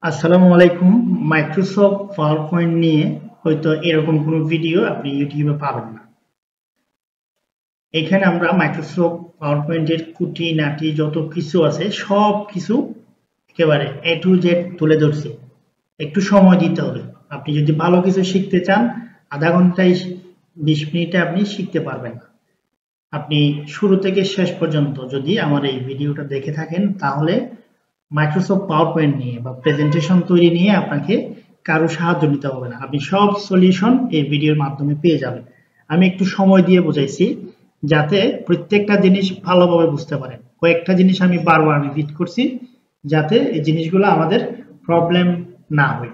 আসসালামু আলাইকুম। Microsoft power point নিয়ে হয়তো এরকম কোনো ভিডিও আপনি ইউটিউবে পাবেন না। এখানে আমরা মাইক্রোসফট পাওয়ার পয়েন্টের খুঁটিনাটি যত কিছু আছে সব কিছু একেবারে এ টু জেড তুলে ধরছি। একটু সময় দিতে হবে। আপনি যদি ভালো কিছু শিখতে চান, আধা ঘন্টায় 20 মিনিটে আপনি শিখতে পারবেন না। আপনি শুরু থেকে শেষ পর্যন্ত যদি আমার এই ভিডিওটা দেখে থাকেন, তাহলে মাইক্রোসফট পাওয়ার পয়েন্ট নিয়ে বা প্রেজেন্টেশন তৈরি নিয়ে আপনাকে কারো সাহায্য নিতে হবে না। আপনি সব সলিউশন এই ভিডিওর মাধ্যমে পেয়ে যাবেন। আমি একটু সময় দিয়ে বোঝাইছি যাতে প্রত্যেকটা জিনিস ভালোভাবে বুঝতে পারেন। কয়েকটা জিনিস আমি বারবার রিপিট করছি যাতে এই জিনিসগুলো আমাদের প্রবলেম না হয়।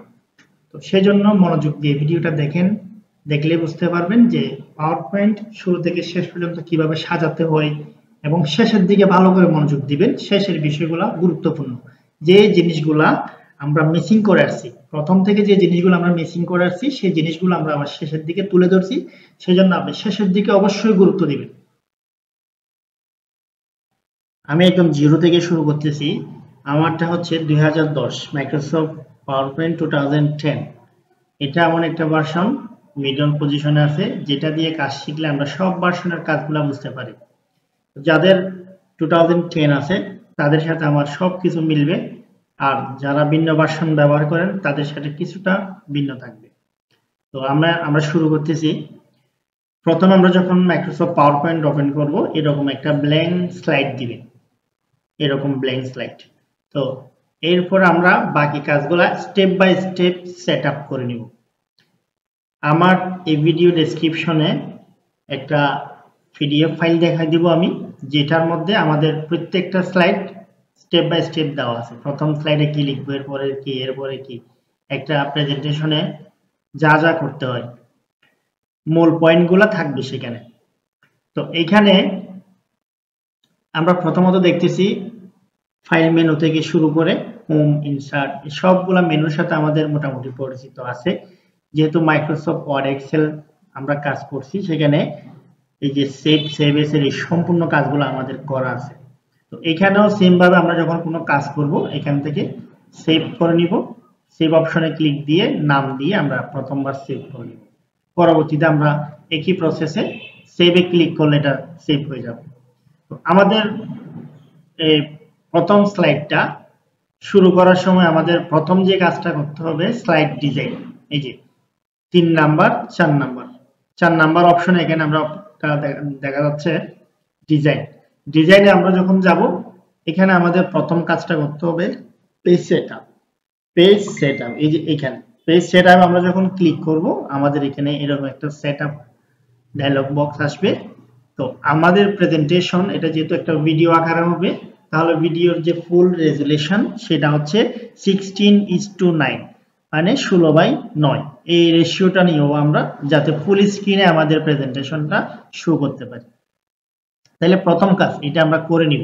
তো সেজন্য মনোযোগ দিয়ে ভিডিওটা দেখেন। দেখলে বুঝতে পারবেন যে পাওয়ার পয়েন্ট শুরু থেকে শেষ পর্যন্ত কিভাবে সাজাতে হয়, এবং শেষের দিকে ভালো করে মনোযোগ দিবেন। শেষের বিষয়গুলো গুরুত্বপূর্ণ। যে জিনিসগুলা আমরা মিসিং করে আসছি, প্রথম থেকে যে জিনিসগুলো আমরা মিসিং করে আসছি সেই জিনিসগুলো আমরা আবার শেষের দিকে তুলে ধরছি। সেজন্য আপনি শেষের দিকে অবশ্যই গুরুত্ব দিবেন। আমি একদম জিরো থেকে শুরু করতেছি। আমারটা হচ্ছে 2010 মাইক্রোসফট পাওয়ার পয়েন্ট 2010। এটা এমন একটা ভার্সন মিডল পজিশনে আছে যেটা দিয়ে কাজ শিখলে আমরা সব ভার্সনের কাজগুলো বুঝতে পারি। যাদের 2010 আছে তাদের সাথে আমার সবকিছু মিলবে, আর যারা ভিন্ন ভার্সন ব্যবহার করেন তাদের সাথে কিছুটা ভিন্ন থাকবে। তো আমরা শুরু করতেছি। প্রথম আমরা যখন মাইক্রোসফট পাওয়ার পয়েন্ট ওপেন করব, এরকম একটা ব্ল্যাঙ্ক স্লাইড দিবে, এরকম ব্ল্যাঙ্ক স্লাইড। তো এরপর আমরা বাকি কাজগুলা step by step set up করে নিব। আমার এই ভিডিও ডেসক্রিপশনে একটা পিডিএফ ফাইল দেখাই দিব আমি, যেটার মধ্যে আমাদের প্রত্যেকটা স্লাইড স্টেপ বাই স্টেপ দেওয়া আছে। প্রথম স্লাইডে কি লিখবো, এরপরে কি, এরপরে কি, একটা প্রেজেন্টেশনে যা যা করতে হয় মূল পয়েন্টগুলো থাকবে সেখানে। তো এইখানে আমরা প্রথমত দেখতেছি ফাইল মেনু থেকে শুরু করে হোম, ইনসার্ট, সবগুলা মেনুর সাথে আমাদের মোটামুটি পরিচিত আছে। যেহেতু মাইক্রোসফট ওয়ার্ড, এক্সেল আমরা কাজ করছি, সেখানে এই যে সেভ এস এর সম্পূর্ণ কাজগুলো আমাদের করা আছে। তো এখানেও সেম ভাবে আমরা যখন কোনো কাজ করব, এখান থেকে সেভ করে নিব। সেভ অপশনে ক্লিক দিয়ে নাম দিয়ে আমরা প্রথমবার সেভ করে নিব। পরবর্তীতে আমরা একই প্রসেসে সেভে ক্লিক করলে এটা সেভ হয়ে যাবে। তো আমাদের এই প্রথম স্লাইডটা শুরু করার সময় আমাদের প্রথম যে কাজটা করতে হবে স্লাইড ডিজাইন। এই যে 3 নাম্বার 4 নাম্বার অপশনে এখানে আমরা দেখা যাচ্ছে ডিজাইন। ডিজাইনে আমরা যখন যাব, এখানে আমাদের প্রথম কাজটা করতে হবে পেজ সেটআপ। পেজ সেটআপ এই যে এখানে পেজ সেটআপ আমরা যখন ক্লিক করব, আমাদের এখানে এরকম একটা সেটআপ ডায়লগ বক্স আসবে। তো আমাদের প্রেজেন্টেশন এটা যেহেতু একটা ভিডিও আকারে হবে, তাহলে ভিডিওর যে ফুল রেজুলেশন সেটা হচ্ছে 16:9, মানে 16:9। এই রেশিওটা নিয়েও আমরা যাতে ফুল স্ক্রিনে আমাদের প্রেজেন্টেশনটা শো করতে পারি। তাহলে প্রথম কাজ এটা আমরা করে নিব।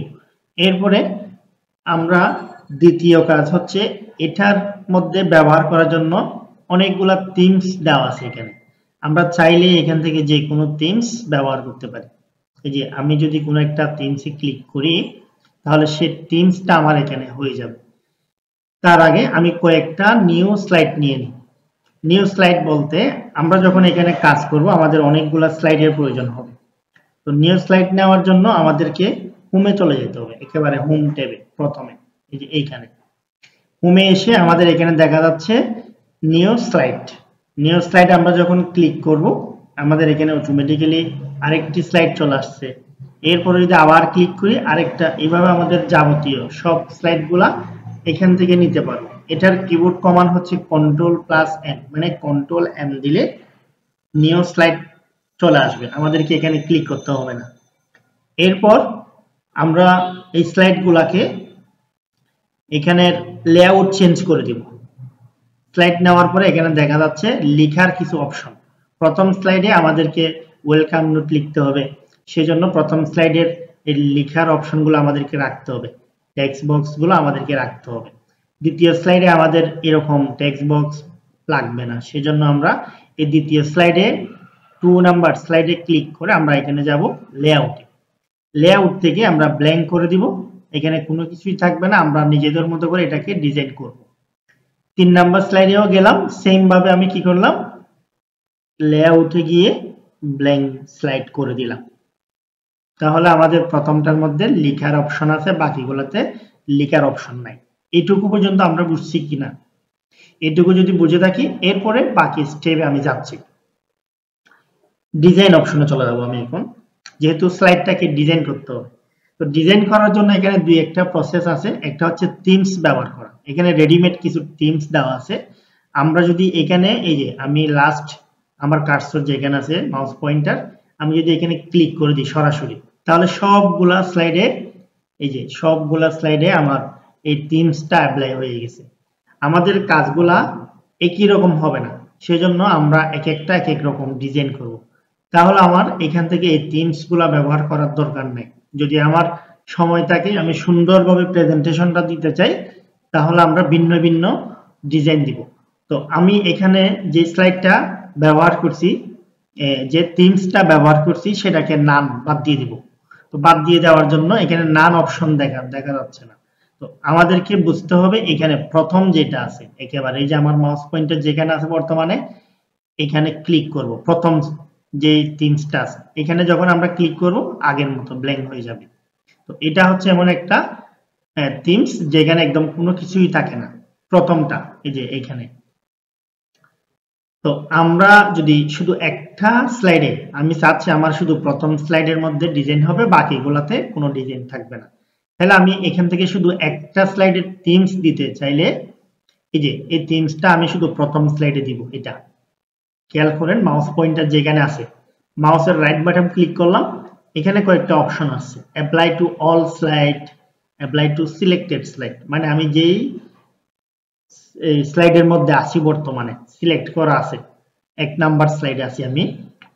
এরপরে আমরা দ্বিতীয় কাজ হচ্ছে এটার মধ্যে ব্যবহার করার জন্য অনেকগুলা থিমস দেওয়া আছে এখানে। আমরা চাইলে এখান থেকে যে কোনো থিমস ব্যবহার করতে পারি। এই যে আমি যদি কোনো একটা থিমসে ক্লিক করি, তাহলে সেই থিমসটা আমার এখানে হয়ে যাবে। তার আগে আমি কয়েকটা নিউ স্লাইড নিয়ে নিই। নিউ স্লাইড বলতে আমরা যখন এখানে কাজ করব, আমাদের অনেকগুলা স্লাইডের প্রয়োজন হবে। তো নিউ স্লাইড নেওয়ার জন্য আমাদেরকে হোমে চলে যেতে হবে, একেবারে হোম ট্যাবে প্রথমে। এই যে এইখানে হোমে এসে আমাদের এখানে দেখা যাচ্ছে নিউ স্লাইড। নিউ স্লাইড আমরা যখন ক্লিক করব, আমাদের এখানে অটোমেটিক্যালি আরেকটি স্লাইড চলে আসছে। এরপরে যদি আবার ক্লিক করি আরেকটা, এইভাবে আমাদের যাবতীয় সব স্লাইডগুলা এখান থেকে নিতে পারবো। এটার কিবোর্ড কমান্ড হচ্ছে Ctrl+M, মানে Ctrl M দিলে নিউ স্লাইড চলে আসবে, আমাদেরকে এখানে ক্লিক করতে হবে না। এরপর আমরা এই স্লাইডগুলোকে এখানের লেআউট চেঞ্জ করে দিব। স্লাইড নেওয়ার পরে এখানে দেখা যাচ্ছে লেখার কিছু অপশন। প্রথম স্লাইডে আমাদেরকে ওয়েলকাম নোট লিখতে হবে, সেজন্য প্রথম স্লাইডের এই লেখার অপশনগুলো আমাদেরকে রাখতে হবে, টেক্সট বক্সগুলো আমাদেরকে রাখতে হবে। দ্বিতীয় স্লাইডে আমাদের এরকম টেক্সট বক্স লাগবে না, সেজন্য আমরা এই দ্বিতীয় স্লাইডে 2 নাম্বার স্লাইডে ক্লিক করে আমরা এখানে যাব লেআউটে। লেআউট থেকে আমরা ব্ল্যাঙ্ক করে দিব, এখানে কোনো কিছুই থাকবে না, আমরা নিজেদের মতো করে এটাকে ডিজাইন করব। 3 নাম্বার স্লাইডেও গেলাম, সেম ভাবে আমি কি করলাম, লেআউটে গিয়ে ব্ল্যাঙ্ক স্লাইড করে দিলাম। তাহলে আমাদের প্রথমটার মধ্যে লেখার অপশন আছে, বাকিগুলোতে লেখার অপশন নাই। এইটুকু পর্যন্ত আমরা বুঝছি কিনা? এইটুকু যদি বুঝে থাকি, এরপরে বাকি স্টেপে আমি যাচ্ছি। ডিজাইন অপশনে চলে যাবো আমি এখন, যেহেতু স্লাইডটাকে ডিজাইন করতে হবে। তো ডিজাইন করার জন্য এখানে দুই একটা প্রসেস আছে। একটা হচ্ছে থিমস ব্যবহার করা। এখানে রেডিমেড কিছু থিমস দেওয়া আছে। আমরা যদি এখানে এই যে আমি লাস্ট আমার কার্সর যেখানে আছে মাউস পয়েন্টার, আমি যদি এখানে ক্লিক করে দিই সরাসরি, তাহলে সবগুলা স্লাইডে এই যে সবগুলা স্লাইডে আমার এই থিমসটা অ্যাপ্লাই হয়ে গেছে। আমাদের কাজগুলা একই রকম হবে না, সেজন্য আমরা এক একটা এক এক রকম ডিজাইন করব। তাহলে আমার এখান থেকে এই থিমস গুলা ব্যবহার করার দরকার নেই। যদি আমার সময় থাকে, আমি সুন্দরভাবে প্রেজেন্টেশনটা দিতে চাই, তাহলে আমরা ভিন্ন ভিন্ন ডিজাইন দিব। তো আমি এখানে যে স্লাইডটা ব্যবহার করছি, যে থিমসটা ব্যবহার করছি, সেটাকে নাম বাদ দিয়ে দিব। তো বাদ দিয়ে দেওয়ার জন্য এখানে নান অপশন দেখা যাচ্ছে না। তো আমাদেরকে বুঝতে হবে এখানে প্রথম যেটা আছে একেবারে, এই যে আমার মাউস পয়েন্টার যেখানে আছে বর্তমানে, এখানে ক্লিক করব। প্রথম যে থিমসটা আছে এখানে যখন আমরা ক্লিক করব, আগের মতো ব্ল্যাঙ্ক হয়ে যাবে। তো এটা হচ্ছে এমন একটা থিমস যেখানে একদম কোনো কিছুই থাকে না, প্রথমটা এই যে এখানে। তো আমরা যদি শুধু একটা স্লাইডে, আমি চাচ্ছি আমার শুধু প্রথম স্লাইডের মধ্যে ডিজাইন হবে, বাকিগুলোতে কোনো ডিজাইন থাকবে না, তাহলে আমি এখান থেকে শুধু একটা স্লাইডের থিমস দিতে চাইলে এই যে এই থিমসটা আমি শুধু প্রথম স্লাইডে দিব। এটা খেয়াল করেন, মাউস পয়েন্টার যেখানে আছে, মাউসের রাইট বাটন ক্লিক করলাম, এখানে কয়েকটা অপশন আছে, apply to all slide, apply to selected slide, মানে আমি যেই স্লাইডের মধ্যে আছি বর্তমানে সিলেক্ট করা আছে, 1 নাম্বার স্লাইডে আছি আমি,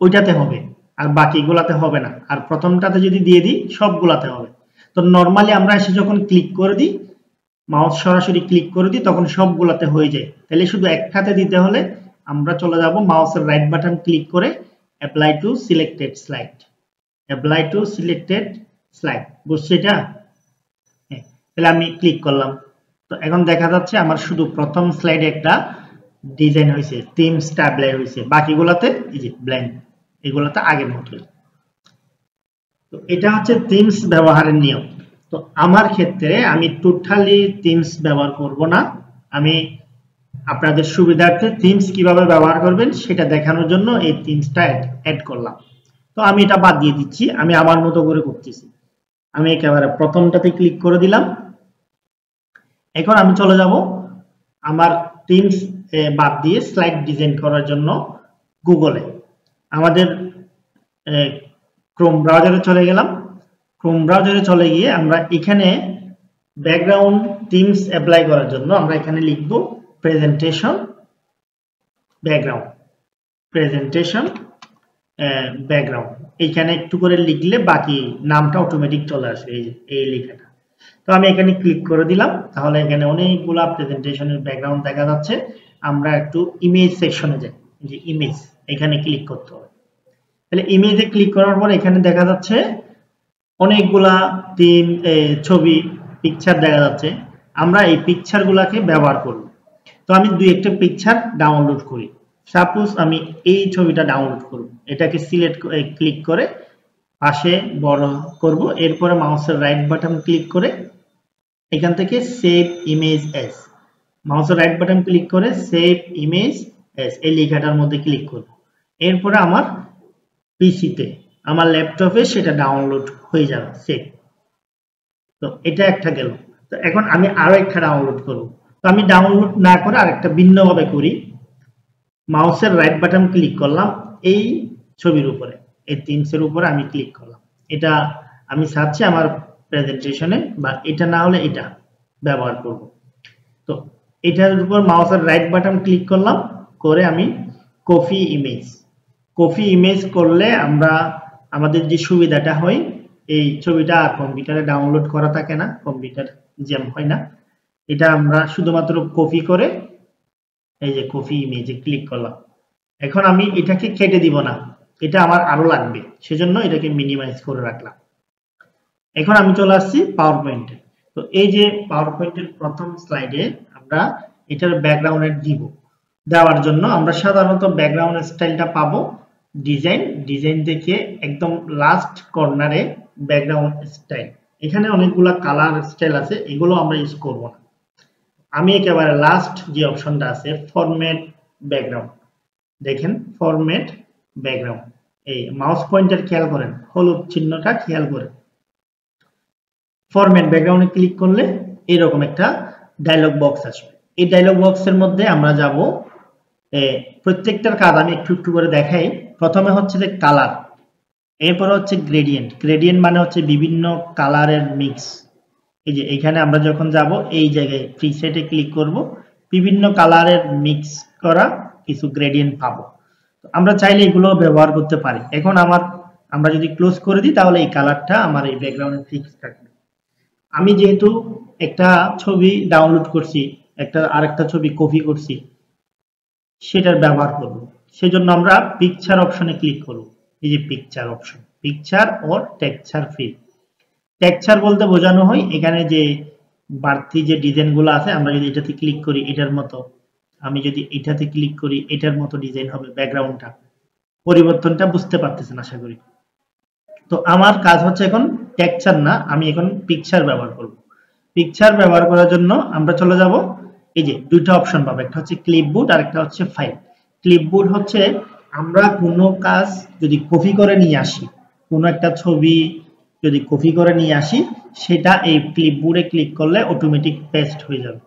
ওইটাতে হবে, আর বাকিগুলাতে হবে না। আর প্রথমটাতে যদি দিয়ে দিই, সবগুলাতে হবে। তো নরমালি আমরা এসে যখন ক্লিক করে দিই, মাউস সরাসরি ক্লিক করে দিই, তখন সবগুলাতে হয়ে যায়। তাহলে শুধু একটাতে দিতে হলে আমরা চলে যাব মাউসের রাইট বাটন ক্লিক করে apply to selected slide, apply to selected slide, বুঝছি এটা? হ্যাঁ, তাহলে আমি ক্লিক করলাম। তো এখন দেখা যাচ্ছে আমার শুধু প্রথম স্লাইডে একটা ডিজাইন হয়েছে, থিমসটা অ্যাপ্লাই হয়েছে, বাকিগুলোতে এই যে ব্ল্যাঙ্ক, এগুলোতে আগের মতোই। তো এটা হচ্ছে থিমস ব্যবহারের নিয়ম। তো আমার ক্ষেত্রে আমি টোটালি থিমস ব্যবহার করব না, আমি আপনাদের সুবিধার্থে থিমস কিভাবে ব্যবহার করবেন সেটা দেখানোর জন্য এই থিমসটা অ্যাড করলাম। তো আমি এটা বাদ দিয়ে দিচ্ছি, আমি আমার মতো করে করতেছি। আমি একেবারে প্রথমটাতে ক্লিক করে দিলাম। এখন আমি চলে যাব আমার থিমস বাদ দিয়ে স্লাইড ডিজাইন করার জন্য গুগলে। আমাদের ক্রোম ব্রাউজারে চলে গেলাম। ক্রোম ব্রাউজারে চলে গিয়ে আমরা এখানে ব্যাকগ্রাউন্ড থিমস অ্যাপ্লাই করার জন্য আমরা এখানে লিখব প্রেজেন্টেশন ব্যাকগ্রাউন্ড, প্রেজেন্টেশন ব্যাকগ্রাউন্ড। এইখানে একটু করে লিখলে বাকি নামটা অটোমেটিক চলে আসবে, এই যে এই লেখাটা। তো আমি এখানে ক্লিক করে দিলাম, তাহলে এখানে অনেকগুলা প্রেজেন্টেশনের ব্যাকগ্রাউন্ড দেখা যাচ্ছে। আমরা একটু ইমেজ সেকশনে যাই, যে ইমেজ, এখানে ক্লিক করতে হবে। তাহলে ইমেজে ক্লিক করার পর এখানে দেখা যাচ্ছে অনেকগুলা ছবি, পিকচার দেখা যাচ্ছে। আমরা এই পিকচার গুলাকে ব্যবহার করব। তো আমি দুই একটা পিকচার ডাউনলোড করি। সাপোজ আমি এই ছবিটা ডাউনলোড করব, এটাকে সিলেক্ট ক্লিক করে পাশে বড় করব, এরপরে মাউসের রাইট বাটন ক্লিক করে এখান থেকে সেভ ইমেজ এস, মাউসের রাইট বাটন ক্লিক করে সেভ ইমেজ এস এই লেখাটার মধ্যে ক্লিক করব। এরপরে আমার পিসিতে, আমার ল্যাপটপে সেটা ডাউনলোড হয়ে যাবে সেভ। তো এটা একটা গেল। তো এখন আমি আরো একটা ডাউনলোড করব। তো আমি ডাউনলোড না করে আরেকটা ভিন্নভাবে করি। মাউসের রাইট বাটন ক্লিক করলাম এই ছবির উপরে, এই থিমসের উপরে আমি ক্লিক করলাম। এটা আমি চাচ্ছি আমার প্রেজেন্টেশনে, বা এটা না হলে এটা ব্যবহার করব। তো এটার উপর মাউসের রাইট বাটন ক্লিক করলাম, করে আমি কপি ইমেজ, কপি ইমেজ করলে আমরা আমাদের যে সুবিধাটা হয়, এই ছবিটা আর কম্পিউটারে ডাউনলোড করা থাকে না, কম্পিউটার জ্যাম হয় না। এটা আমরা শুধুমাত্র কপি করে এই যে কপি ইমেজে ক্লিক করলাম। এখন আমি এটাকে কেটে দিব না, এটা আমার আরো লাগবে, সেজন্য এটাকে মিনিমাইজ করে রাখলাম। এখন আমি চলে আসছি পাওয়ার পয়েন্টে। তো এই যে পাওয়ার পয়েন্টের প্রথম স্লাইডে আমরা এটার ব্যাকগ্রাউন্ডের দিব। দেওয়ার জন্য আমরা সাধারণত ব্যাকগ্রাউন্ড স্টাইলটা পাবো ডিজাইন থেকে একদম লাস্ট কর্নারে ব্যাকগ্রাউন্ড স্টাইল। এখানে অনেকগুলা কালার স্টাইল আছে, এগুলো আমরা ইউজ করব না। আমি একেবারে লাস্ট যে অপশনটা আছে ফরম্যাট ব্যাকগ্রাউন্ড, দেখেন ফরম্যাট ব্যাকগ্রাউন্ড, এই মাউস পয়েন্টার খেয়াল করেন, হলুদ চিহ্নটা খেয়াল করেন। ফরম্যাট ব্যাকগ্রাউন্ডে ক্লিক করলে এরকম একটা ডায়লগ বক্স আসবে। এই ডায়লগ বক্সের মধ্যে আমরা যাব, প্রত্যেকটার কাজ আমি একটু একটু করে দেখাই। প্রথমে হচ্ছে যে কালার, এরপর হচ্ছে গ্রেডিয়েন্ট মানে হচ্ছে বিভিন্ন কালারের মিক্স। এই যে এখানে আমরা যখন যাব এই জায়গায় প্রিসেটে ক্লিক করব, বিভিন্ন কালারের মিক্স করা কিছু গ্রেডিয়েন্ট পাবো। আমরা চাইলে এগুলো ব্যবহার করতে পারি। এখন আমরা যদি ক্লোজ করে দিই তাহলে এই কালারটা আমার এই ব্যাকগ্রাউন্ডে ফিক্স থাকবে। আমি যেহেতু একটা ছবি ডাউনলোড করছি, আরেকটা ছবি কপি করছি, সেটার ব্যবহার করব, সেজন্য আমরা পিকচার অপশনে ক্লিক করব। এই যে picture option, picture or texture fill. Texture বলতে বোঝানো হয় এখানে যে বাড়তি যে ডিজাইনগুলো আছে, আমরা যদি এটাতে ক্লিক করি এটার মতো, আমি যদি এটাতে ক্লিক করি এটার মতো ডিজাইন হবে ব্যাকগ্রাউন্ডটা। পরিবর্তনটা বুঝতে পারতেছেন আশা করি। তো আমার কাজ হচ্ছে এখন টেক্সচার না, আমি এখন পিকচার ব্যবহার করব। পিকচার ব্যবহার করার জন্য আমরা চলে যাব, এই যে দুইটা অপশন পাবো, একটা হচ্ছে ক্লিপবোর্ড আর একটা হচ্ছে ফাইল। ক্লিপবোর্ড হচ্ছে আমরা কোনো কাজ যদি কপি করে নিয়ে আসি, কোনো একটা ছবি যদি কপি করে নিয়ে আসি, সেটা এই ক্লিপবোর্ডে ক্লিক করলে অটোমেটিক পেস্ট হয়ে যাবে।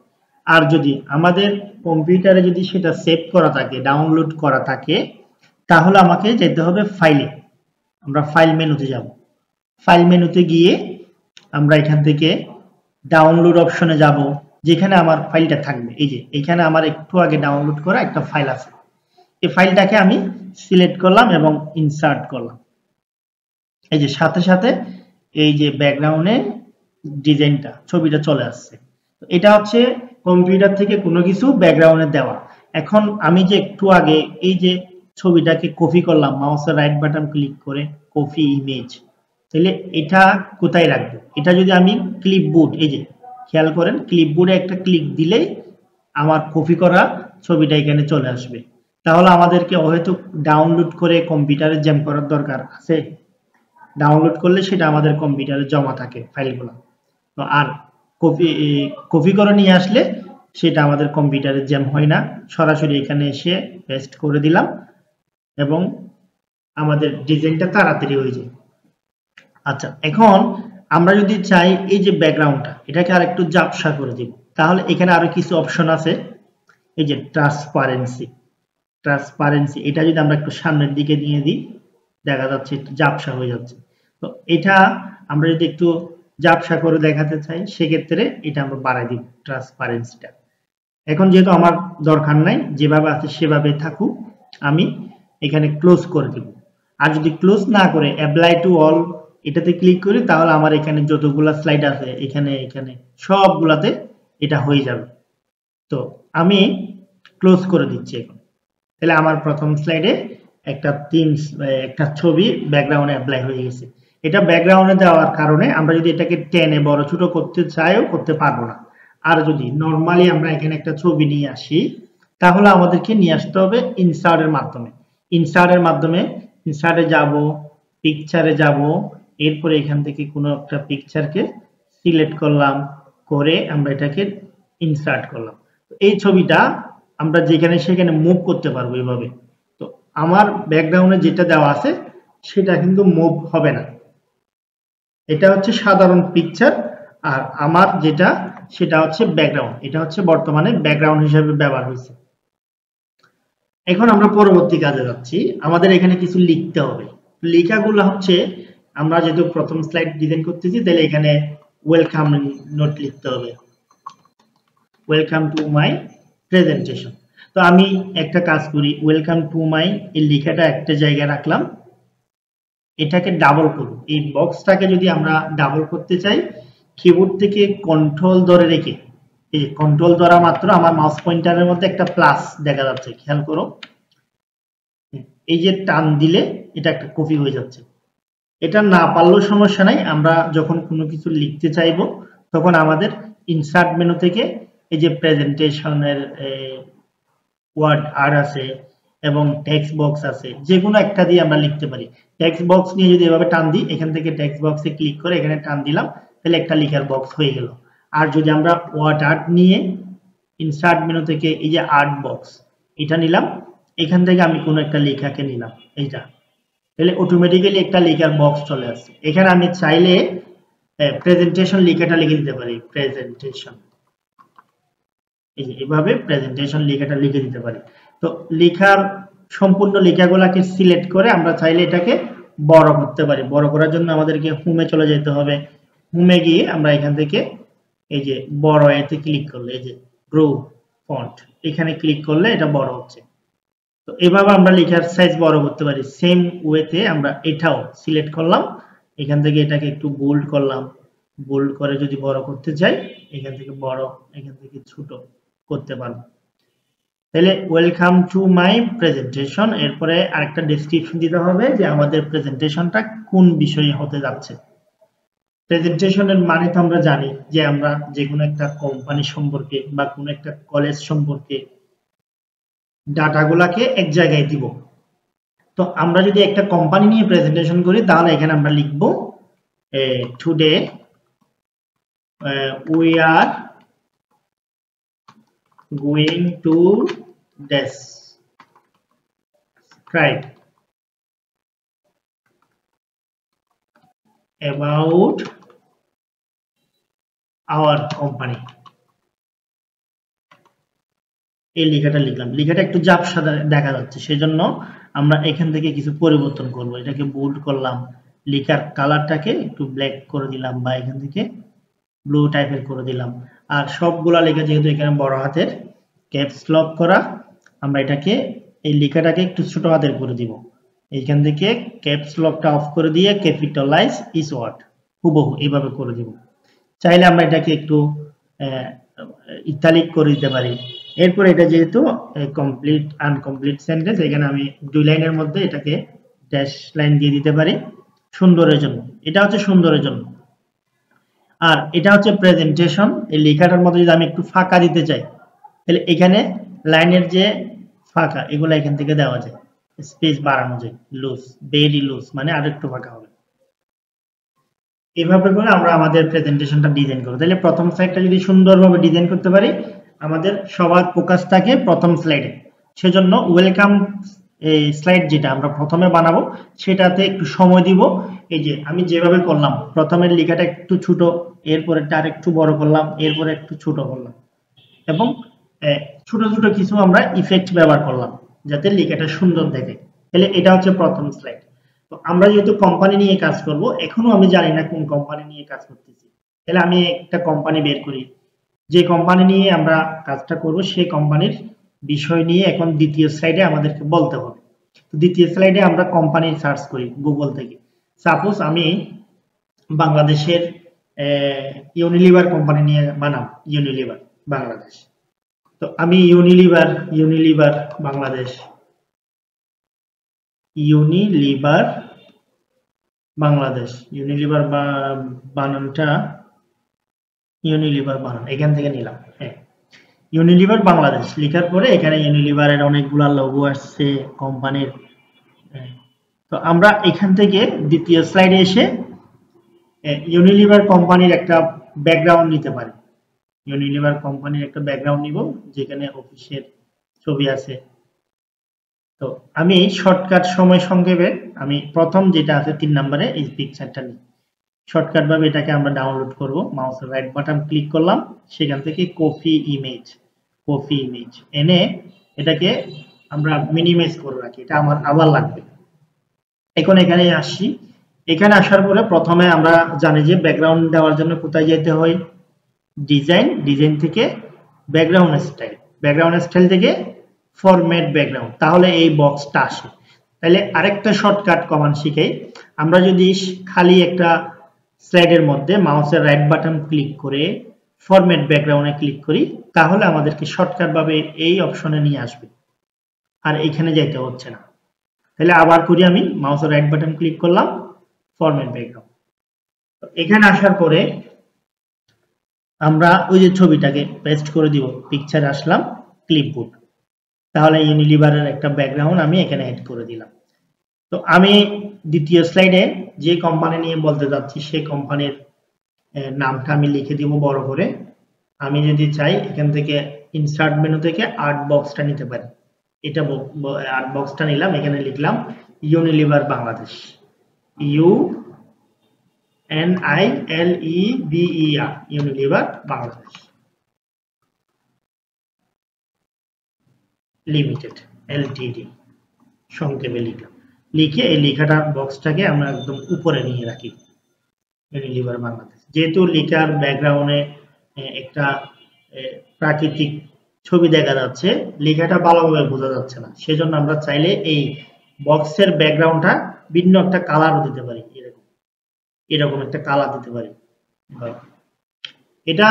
আর যদি আমাদের কম্পিউটারে যদি সেটা সেভ করা থাকে, ডাউনলোড করা থাকে, তাহলে আমাকে যেতে হবে ফাইলে। আমরা ফাইল মেনুতে যাব, ফাইল মেনুতে গিয়ে আমরা এখান থেকে ডাউনলোড অপশনে যাব, যেখানে আমার ফাইলটা থাকবে। এই যে এখানে আমার একটু আগে ডাউনলোড করা একটা ফাইল আছে, এই ফাইলটাকে আমি সিলেক্ট করলাম এবং ইনসার্ট করলাম। এই যে সাথে সাথে এই যে ব্যাকগ্রাউন্ডে ডিজাইনটা, ছবিটা চলে আসছে। এটা হচ্ছে কম্পিউটার থেকে কোনো কিছু ব্যাকগ্রাউন্ডে দেওয়া। এখন আমি যে একটু আগে এই যে ছবিটাকে কপি করলাম, মাউসের রাইট বাটন ক্লিক করে কপি ইমেজ, তাহলে এটা কোথায় রাখবো? এটা যদি আমি ক্লিপবোর্ড, এই যে খেয়াল করেন ক্লিপবোর্ডে একটা ক্লিক দিলেই আমার কপি করা ছবিটা এখানে চলে আসবে। তাহলে আমাদেরকে হয়তো ডাউনলোড করে কম্পিউটারে জ্যাম করার দরকার আছে, ডাউনলোড করলে সেটা আমাদের কম্পিউটারে জমা থাকে ফাইলগুলো। তো আর কপি করে নিয়ে আসলে সেটা আমাদের কম্পিউটারে জ্যাম হয় না, সরাসরি এখানে এসে পেস্ট করে দিলাম এবং আমাদের ডিজাইনটা তাড়াতাড়ি হয়ে যায়। আচ্ছা, এখন আমরা যদি চাই এই যে ব্যাকগ্রাউন্ডটা, এটাকে আর একটু ঝাপসা করে দিব, তাহলে এখানে আরো কিছু অপশন আছে। এই যে ট্রান্সপারেন্সি, এটা যদি আমরা একটু সামনের দিকে নিয়ে দিই, দেখা যাচ্ছে একটু ঝাপসা হয়ে যাচ্ছে। তো এটা আমরা যদি একটু ঝাপসা করে দেখাতে চাই, সেক্ষেত্রে এটা আমরা বাড়াই দিব ট্রান্সপারেন্সিটা। এখন যেহেতু আমার দরকার নাই, যেভাবে আছে সেভাবে থাকুক, আমি এখানে ক্লোজ করে দিব। আর যদি ক্লোজ না করে অ্যাপ্লাই টু অল এটাতে ক্লিক করি, তাহলে আমার এখানে যতগুলা স্লাইড আছে এখানে সবগুলাতে এটা হয়ে যাবে। তো আমি ক্লোজ করে দিচ্ছি এখন। তাহলে আমার প্রথম স্লাইডে একটা ছবি ব্যাকগ্রাউন্ডে অ্যাপ্লাই হয়ে গেছে। এটা ব্যাকগ্রাউন্ডে দেওয়ার কারণে আমরা যদি এটাকে টেনে বড় ছোট করতে চাইও করতে পারবো না। আর যদি নর্মালি আমরা এখানে একটা ছবি নিয়ে আসি, তাহলে আমাদেরকে নিয়ে আসতে হবে ইনসার্টের মাধ্যমে। ইনসার্টে যাব, পিকচারে যাব, এরপরে এখান থেকে কোনো একটা পিকচারকে সিলেক্ট করলাম, করে আমরা এটাকে ইনসার্ট করলাম। এই ছবিটা আমরা যেখানে সেখানে মুভ করতে পারবো এভাবে। তো আমার ব্যাকগ্রাউন্ডে যেটা দেওয়া আছে সেটা কিন্তু মুভ হবে না। এটা হচ্ছে সাধারণ পিকচার, আর আমার যেটা সেটা হচ্ছে ব্যাকগ্রাউন্ড। এটা হচ্ছে বর্তমানে ব্যাকগ্রাউন্ড হিসেবে ব্যবহার হয়েছে। এখন আমরা পরবর্তী কাজে যাচ্ছি। আমাদের এখানে কিছু লিখতে হবে। লেখাগুলো হচ্ছে, আমরা যেহেতু প্রথম স্লাইড ডিজাইন করতেছি, তাহলে এখানে ওয়েলকাম নোট লিখতে হবে, ওয়েলকাম টু মাই প্রেজেন্টেশন। তো আমি একটা কাজ করি, ওয়েলকাম টু মাই এই লেখাটা একটা জায়গায় রাখলাম, এটাকে ডাবল করব। এই বক্সটাকে যদি আমরা ডাবল করতে চাই, কিবোর্ড থেকে কন্ট্রোল ধরে রেখে, এই যে কন্ট্রোল ধরা মাত্র আমার মাউস পয়েন্টারের মধ্যে একটা প্লাস দেখা যাচ্ছে, খেয়াল করো, এই যে টান দিলে এটা একটা কপি হয়ে যাচ্ছে। এটা না পারলেও সমস্যা নাই, আমরা যখন কোনো কিছু লিখতে চাইবো তখন আমাদের ইনসার্ট মেনু থেকে এই যে প্রেজেন্টেশনের ওয়ার্ড আর আছে এবং টেক্সট বক্স আছে, যে কোনো একটা দিয়ে আমরা লিখতে পারি। টেক্সট বক্স নিয়ে যদি এভাবে টান দিই, এখান থেকে টেক্সট বক্সে ক্লিক করে এখানে টান দিলাম, তাহলে একটা লেখার বক্স হয়ে গেল। আর যদি আমরা ওয়ার্ড আর্ট নিয়ে ইনসার্ট মেনু থেকে এই যে আর্ট বক্স এটা নিলাম, এখান থেকে আমি কোনো একটা লেখাকে নিলাম এইটা, তাহলে অটোমেটিক্যালি একটা লেখার বক্স চলে আসছে। এখানে আমি চাইলে প্রেজেন্টেশন লেখাটা লিখে দিতে পারি, প্রেজেন্টেশন, এই যে এভাবে প্রেজেন্টেশন লেখাটা লিখে দিতে পারি। তো লেখার সম্পূর্ণ লেখাগুলোকে সিলেক্ট করে আমরা চাইলে এটাকে বড় করতে পারি। বড় করার জন্য আমাদেরকে হোমে চলে যেতে হবে। হোমে গিয়ে আমরা এখান থেকে এই যে বড় এতে ক্লিক করলে এই যে গ্রো ফন্ট, এখানে ক্লিক করলে এটা বড় হচ্ছে। তো এভাবে আমরা লেখার সাইজ বড় করতে পারি। সেম ওয়েতে আমরা এটাও সিলেক্ট করলাম, এখান থেকে এটাকে একটু বোল্ড করলাম, বোল্ড করে যদি বড় করতে চাই এখান থেকে বড়, এখান থেকে ছোট করতে পারবো। তাহলে ওয়েলকাম টু মাই প্রেজেন্টেশন, এরপরে আরেকটা ডেসক্রিপশন দিতে হবে যে আমাদের প্রেজেন্টেশনটা কোন বিষয়ে হতে যাচ্ছে। প্রেজেন্টেশনের মানে তো আমরা জানি যে আমরা যে কোনো একটা কোম্পানি সম্পর্কে বা কোনো একটা কলেজ সম্পর্কে ডাটাগুলাকে এক জায়গায় দিব। তো আমরা যদি একটা কোম্পানি নিয়ে প্রেজেন্টেশন করি তাহলে এখানে আমরা লিখব today we are going to describe about our company। এই লেখাটা লিখলাম, লেখাটা একটু ঝাপসা দেখা যাচ্ছে, সেজন্য আমরা এখান থেকে কিছু পরিবর্তন করব। এটাকে বোল্ড করলাম, লেখার কালারটাকে একটু ব্ল্যাক করে দিলাম বা এখান থেকে ব্লু টাইপের করে দিলাম। আর সবগুলা লেখা যেহেতু এখানে বড় হাতের, ক্যাপস লক করা, আমরা এটাকে এই লেখাটাকে একটু ছোট হাতের করে দিব। এইখান থেকে ক্যাপস লকটা অফ করে দিয়ে ক্যাপিটালাইজ ইজ ওয়ার্ড হুবহু এইভাবে করে দিব। চাইলে আমরা এটাকে একটু ইতালিক করে দিতে পারি। এরপর এটা যেহেতু কমপ্লিট আনকমপ্লিট সেন্টেন্স, এখানে আমি 2 লাইনের মধ্যে এটাকে ড্যাশ লাইন দিয়ে দিতে পারি সুন্দরের জন্য। এটা হচ্ছে সুন্দরের জন্য। আর এটা হচ্ছে প্রেজেন্টেশন। এই লেখাটার মধ্যে যদি আমি একটু ফাঁকা দিতে চাই তাহলে এখানে লাইনের যে ফাঁকা এগুলো এখান থেকে দেওয়া যায়, স্পেস বাড়ানো যায়, লুজ, ভেরি লুজ মানে আরেকটু ফাঁকা হবে। এভাবে করে আমরা আমাদের প্রেজেন্টেশনটা ডিজাইন করব। তাহলে প্রথম স্লাইডটা যদি সুন্দরভাবে ডিজাইন করতে পারি, আমাদের সবার ফোকাস থাকে প্রথম স্লাইডে। সেজন্য ওয়েলকাম স্লাইড যেটা আমরা প্রথমে বানাবো সেটাতে একটু সময় দিব। এই যে আমি যেভাবে করলাম, প্রথমের লেখাটা একটু ছোট, এরপরে আর একটু বড় করলাম, এরপরে একটু ছোট করলাম এবং ছোট ছোট কিছু আমরা ইফেক্ট ব্যবহার করলাম যাতে লেখাটা সুন্দর দেখে। তাহলে এটা হচ্ছে প্রথম স্লাইড। তো আমরা যেহেতু কোম্পানি নিয়ে কাজ করব, এখনো আমি জানি না কোন কোম্পানি নিয়ে কাজ করতেছি, তাহলে আমি একটা কোম্পানি বের করি। যে কোম্পানি নিয়ে আমরা কাজটা করব সেই কোম্পানির বিষয় নিয়ে এখন দ্বিতীয় স্লাইডে আমাদেরকে বলতে হবে। তো দ্বিতীয় স্লাইডে আমরা কোম্পানি সার্চ করি গুগল থেকে। সাপোজ আমি বাংলাদেশের ইউনিলিভার কোম্পানি নিয়ে বানাম, ইউনিলিভার বাংলাদেশ। তো আমি ইউনিলিভার বাংলাদেশ, ইউনিলিভার বানানটা ইউনিলিভার বানান এখান থেকে নিলাম। হ্যাঁ, ইউনিলিভার বাংলাদেশ লেখার পরে এখানে ইউনিলিভারের অনেকগুলা লোগো আসছে কোম্পানির। তো আমরা এখান থেকে দ্বিতীয় স্লাইডে এসে ইউনিলিভার কোম্পানির একটা ব্যাকগ্রাউন্ড নিতে পারি। ইউনিলিভার কোম্পানির একটা ব্যাকগ্রাউন্ড নিব যেখানে অফিসের ছবি আছে। তো আমি শর্টকাট সময় সংক্ষেপে আমি প্রথম যেটা আছে 3 নম্বরে এই পিকচারটা নিই। শর্টকাট ভাবে এটাকে আমরা ডাউনলোড করব। মাউসের রাইট বাটন ক্লিক করলাম, সেখান থেকে কপি ইমেজ এনে এটাকে আমরা মিনিমাইজ করে রাখি, এটা আমার আবার লাগবে। এখন এখানে আসি, এখানে আসার পরে প্রথমে আমরা জানি যে ব্যাকগ্রাউন্ড দেওয়ার জন্য কোথায় যেতে হয়, ডিজাইন থেকে ব্যাকগ্রাউন্ড স্টাইল থেকে ফরম্যাট ব্যাকগ্রাউন্ড, তাহলে এই বক্সটা আসে। তাহলে আরেকটা শর্টকাট কমান্ড শিখাই। আমরা যদি খালি একটা স্লাইডের মধ্যে মাউসের রাইট বাটন ক্লিক করে ফরম্যাট ব্যাকগ্রাউন্ডে ক্লিক করি, তাহলে আমাদেরকে শর্টকাট ভাবে এই অপশনে নিয়ে আসবে, আর এখানে যাইতে হচ্ছে না। তাহলে আবার করি, আমি মাউসের রাইট বাটন ক্লিক করলাম, ফরম্যাট ব্যাকগ্রাউন্ড। এখানে আসার পরে আমরা ওই যে ছবিটাকে পেস্ট করে দিব, পিকচার আসলাম ক্লিপবোর্ড, তাহলে ইউনিলিভারের একটা ব্যাকগ্রাউন্ড আমি এখানে অ্যাড করে দিলাম। তো আমি দ্বিতীয় স্লাইডে যে কোম্পানি নিয়ে বলতে যাচ্ছি সেই কোম্পানির নামটা আমি লিখে দিব বড় করে। আমি যদি চাই এখান থেকে ইনসার্ট মেনু থেকে আর্ট বক্সটা নিতে পারি, এটা আর্ট বক্সটা নিলাম, এখানে লিখলাম Unilever Bangladesh, UNILEVER, Unilever Bangladesh limited LTD সংক্ষেপে লিখলাম। লিখে এই লেখাটা বক্সটাকে আমরা একদম উপরে নিয়ে রাখি, ইউনিলিভার বাংলাদেশ। যেহেতু লেখার ব্যাকগ্রাউন্ডে একটা প্রাকৃতিক ছবি দেখা যাচ্ছে, লেখাটা ভালোভাবে বোঝা যাচ্ছে না, সেজন্য আমরা চাইলে এই বক্সের ব্যাকগ্রাউন্ডটা ভিন্ন একটা কালারও দিতে পারি, এরকম একটা কালার দিতে পারি। এটা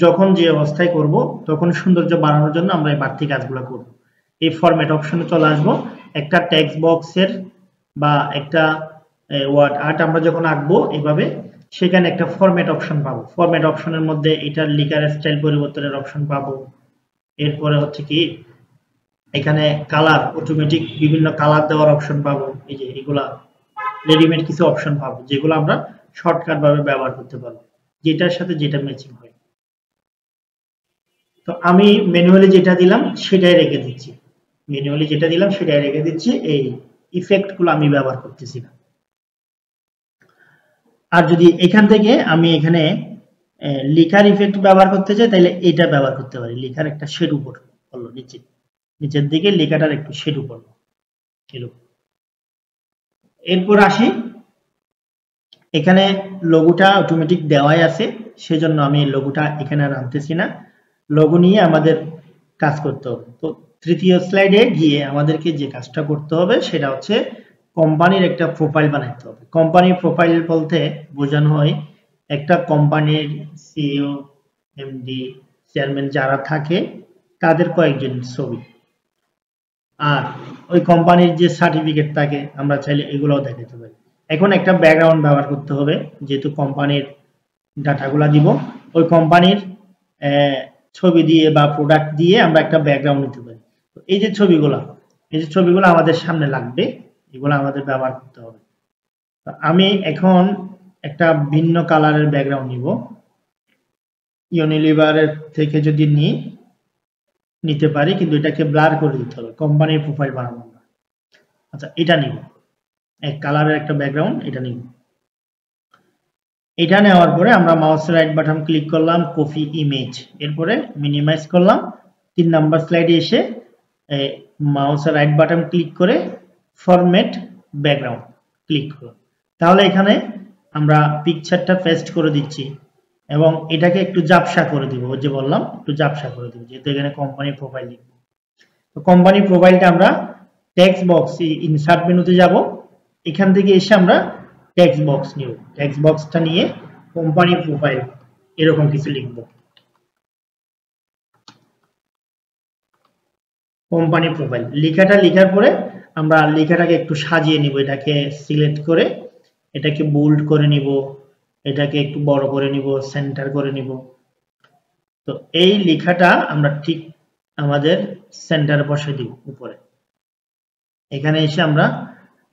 যখন যে অবস্থায় করব তখন সৌন্দর্য বাড়ানোর জন্য আমরা এই বাড়তি কাজগুলো করব। এই ফরম্যাট অপশনে চলে আসব, একটা টেক্সট বক্সের বা একটা ওয়ার্ড আর্ট আমরা যখন আঁকবো এভাবে, সেখানে একটা ফরম্যাট অপশন পাবো। ফরম্যাট অপশনের মধ্যে এটার লেখার স্টাইল পরিবর্তনের অপশন পাবো। এরপরে হচ্ছে কি এখানে কালার, অটোমেটিক বিভিন্ন কালার দেওয়ার অপশন পাবো। এই যে এগুলা রেডিমেড কিছু অপশন পাবো যেগুলো আমরা শর্টকাট ভাবে ব্যবহার করতে পারবো, যেটার সাথে যেটা ম্যাচিং হয়। তো আমি ম্যানুয়ালি যেটা দিলাম সেটাই রেখে দিচ্ছি, এই ইফেক্ট গুলো আমি ব্যবহার করতেছি না। আর যদি এখান থেকে আমি এখানে লেখার ইফেক্ট ব্যবহার করতে চাই তাহলে এটা ব্যবহার করতে পারি। লেখার একটা শেড উপর পড়লো, নিচের দিকে লেখাটার একটু শেড উপর। এরপর আসি, এখানে লোগোটা অটোমেটিক দেওয়াই আছে, সেজন্য আমি লোগোটা এখানে আর আনতেছি না। লোগো নিয়ে আমাদের কাজ করতে হবে। তো তৃতীয় স্লাইডে গিয়ে আমাদেরকে যে কাজটা করতে হবে সেটা হচ্ছে কোম্পানির একটা প্রোফাইল বানাইতে হবে। কোম্পানির প্রোফাইল বলতে বোঝানো হয় একটা কোম্পানির সিইও, এমডি, চেয়ারম্যান যারা থাকে তাদের কয়েকজন ছবি, আর ওই কোম্পানির যে সার্টিফিকেট থাকে আমরা চাইলে এগুলোও দেখাতে পারি। এখন একটা ব্যাকগ্রাউন্ড ব্যবহার করতে হবে, যেহেতু কোম্পানির ডাটাগুলো দিব, ওই কোম্পানির ছবি দিয়ে বা প্রোডাক্ট দিয়ে আমরা একটা ব্যাকগ্রাউন্ড নিতে পারি। তো এই যে ছবিগুলো আমাদের সামনে লাগবে, এগুলো আমাদের ব্যবহার করতে হবে। আমি এখন একটা ভিন্ন কালারের ব্যাকগ্রাউন্ড নিব, ইউনিলিভারের থেকে যদি নিতে পারি, কিন্তু এটাকে ব্লার করে দিতে হবে, কোম্পানির প্রোফাইল বানাবো না। আচ্ছা, এটা নিব, এক কালারের একটা ব্যাকগ্রাউন্ড, এটা নিব। এটা নেওয়ার পরে আমরা মাউসের রাইট বাটন ক্লিক করলাম, কপি ইমেজ, এরপরে মিনিমাইজ করলাম। 3 নাম্বার স্লাইডে এসে মাউসের রাইট বাটন ক্লিক করে ফরম্যাট ব্যাকগ্রাউন্ড ক্লিক করলাম। তাহলে এখানে আমরা পিকচারটা পেস্ট করে দিচ্ছি এবং এটাকে একটু ঝাপসা করে দিব, যে বললাম একটু ঝাপসা করে দিব, যেহেতু এখানে কোম্পানি প্রোফাইল লিখব। তো কোম্পানি প্রোফাইলটা আমরা টেক্সট বক্স, ইনসার্ট মেনুতে যাব, এখান থেকে এসে আমরা টেক্সট বক্স নিব। টেক্সট বক্সটা নিয়ে কোম্পানি প্রোফাইল এরকম কিছু লিখব। কোম্পানি প্রোফাইল লেখাটা লেখার পরে আমরা লেখাটাকে একটু সাজিয়ে নিব, এটাকে সিলেক্ট করে এটাকে বোল্ড করে নিব, এটাকে একটু বড় করে নিব, সেন্টার করে নিব। তো এই লেখাটা আমরা ঠিক আমাদের সেন্টারে বসিয়ে দিব উপরে। এখানে এসে আমরা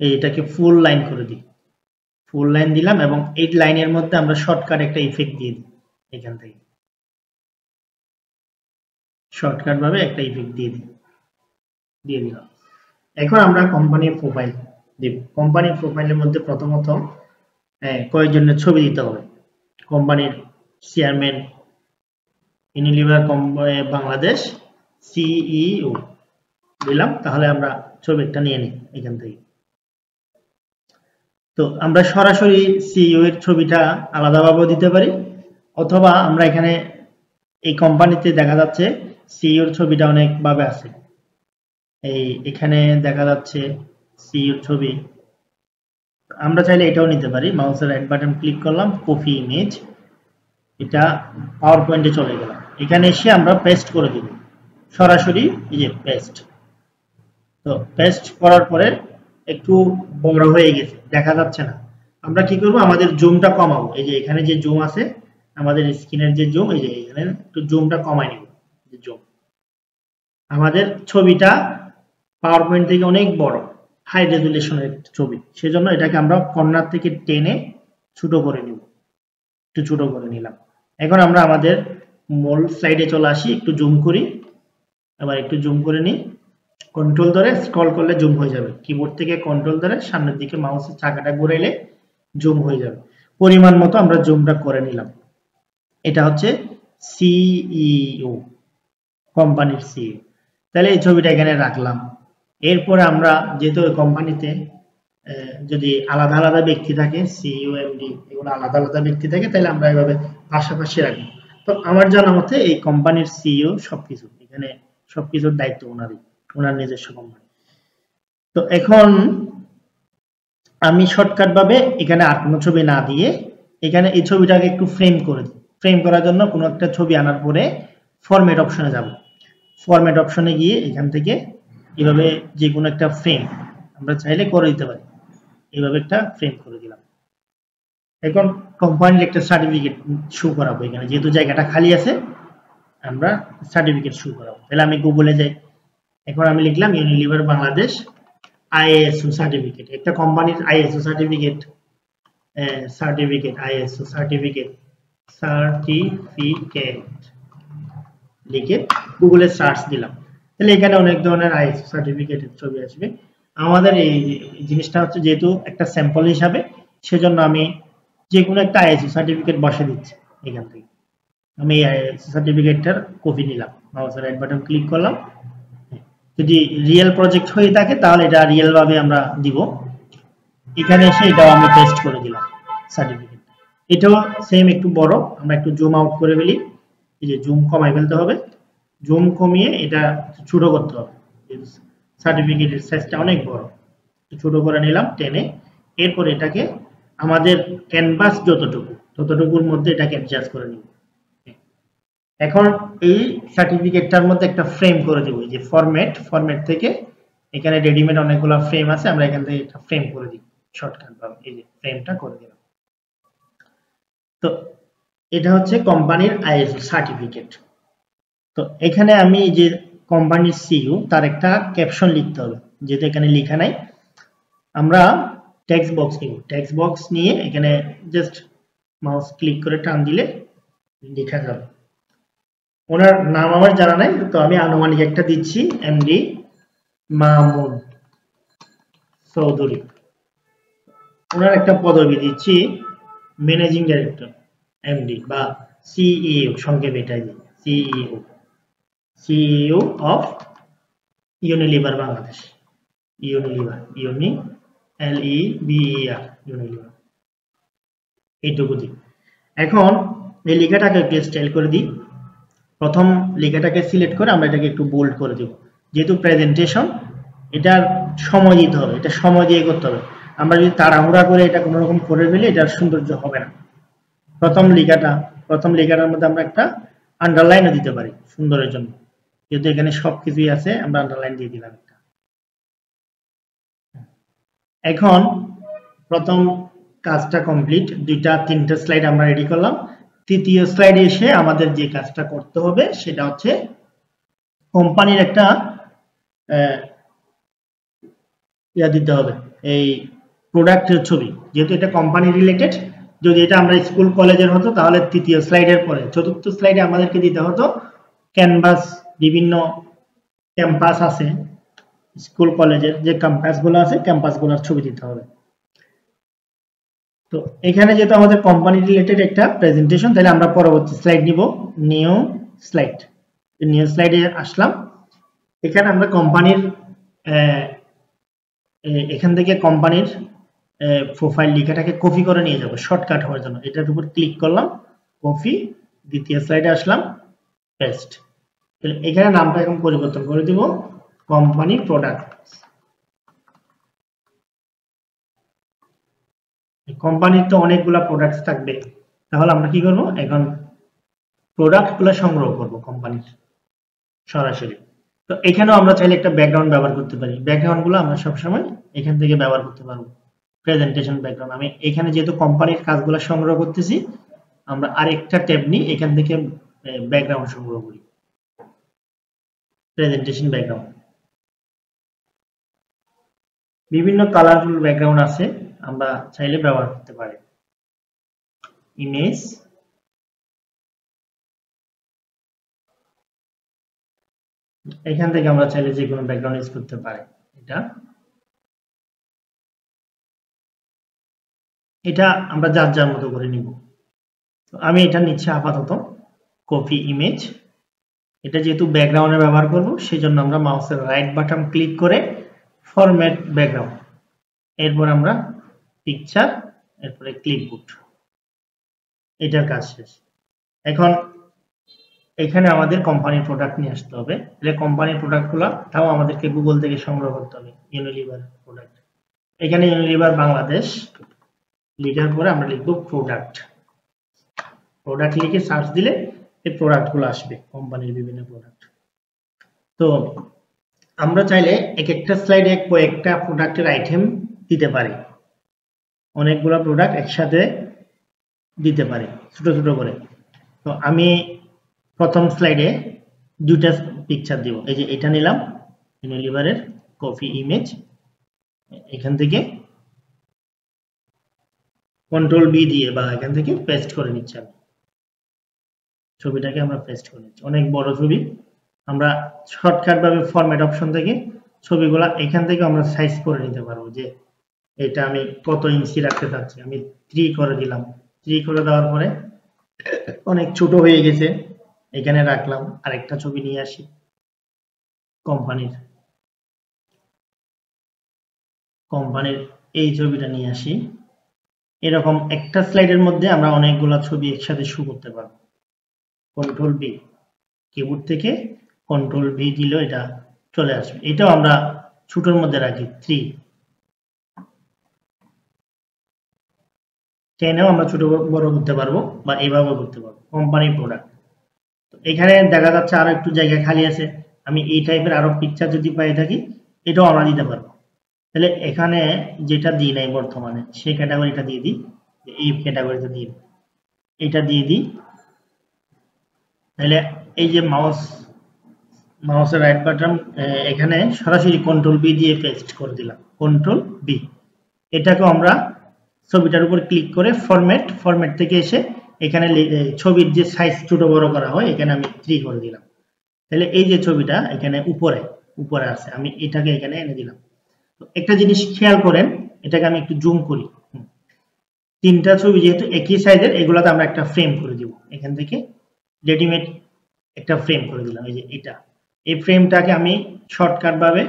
এটাকে ফুল লাইন করে দিই, ফুল লাইন দিলাম এবং এই লাইনের মধ্যে আমরা শর্টকাট একটা ইফেক্ট দিয়ে দিই, এখান থেকে শর্টকাট ভাবে একটা ইফেক্ট দিয়ে দিলাম। এখন আমরা কোম্পানির প্রোফাইল দেব। কোম্পানির প্রোফাইলের মধ্যে প্রথমত কয়েকজনের ছবি দিতে হবে। কোম্পানির চেয়ারম্যান, ইউনিলিভার বাংলাদেশ সিইও দিলাম, তাহলে আমরা ছবি একটা নিয়ে নিই এখান থেকে। তো আমরা সরাসরি সিইও এর ছবিটা আলাদাভাবেও দিতে পারি, অথবা আমরা এখানে এই কোম্পানিতে দেখা যাচ্ছে সিইও এর ছবিটা অনেকভাবে আছে। এখানে দেখা যাচ্ছে সিইও এর ছবি, আমরা চাইলে এটাও নিতে পারি। মাউসের রাইট বাটন ক্লিক করলাম, কপি ইমেজ, এটা পাওয়ার পয়েন্টে চলে গেল। এখানে এসে আমরা পেস্ট করে দিব সরাসরি, এই যে পেস্ট। তো পেস্ট করার পরে একটু বড় হয়ে গেছে, দেখা যাচ্ছে না। আমরা কি করব, আমাদের জুমটা কমাবো। এই যে এখানে যে জুম আছে আমাদের স্ক্রিনের যে জুম, এই যে এখানে একটু জুমটা কমাই নিব, যে জুম আমাদের ছবিটা পাওয়ার পয়েন্ট থেকে অনেক বড়, হাই রেজুলেশনের ছবি, সেজন্য এটাকে আমরা কর্নার থেকে টেনে ছোট করে নিব, একটু ছোট করে নিলাম। এখন আমরা আমাদের মূল স্লাইডে চলে আসি, একটু জুম করি, আবার একটু জুম করে নিই, কন্ট্রোল ধরে স্ক্রল করলে জুম হয়ে যাবে, কিবোর্ড থেকে কন্ট্রোল ধরে সামনের দিকে মাউসের চাকাটা ঘুরাইলে জুম হয়ে যাবে। পরিমাণ মতো আমরা জুমটা করে নিলাম। এটা হচ্ছে সিইও, কোম্পানির সিইও। তাহলে এই ছবিটা এখানে রাখলাম। এরপরে আমরা যেহেতু ওই কোম্পানিতে যদি আলাদা আলাদা ব্যক্তি থাকে, সিইও এমডি এগুলো আলাদা আলাদা ব্যক্তি থাকে, তাহলে আমরা এভাবে পাশাপাশি রাখবো। তো আমার জানা মতে এই কোম্পানির সিইও সবকিছু, এখানে সবকিছুর দায়িত্ব ওনারই, ওনার নিজস্ব কোম্পানি। তো এখন আমি শর্টকাট ভাবে এখানে আর কোনো ছবি না দিয়ে এখানে এই ছবিটাকে একটু ফ্রেম করে দিই। ফ্রেম করার জন্য কোনো একটা ছবি আনার পরে ফরম্যাট অপশনে যাব। ফরম্যাট অপশনে গিয়ে এখান থেকে এভাবে যে কোনো একটা ফ্রেম আমরা চাইলে করে দিতে পারি, এইভাবে একটা ফ্রেম করে দিলাম। এখন কোম্পানির একটা সার্টিফিকেট শো করাবো এখানে, যেহেতু জায়গাটা খালি আছে আমরা সার্টিফিকেট শো করাবো। তাহলে আমি গুগলে যাই, এখন আমি লিখলাম ইউনিলিভার বাংলাদেশ আইএসও সার্টিফিকেট, একটা কোম্পানির আইএসও সার্টিফিকেট, আইএসও সার্টিফিকেট লিখে গুগলে সার্চ দিলাম, তাহলে এখানে অনেক ধরনের আইএসও সার্টিফিকেটের ছবি আসবে। আমাদের এই জিনিসটা হচ্ছে যেহেতু একটা স্যাম্পল হিসাবে, সেজন্য আমি যে কোনো একটা আইএসও সার্টিফিকেট বসে দিচ্ছি। এখান থেকে আমি এই আইএসও সার্টিফিকেটটার কপি নিলাম, মাউসের রাইট বাটন ক্লিক করলাম। যদি রিয়েল প্রজেক্ট হয়ে থাকে তাহলে এটা রিয়েল ভাবে আমরা দিব। এখানে এসে এটাও আমি পেস্ট করে দিলাম সার্টিফিকেট। এটাও সেম, একটু বড়, আমরা একটু জুম আউট করে ফেলি, এই যে জুম কমাই ফেলতে হবে, জুম কমিয়ে এটা ছোট করতে হবে, সার্টিফিকেটের সাইজটা অনেক বড়, ছোট করে নিলাম টেনে। এরপর এটাকে আমাদের ক্যানভাস যতটুকু ততটুকুর মধ্যে এটাকে অ্যাডজাস্ট করে নিব। এখন এই সার্টিফিকেটটার মধ্যে একটা ফ্রেম করে দেব, এই যে ফরম্যাট থেকে এখানে রেডিমেড অনেকগুলো ফ্রেম আছে, আমরা এখান থেকে একটা ফ্রেম করে দিই শর্টকাট ভাবে, এই যে ফ্রেমটা করে দিলাম। তো এটা হচ্ছে কোম্পানির আইএসও সার্টিফিকেট। তো এখানে আমি যে কোম্পানির সিইও তার একটা ক্যাপশন লিখতে হবে, যেহেতু এখানে লেখা নাই, আমরা টেক্সট বক্স নিব। টেক্সট বক্স নিয়ে এখানে জাস্ট মাউস ক্লিক করে টান দিলে লেখা যাবে। ওনার নাম আমার জানা নাই, তো আমি আনুমানিক একটা দিচ্ছি, এমডি মামুন চৌধুরী। ওনার একটা পদবি দিচ্ছি ম্যানেজিং ডাইরেক্টর, এমডি বা সিইও, সংক্ষেপে এটাই দিই, CEO of Unilever Bangladesh, Unilever, LEVER, Unilever, এইটুকু দিই। এখন এই লেখাটাকে একটু স্টাইল করে দিই। প্রথম লেখাটাকে সিলেক্ট করে আমরা এটাকে একটু বোল্ড করে দেব, যেহেতু প্রেজেন্টেশন এটার সময় দিতে হবে, এটা সময় দিয়ে করতে হবে। আমরা যদি তাড়াহুড়া করে এটা কোনো রকম করে ফেলি এটার সৌন্দর্য হবে না। প্রথম লেখাটার মধ্যে আমরা একটা আন্ডারলাইনও দিতে পারি সুন্দরের জন্য, যেহেতু এখানে সবকিছুই আছে আমরা আন্ডারলাইন দিয়ে দিলাম একটা। এখন প্রথম কাজটা কমপ্লিট, দুইটা তিনটা স্লাইড আমরা রেডি করলাম। তৃতীয় স্লাইডে এসে আমাদের যে কাজটা করতে হবে সেটা হচ্ছে কোম্পানির একটা দিতে হবে, এই প্রোডাক্টের ছবি, যেহেতু এটা কোম্পানি রিলেটেড। যদি এটা আমরা স্কুল কলেজের হতো তাহলে তৃতীয় স্লাইডের পরে চতুর্থ স্লাইডে আমাদেরকে দিতে হতো ক্যানভাস, বিভিন্ন ক্যাম্পাস আছে স্কুল কলেজের, যে ক্যাম্পাসগুলো আছে ক্যাম্পাসগুলোর ছবি দিতে হবে। তো এখানে যেহেতু আমাদের কোম্পানি রিলেটেড একটা প্রেজেন্টেশন, তাহলে আমরা পরবর্তী স্লাইড নিব, নিউ স্লাইডে আসলাম। এখানে আমরা কোম্পানির এখান থেকে কোম্পানির প্রোফাইল লেখাটাকে কপি করে নিয়ে যাব শর্টকাট হওয়ার জন্য। এটার উপর ক্লিক করলাম, কপি, দ্বিতীয় স্লাইডে আসলাম, পেস্ট। এখানে নামটা এখন পরিবর্তন করে দিব কোম্পানি প্রোডাক্ট। কোম্পানির তো অনেকগুলা প্রোডাক্টস থাকবে, তাহলে আমরা কি করব, এখন প্রোডাক্টগুলো সংগ্রহ করব কোম্পানির সরাসরি। তো এখানেও আমরা চাইলে একটা ব্যাকগ্রাউন্ড ব্যবহার করতে পারি, ব্যাকগ্রাউন্ডগুলো আমরা সবসময় এখান থেকে ব্যবহার করতে পারবো। প্রেজেন্টেশন ব্যাকগ্রাউন্ড আমি এখানে যেহেতু কোম্পানির কাজগুলো সংগ্রহ করতেছি, আমরা আরেকটা ট্যাব নিই, এখান থেকে ব্যাকগ্রাউন্ড সংগ্রহ করি, প্রেজেন্টেশন ব্যাকগ্রাউন্ড। বিভিন্ন কালারফুল ব্যাকগ্রাউন্ড আছে, আমরা চাইলে ব্যবহার করতে পারি। ইমেজ, এখান থেকে আমরা চাইলে যে কোনো ব্যাকগ্রাউন্ড ইউজ করতে পারি। এটা আমরা যার যার মতো করে নিব। আমি এটা নিচ্ছি আপাতত কপি ইমেজ। এটা যেহেতু ব্যাকগ্রাউন্ডে ব্যবহার করব, সেজন্য আমরা মাউসের রাইট বাটন ক্লিক করে ফরম্যাট ব্যাকগ্রাউন্ড, এরপর আমরা পিকচার, এরপরে ক্লিপবোর্ড, এটার কাজ শেষ। এখন এখানে আমাদের কোম্পানির প্রোডাক্ট নিয়ে আসতে হবে। তাহলে কোম্পানির প্রোডাক্টগুলো তাও আমাদেরকে গুগল থেকে সংগ্রহ করতে হবে। ইউনিলিভার প্রোডাক্ট, এখানে ইউনিলিভার বাংলাদেশ লিখার পরে আমরা লিখব প্রোডাক্ট। প্রোডাক্ট লিখে সার্চ দিলে এই প্রোডাক্টগুলো আসবে, কোম্পানির বিভিন্ন প্রোডাক্ট। তো আমরা চাইলে এক একটা স্লাইডে কয়েকটা প্রোডাক্টের আইটেম দিতে পারি, অনেকগুলো প্রোডাক্ট একসাথে দিতে পারি ছোট ছোট করে। তো আমি প্রথম স্লাইডে দুইটা পিকচার দিব। এই যে এটা নিলাম ইউনিলিভারের কপি ইমেজ, এখান থেকে কন্ট্রোল বি দিয়ে বা এখান থেকে পেস্ট করে নিচ্ছি। আমি ছবিটাকে আমরা পেস্ট করে নিচ্ছি, অনেক বড় ছবি। আমরা শর্টকাট ভাবে ফরম্যাট অপশন থেকে ছবিগুলা এখান থেকে আমরা সাইজ করে নিতে পারবো, যে এটা আমি কত ইঞ্চি রাখতে চাচ্ছি। আমি 3 করে দিলাম। 3 করে দেওয়ার পরে অনেক ছোট হয়ে গেছে, এখানে রাখলাম। আরেকটা ছবি নিয়ে আসি কোম্পানির এই ছবিটা নিয়ে আসি। এরকম একটা স্লাইডের মধ্যে আমরা অনেকগুলো ছবি একসাথে শো করতে পারবো। কন্ট্রোল বি, কিবোর্ড থেকে কন্ট্রোল বি দিলেও এটা চলে আসবে। এটাও আমরা ছোটর মধ্যে রাখি 3, 10-এও আমরা ছোট বড় করতে পারবো বা এইভাবে করতে পারবো। কোম্পানির প্রোডাক্ট, এখানে দেখা যাচ্ছে আরো একটু জায়গা খালি আছে। আমি এই টাইপের আরো পিকচার যদি পাই থাকি, এটাও আমরা দিতে পারবো। তাহলে এখানে যেটা দিই নাই বর্তমানে, সেই ক্যাটাগরিটা দিয়ে দিই, এই ক্যাটাগরিটা দিয়ে দিই, এটা দিয়ে দিই। তাহলে এই যে মাউসের রাইট বাটন, এখানে সরাসরি কন্ট্রোল বি দিয়ে পেস্ট করে দিলাম, কন্ট্রোল বি। এটাকে আমরা ছবিটার উপর ক্লিক করে ফরম্যাট থেকে এসে এখানে ছবির যে সাইজ ছোট বড় করা হয়, এখানে আমি 3 করে দিলাম। তাহলে এই যে ছবিটা এখানে উপরে আছে, আমি এটাকে এখানে এনে দিলাম। তো একটা জিনিস খেয়াল করেন, এটাকে আমি একটু জুম করি। 3টা ছবি যেহেতু একই সাইজের, এগুলোতে আমরা একটা ফ্রেম করে দিব। এখান থেকে রেডিমেড একটা ফ্রেম করে দিলাম। এই যে এটা, এই ফ্রেমটাকে আমি শর্টকাট ভাবে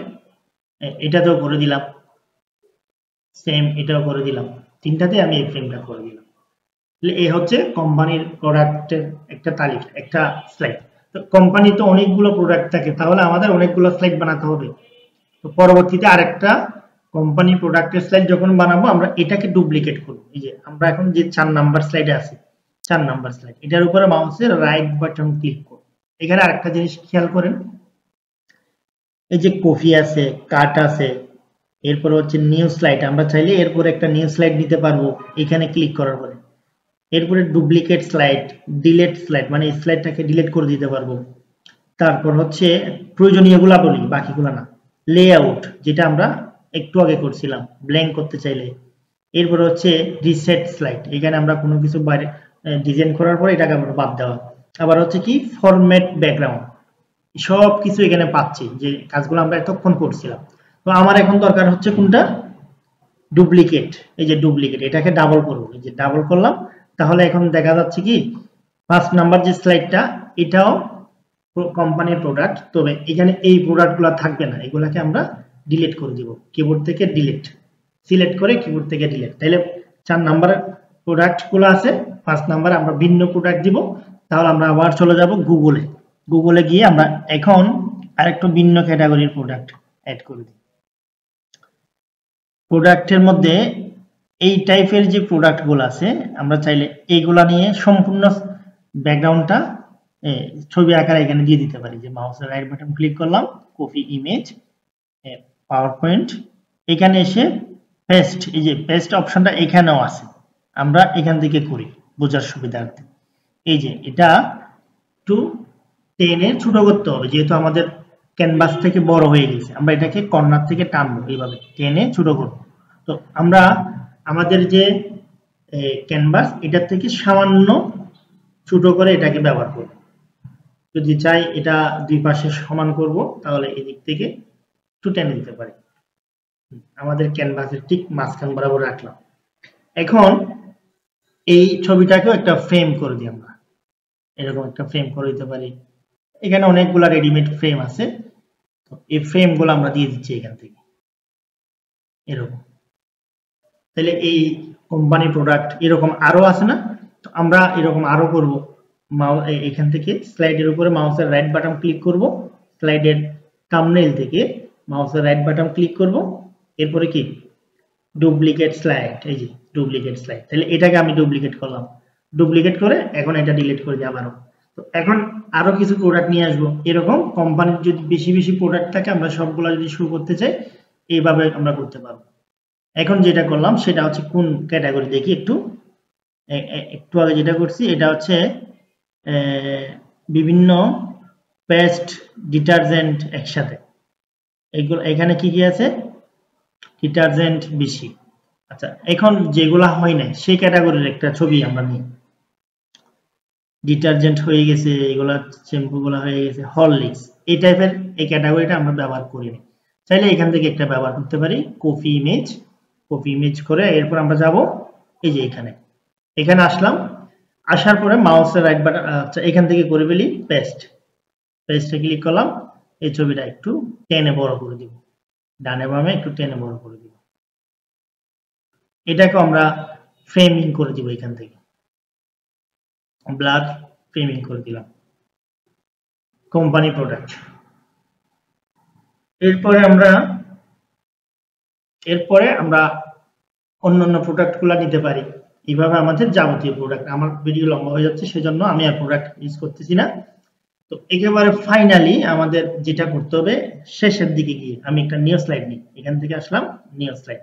এটাতেও করে দিলাম, সেম এটাও করে দিলাম। 3টাতে আমি এই ফ্রেমটা করে দিলাম। তাহলে এই হচ্ছে কোম্পানির প্রোডাক্টের একটা তালিকা, একটা স্লাইড। তো কোম্পানি তো অনেকগুলো প্রোডাক্ট থাকে, তাহলে আমাদের অনেকগুলো স্লাইড বানাতে হবে। তো পরবর্তীতে আরেকটা কোম্পানি প্রোডাক্টের স্লাইড যখন বানাবো, আমরা এটাকে ডুপ্লিকেট করব। এই যে আমরা এখন যে 4 নাম্বার স্লাইডে আছি, 4 নাম্বার স্লাইড, এটার উপরে মাউসের রাইট বাটন ক্লিক করব। এখানে আরেকটা জিনিস খেয়াল করেন, এই যে কপি আছে, কাট আছে, এরপর হচ্ছে নিউ স্লাইড। আমরা চাইলে এরপর একটা নিউ স্লাইড নিতে পারবো এখানে ক্লিক করার পরে। এরপরে ডুপ্লিকেট স্লাইড, ডিলিট স্লাইড, মানে এই স্লাইডটাকে ডিলিট করে দিতে পারবো। তারপর হচ্ছে প্রয়োজনীয়গুলা বলি, বাকিগুলা না। লেআউট, যেটা আমরা একটু আগে করছিলাম, ব্ল্যাঙ্ক করতে চাইলে। এরপর হচ্ছে রিসেট স্লাইড, এখানে আমরা কোনো কিছু বাইরে ডিজাইন করার পরে এটাকে আমরা বাদ দেওয়া। আবার হচ্ছে কি ফরম্যাট ব্যাকগ্রাউন্ড, সব কিছু এখানে পাচ্ছি, যে কাজগুলো আমরা এতক্ষণ করছিলাম। তো আমার এখন দরকার হচ্ছে কোনটা, ডুপ্লিকেট। এই যে ডুপ্লিকেট, এটাকে ডাবল করবো। এই যে ডাবল করলাম, তাহলে এখন দেখা যাচ্ছে কি 5 নাম্বার যে স্লাইডটা, এটাও কোম্পানির প্রোডাক্ট, তবে এখানে এই প্রোডাক্টগুলো থাকবে না, এগুলাকে আমরা ডিলিট করে দিব। কিবোর্ড থেকে ডিলিট, সিলেক্ট করে কিবোর্ড থেকে ডিলিট। তাহলে 4 নাম্বার প্রোডাক্টগুলো আছে, 5 নাম্বার আমরা ভিন্ন প্রোডাক্ট দিব। তাহলে আমরা আবার চলে যাব গুগলে গিয়ে আমরা এখন আরেকটু ভিন্ন ক্যাটাগরির প্রোডাক্ট অ্যাড করে দিই। প্রোডাক্টের মধ্যে এই টাইপের যে প্রোডাক্টগুলো আছে, আমরা চাইলে এইগুলা নিয়ে সম্পূর্ণ ব্যাকগ্রাউন্ডটা ছবি আকারে এখানে দিয়ে দিতে পারি। যে মাউসের রাইট বাটন ক্লিক করলাম, কপি ইমেজ, পাওয়ার পয়েন্ট, এখানে এসে পেস্ট, এই যে পেস্ট অপশনটা এখানেও আছে, আমরা এখান থেকে করি বোঝার সুবিধার্থে। এই যে এটা একটু টেনে ছোট করতে হবে, যেহেতু আমাদের ক্যানভাস থেকে বড় হয়ে গেছে, আমরা এটাকে কর্নার থেকে টানবো, এইভাবে টেনে ছোট করব। তো আমরা আমাদের যে ক্যানভাস এটার থেকে সামান্য ছোট করে এটাকে ব্যবহার করব। যদি চাই এটা দুই পাশে সমান করব, তাহলে এদিক থেকে একটু টেনে দিতে পারি। আমাদের ক্যানভাসের ঠিক মাঝখান বরাবর রাখলাম। এখন এই ছবিটাকেও একটা ফ্রেম করে দিই আমরা, এরকম একটা ফ্রেম করে দিতে পারি। এখানে অনেকগুলা রেডিমেড ফ্রেম আছে, তো এই ফ্রেম গুলো আমরা দিয়ে দিচ্ছি এখান থেকে এরকম। তাহলে এই কোম্পানি প্রোডাক্ট এরকম আরো আছে না, তো আমরা এরকম আরো করব। এখান থেকে স্লাইডের উপরে মাউসের রাইট বাটন ক্লিক করব, স্লাইডের থাম্বনেইল থেকে মাউসের রাইট বাটন ক্লিক করব, এরপরে কি ডুপ্লিকেট স্লাইড, এই যে ডুপ্লিকেট স্লাইড। তাহলে এটাকে আমি ডুপ্লিকেট করলাম, ডুপ্লিকেট করে এখন এটা ডিলিট করে দিই আবারও। তো এখন আরো কিছু প্রোডাক্ট নিয়ে আসবো, এরকম কোম্পানির যদি বেশি বেশি প্রোডাক্ট থাকে আমরা সবগুলো যদি শুরু করতে চাই এইভাবে আমরা করতে পারবো। এখন যেটা করলাম সেটা হচ্ছে কোন ক্যাটাগরি দেখি একটু একটু আগে যেটা করছি এটা হচ্ছে বিভিন্ন পেস্ট ডিটারজেন্ট একসাথে, এইগুলো এখানে কি কি আছে, ডিটারজেন্ট বেশি। আচ্ছা, এখন যেগুলা হয় না সেই ক্যাটাগরির একটা ছবি আমরা নিই। ডিটারজেন্ট হয়ে গেছে, এগুলা শ্যাম্পু গুলা হয়ে গেছে, হরলিক্স এই টাইপের এই ক্যাটাগরিটা আমরা ব্যবহার করিনি। চাইলে এখান থেকে একটা ব্যবহার করতে পারি, কপি ইমেজ করে এরপর আমরা যাব এই যে এখানে আসলাম, আসার পরে মাউসের রাইট বাটন, আচ্ছা এখান থেকে করে ফেলি পেস্টে ক্লিক করলাম, এই ছবিটা একটু টেনে বড় করে দিব, ডানে বামে একটু টেনে বড় করে দিব। এটাকে আমরা ফ্রেমিং করে দিব, এখান থেকে ব্লার ফ্রেমিং করে দিলাম কোম্পানি প্রোডাক্ট। এরপরে আমরা অন্যান্য প্রোডাক্টগুলো নিতে পারি। এইভাবে আমাদের যাবতীয় প্রোডাক্ট, আমার ভিডিও লম্বা হয়ে যাচ্ছে সেজন্য আমি আর প্রোডাক্ট ইউজ করতেছি না। তো একেবারে ফাইনালি আমাদের যেটা করতে হবে শেষের দিকে গিয়ে আমি একটা নিউ স্লাইড নিই, এখান থেকে আসলাম নিউ স্লাইড,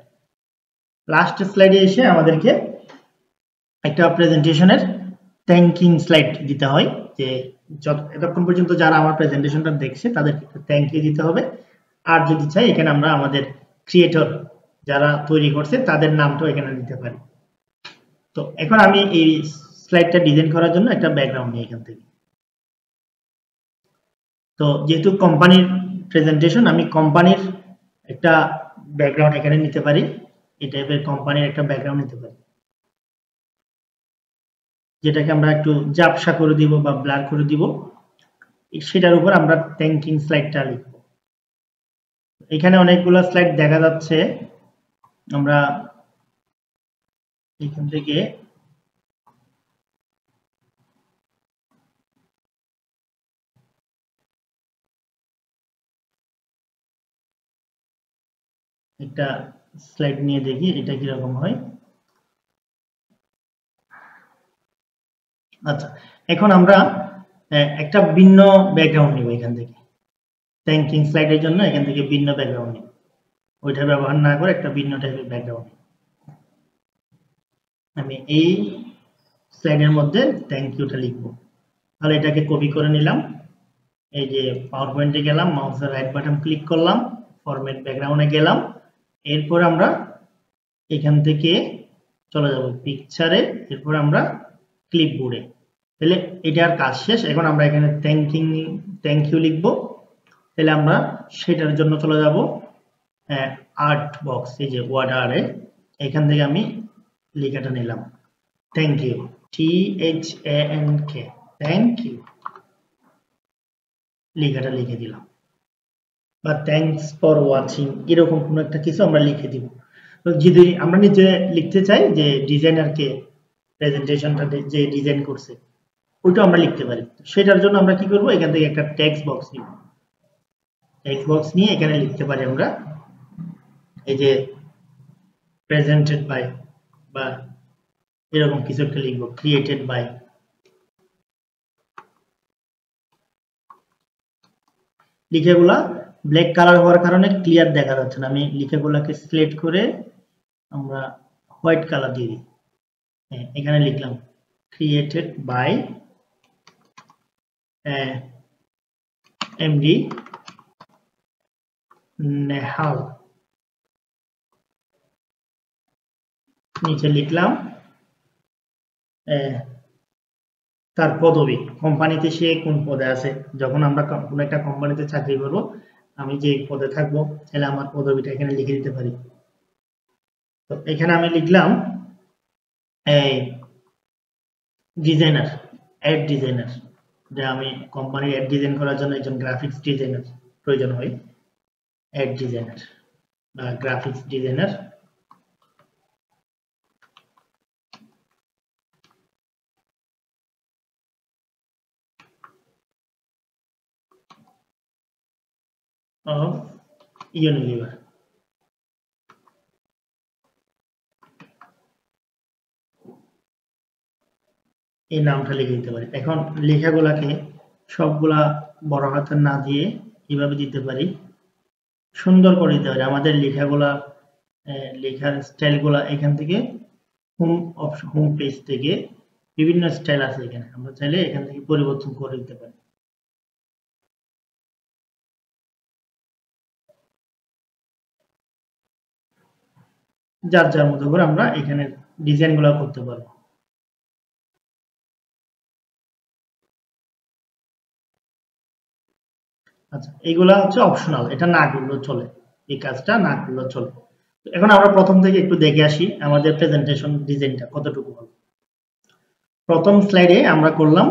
লাস্ট স্লাইডে এসে আমাদেরকে একটা প্রেজেন্টেশনের থ্যাঙ্কিং স্লাইড দিতে হয়, যে এতক্ষণ পর্যন্ত যারা আমার প্রেজেন্টেশনটা দেখছে তাদেরকে থ্যাংক ইউ দিতে হবে। আর যদি চাই এখানে আমরা আমাদের ক্রিয়েটর যারা তৈরি করছে তাদের নামটাও এখানে দিতে পারি। তো এখন আমি এই স্লাইডটা ডিজাইন করার জন্য একটা ব্যাকগ্রাউন্ড নিই এখান থেকে। তো যেহেতু কোম্পানির প্রেজেন্টেশন, আমি কোম্পানির একটা ব্যাকগ্রাউন্ড এখানে নিতে পারি, এই টাইপের কোম্পানির একটা ব্যাকগ্রাউন্ড নিতে পারি, যেটাকে আমরা একটু ঝাপসা করে দিব বা ব্লার করে দিব, সেটার উপর আমরা থ্যাঙ্কিং স্লাইডটা লিখব। এখানে অনেকগুলো স্লাইড দেখা যাচ্ছে, আমরা এখান থেকে একটা স্লাইড নিয়ে দেখি এটা কিরকম হয়। আচ্ছা, এখন আমরা একটা ভিন্ন ব্যাকগ্রাউন্ড নিব এখান থেকে, থ্যাঙ্কিং স্লাইডের জন্য এখান থেকে ভিন্ন ব্যাকগ্রাউন্ড নিব, ওইটা ব্যবহার না করে একটা ভিন্ন টাইপের ব্যাকগ্রাউন্ড। আমি এই স্লাইডের মধ্যে থ্যাংক ইউটা লিখব, তাহলে এটাকে কপি করে নিলাম, এই যে পাওয়ার পয়েন্টে গেলাম, মাউসের রাইট বাটন ক্লিক করলাম, ফরম্যাট ব্যাকগ্রাউন্ডে গেলাম, এরপর আমরা এখান থেকে চলে যাব পিকচারে, এরপর আমরা ক্লিপবোর্ডে। তাহলে এটার কাজ শেষ। এখন আমরা এখানে থ্যাংক ইউ লিখবো, তাহলে আমরা সেটার জন্য চলে যাব আর্ট বক্স, এই যে ওয়ার্ড আরে, এখান থেকে আমি লেখাটা নিলাম thank you, THANK, thank you লেখাটা লিখে দিলাম, বা থ্যাংকস ফর ওয়াচিং এরকম কোনো একটা কিছু আমরা লিখে দিব। তো যদি আমরা নিজে লিখতে চাই যে ডিজাইনারকে প্রেজেন্টেশনটা যে ডিজাইন করছে ওইটা আমরা লিখতে পারি, সেটার জন্য আমরা কি করব, এখান থেকে একটা টেক্সট বক্স নিব, টেক্সট বক্স নিয়ে এখানে লিখতে পারি আমরা এই যে প্রেজেন্টেড বাই, বা এরকম কিছু একটা লিখব, ক্রিয়েটেড বাই। লিখাগুলা ব্ল্যাক কালার হওয়ার কারণে ক্লিয়ার দেখা যাচ্ছে না, আমি লিখাগুলাকে সিলেক্ট করে আমরা হোয়াইট কালার দিয়ে দিই, এখানে লিখলাম ক্রিয়েটেড বাই এমডি নেহাল, নিচে লিখলাম তার পদবি, কোম্পানিতে সে কোন পদে আছে। যখন আমরা কোন একটা কোম্পানিতে চাকরি করব, আমি যে পদে থাকবো তাহলে আমার পদবিটা এখানে লিখে দিতে পারি। তো এখানে আমি লিখলাম ডিজাইনার, অ্যাড ডিজাইনার, যে আমি কোম্পানির অ্যাড ডিজাইন করার জন্য একজন গ্রাফিক্স ডিজাইনার প্রয়োজন হয়, অ্যাড ডিজাইনার বা গ্রাফিক্স ডিজাইনার। of Unilever। এই নামটা লিখে দিতে পারি। এখন লেখাগুলাকে সবগুলা বড় হাতের না দিয়ে কিভাবে দিতে পারি, সুন্দর করে দিতে পারি। আমাদের লেখাগুলা লেখার স্টাইলগুলা এখান থেকে হোম পেজ থেকে বিভিন্ন স্টাইল আছে, এখানে আমরা চাইলে এখান থেকে পরিবর্তন করে দিতে পারি। যার যার মতো করে আমরা এখানে ডিজাইনগুলো করতে পারবো। আচ্ছা, এইগুলা হচ্ছে অপশনাল, এটা না করলেও চলে, এই কাজটা না করলেও চলে। এখন আমরা প্রথম থেকে একটু দেখে আসি আমাদের প্রেজেন্টেশন ডিজাইনটা কতটুকু হবে। প্রথম স্লাইডে আমরা করলাম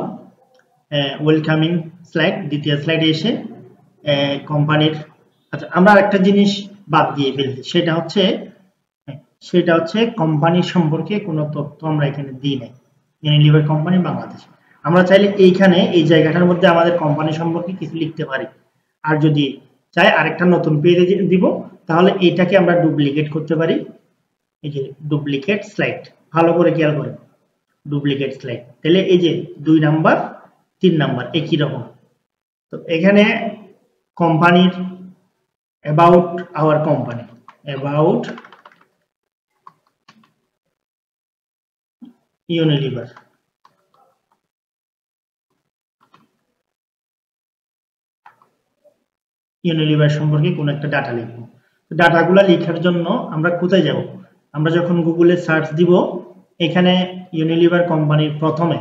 ওয়েলকামিং স্লাইড, দ্বিতীয় স্লাইডে এসে কোম্পানির, আচ্ছা আমরা একটা জিনিস বাদ দিয়ে ফেলছি, সেটা হচ্ছে কোম্পানির সম্পর্কে কোনো তথ্য আমরা এখানে দিই নাই। ইউনিলিভার কোম্পানি বাংলাদেশ, আমরা চাইলে এইখানে এই জায়গাটার মধ্যে আমাদের কোম্পানি সম্পর্কে কিছু লিখতে পারি। আর যদি চাই আরেকটা নতুন পেজে দিব, তাহলে এটাকে আমরা ডুপ্লিকেট করতে পারি। এই যে ডুপ্লিকেট স্লাইড, ভালো করে খেয়াল করেন, ডুপ্লিকেট স্লাইড। তাহলে এই যে 2 নাম্বার 3 নাম্বার একই রকম। তো এখানে কোম্পানির about our company, about Unilever, Unilever সম্পর্কে কোন একটা ডাটা লিখব। ডাটাগুলো লেখার জন্য আমরা কোথায় যাব, আমরা যখন গুগলে সার্চ দিব, এখানে ইউনিলিভার কোম্পানির প্রথমে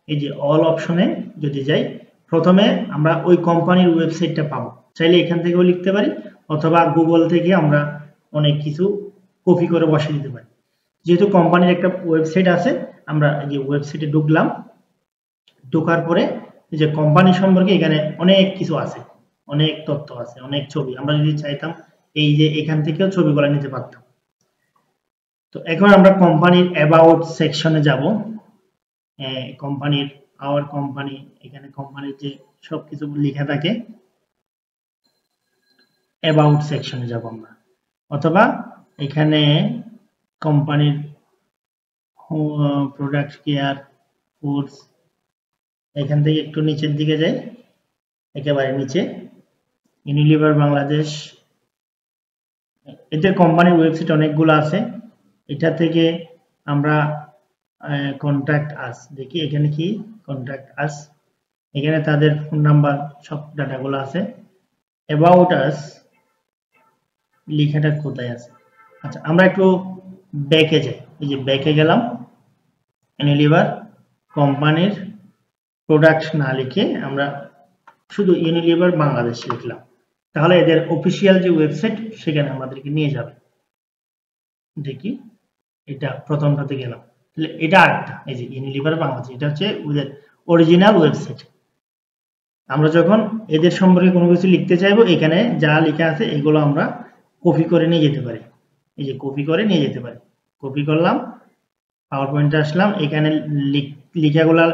এই যে অল অপশনে যদি যাই, প্রথমে আমরা ওই কোম্পানির ওয়েবসাইটটা পাবো। চাইলে এখান থেকেও লিখতে পারি, অথবা গুগল থেকে আমরা অনেক কিছু কপি করে বসিয়ে দিতে পারি। যেহেতু কোম্পানির একটা ওয়েবসাইট আছে, আমরা এই যে ওয়েবসাইটে ঢুকলাম, ঢোকার পরে এই যে কোম্পানি সম্পর্কে এখানে অনেক কিছু আছে, অনেক তথ্য আছে, অনেক ছবি। আমরা যদি চাইতাম এই যে এখান থেকেও ছবিগুলো নিতে পারতাম। তো এখন আমরা কোম্পানির অ্যাবাউট সেকশনে যাব। কোম্পানির আওয়ার কোম্পানি, এখানে কোম্পানির যে সবকিছু লেখা থাকে অ্যাবাউট সেকশনে যাব আমরা, অথবা এখানে কোম্পানির প্রোডাক্ট কেয়ার ফুডস, এখান থেকে একটু নিচের দিকে যাই, একেবারে নিচে ইউনিলিভার বাংলাদেশ। এদের কোম্পানির ওয়েবসাইট অনেকগুলো আছে, এটা থেকে আমরা কন্ট্যাক্ট আস দেখি, এখানে কি কন্ট্যাক্ট আস, এখানে তাদের ফোন নাম্বার সব ডাটাগুলো আছে। অ্যাবাউট আস লেখাটা কোথায় আছে? আচ্ছা আমরা একটু ব্যাকে যাই, এই যে ব্যাকে গেলাম, ইউনিলিভার কোম্পানির প্রোডাক্ট না লিখে আমরা শুধু ইউনিলিভার বাংলাদেশ লিখলাম, তাহলে এদের অফিসিয়াল যে ওয়েবসাইট সেখানে আমাদেরকে নিয়ে যাবে। দেখি এটা প্রথমটাতে গেলাম, তাহলে এটা আরেকটা, এই যে ইউনিলিভার বাংলাদেশ, এটা হচ্ছে ওদের অরিজিনাল ওয়েবসাইট। আমরা যখন এদের সম্পর্কে কোনো কিছু লিখতে চাইবো, এখানে যা লেখা আছে এগুলো আমরা কপি করে নিয়ে যেতে পারি। এই যে কপি করে নিয়ে যেতে পারি, কপি করলাম, পাওয়ার পয়েন্টে আসলাম, এখানে লেখাগুলা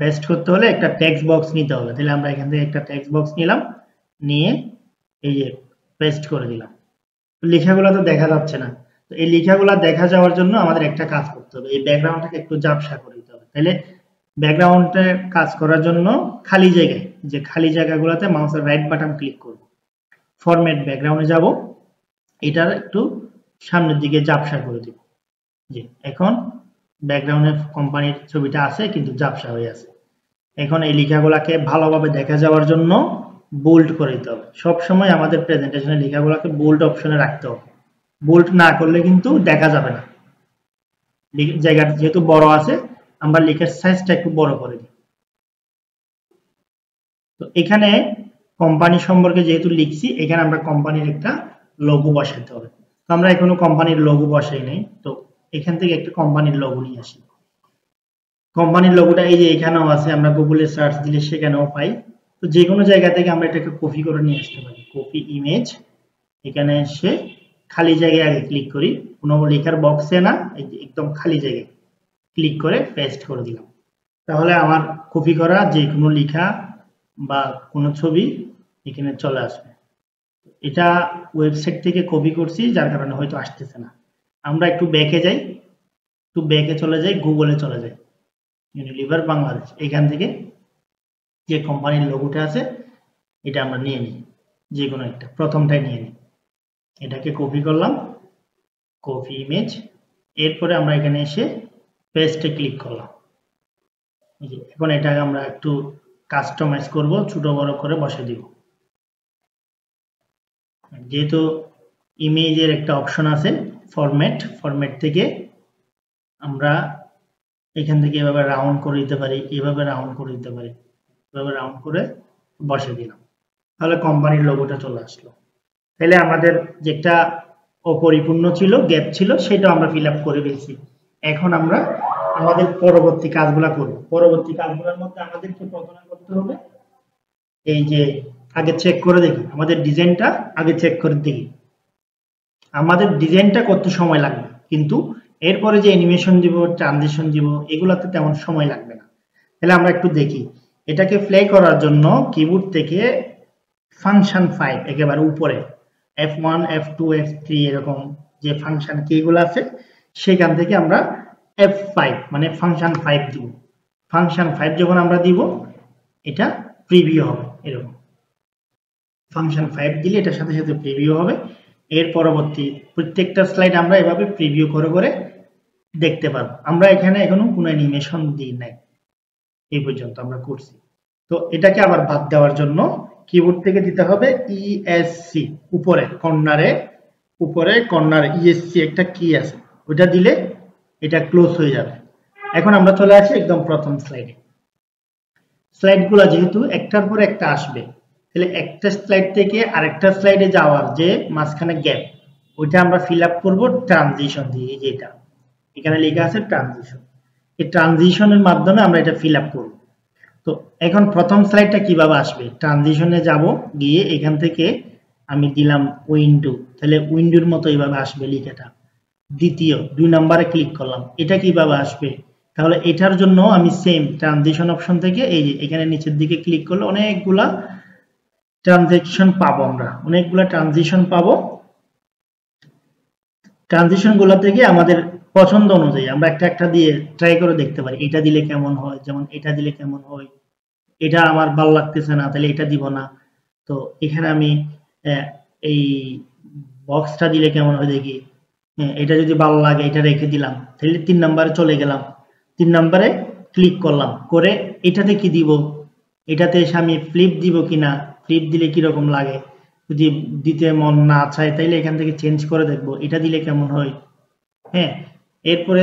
পেস্ট করতে হলে একটা টেক্সট বক্স নিতে হবে। তাহলে আমরা এখান থেকে একটা টেক্সট বক্স নিলাম, নিয়ে এই যে পেস্ট করে দিলাম। লেখাগুলো তো দেখা যাচ্ছে না, তো এই লেখাগুলো দেখা যাওয়ার জন্য আমাদের একটা কাজ করতে হবে, এই ব্যাকগ্রাউন্ডটাকে একটু ঝাপসা করে দিতে হবে। তাহলে ব্যাকগ্রাউন্ডে কাজ করার জন্য খালি জায়গায়, যে খালি জায়গাগুলোতে মাউসের রাইট বাটন ক্লিক করব, ফরম্যাট ব্যাকগ্রাউন্ডে যাব, এটার একটু সামনের দিকে ঝাপসা করে দিব। যে এখন ব্যাকগ্রাউন্ডে কোম্পানির ছবিটা আছে কিন্তু ঝাপসা হয়ে আছে। এখন এই লেখাগুলোকে ভালোভাবে দেখা যাওয়ার জন্য বোল্ড করে দিতে হবে। সবসময় আমাদের প্রেজেন্টেশনের লেখাগুলোকে বোল্ড অপশনে রাখতে হবে। বোল্ড না করলে কিন্তু দেখা যাবে না। জায়গাটা যেহেতু বড় আছে, আমরা লেখার সাইজটা একটু বড় করে দিই। তো এখানে কোম্পানি সম্পর্কে যেহেতু লিখছি, এখানে আমরা কোম্পানির একটা লোগো বসাতে হবে। তো আমরা এখনো কোম্পানির লোগো বসাই নাই, তো এখান থেকে একটা কোম্পানির লোগো নিয়ে আসি। কোম্পানির লোগোটা এই যে এখানেও আছে, আমরা গুগলে সার্চ দিলে সেখানেও পাই। তো যে কোনো জায়গা থেকে আমরা এটাকে কপি করে নিয়ে আসতে পারি। কপি ইমেজ, এখানে এসে খালি জায়গায় আগে ক্লিক করি, কোনো লেখার বক্সে না, একদম খালি জায়গায় ক্লিক করে পেস্ট করে দিলাম। তাহলে আমার কপি করা যে কোনো লেখা বা কোনো ছবি এখানে চলে আসবে। এটা ওয়েবসাইট থেকে কপি করছি, যার কারণে হয়তো আসতেছে না। আমরা একটু ব্যাকে যাই, একটু ব্যাকে চলে যাই, গুগলে চলে যাই, ইউনিলিভার বাংলাদেশ। এখান থেকে যে কোম্পানির লোগোটা আছে এটা আমরা নিয়ে নিই, যে কোনো একটা প্রথমটাই নিয়ে নিই। এটাকে কপি করলাম, কপি ইমেজ। এরপরে আমরা এখানে এসে পেস্টে ক্লিক করলাম। এখন এটাকে আমরা একটু কাস্টমাইজ করব, ছোট বড় করে বসে দিব। যেহেতু ইমেজের একটা অপশন আছে ফরম্যাট থেকে আমরা এখান থেকে এভাবে রাউন্ড করে দিতে পারি, এভাবে রাউন্ড করে দিতে পারি, এভাবে রাউন্ড করে বসে দিলাম। তাহলে কোম্পানির লোগোটা চলে আসলো। তাহলে আমাদের যেটা অপরিপূর্ণ ছিল, গ্যাপ ছিল, সেটা আমরা ফিল আপ করে ফেলছি। এখন আমরা আমাদের পরবর্তী কাজগুলো করব। পরবর্তী কাজগুলোর মধ্যে আমাদেরকে প্রথমে করতে হবে এই যে আগে চেক করে দেখি, আমাদের ডিজাইনটা আগে চেক করে দেখি আমাদের ডিজাইনটা কত সময় লাগবে, কিন্তু এরপরে যে অ্যানিমেশন দিব, ট্রানজিশন দিব, এগুলাতে তেমন সময় লাগবে না। তাহলে আমরা একটু দেখি। এটাকে প্লে করার জন্য কিবোর্ড থেকে ফাংশন 5 একেবারে উপরে F1 F2 F3 এরকম যে ফাংশন কিগুলো আছে সেখান থেকে আমরা F5 মানে ফাংশন 5 দিব। ফাংশন 5 যখন আমরা দিব এটা প্রিভিউ হবে। এরকম ফাংশন 5 দিলে এটার সাথে সাথে প্রিভিউ হবে। এর পরবর্তী প্রত্যেকটা স্লাইড আমরা এভাবে প্রিভিউ করে করে দেখতে পারবো। আমরা এখানে এখনো কোনো অ্যানিমেশন দিই নাই, এই পর্যন্ত আমরা করছি। তো এটাকে আবার বাদ দেওয়ার জন্য কিবোর্ড থেকে দিতে হবে ইএসসি, উপরে কর্নারে ইএসসি একটা কি আছে, ওটা দিলে এটা ক্লোজ হয়ে যাবে। এখন আমরা চলে আসি একদম প্রথম স্লাইডে। স্লাইডগুলো যেহেতু একটার পর একটা আসবে, তাহলে একটা স্লাইড থেকে আরেকটা স্লাইডে যাওয়ার যে মাঝখানে গ্যাপ, ওইটা আমরা ফিল আপ করবো ট্রানজিশন দিয়ে। যেটা এখানে লেখা আছে ট্রানজিশন, এই ট্রানজিশনের মাধ্যমে আমরা এটা ফিল আপ করবো। তো এখন প্রথম স্লাইডটা কিভাবে আসবে, ট্রানজিশনে যাব, গিয়ে এখান থেকে আমি দিলাম উইন্ডো, তাহলে উইন্ডোর মতো এইভাবে আসবে লেখাটা। দ্বিতীয় 2 নম্বরে ক্লিক করলাম, এটা কিভাবে আসবে, তাহলে এটার জন্য আমি সেম ট্রানজিশন অপশন থেকে এই যে এখানে নিচের দিকে ক্লিক করলে অনেকগুলা ট্রানজিশন পাবো, আমরা অনেকগুলা ট্রানজিশন পাবো। ট্রানজিশন গুলা থেকে আমাদের পছন্দ অনুযায়ী আমরা একটা একটা দিয়ে ট্রাই করে দেখতে পারি, এটা দিলে কেমন হয়, যেমন এটা দিলে কেমন হয়, এটা আমার ভালো লাগতেছে না তাহলে এটা দিব না। তো এখানে আমি এই বক্সটা দিলে কেমন হয় দেখি, এটা যদি ভালো লাগে এটা রেখে দিলাম, তাহলে 3 নম্বরে চলে গেলাম। 3 নম্বরে ক্লিক করলাম, করে এটাতে কি দিব, এটাতে এসে আমি ফ্লিপ দিব কিনা, ফ্লিপ দিলে কিরকম লাগে, যদি দিতে মন না চায় তাইলে এখান থেকে চেঞ্জ করে দেখবো এটা দিলে কেমন হয়। হ্যাঁ, এরপরে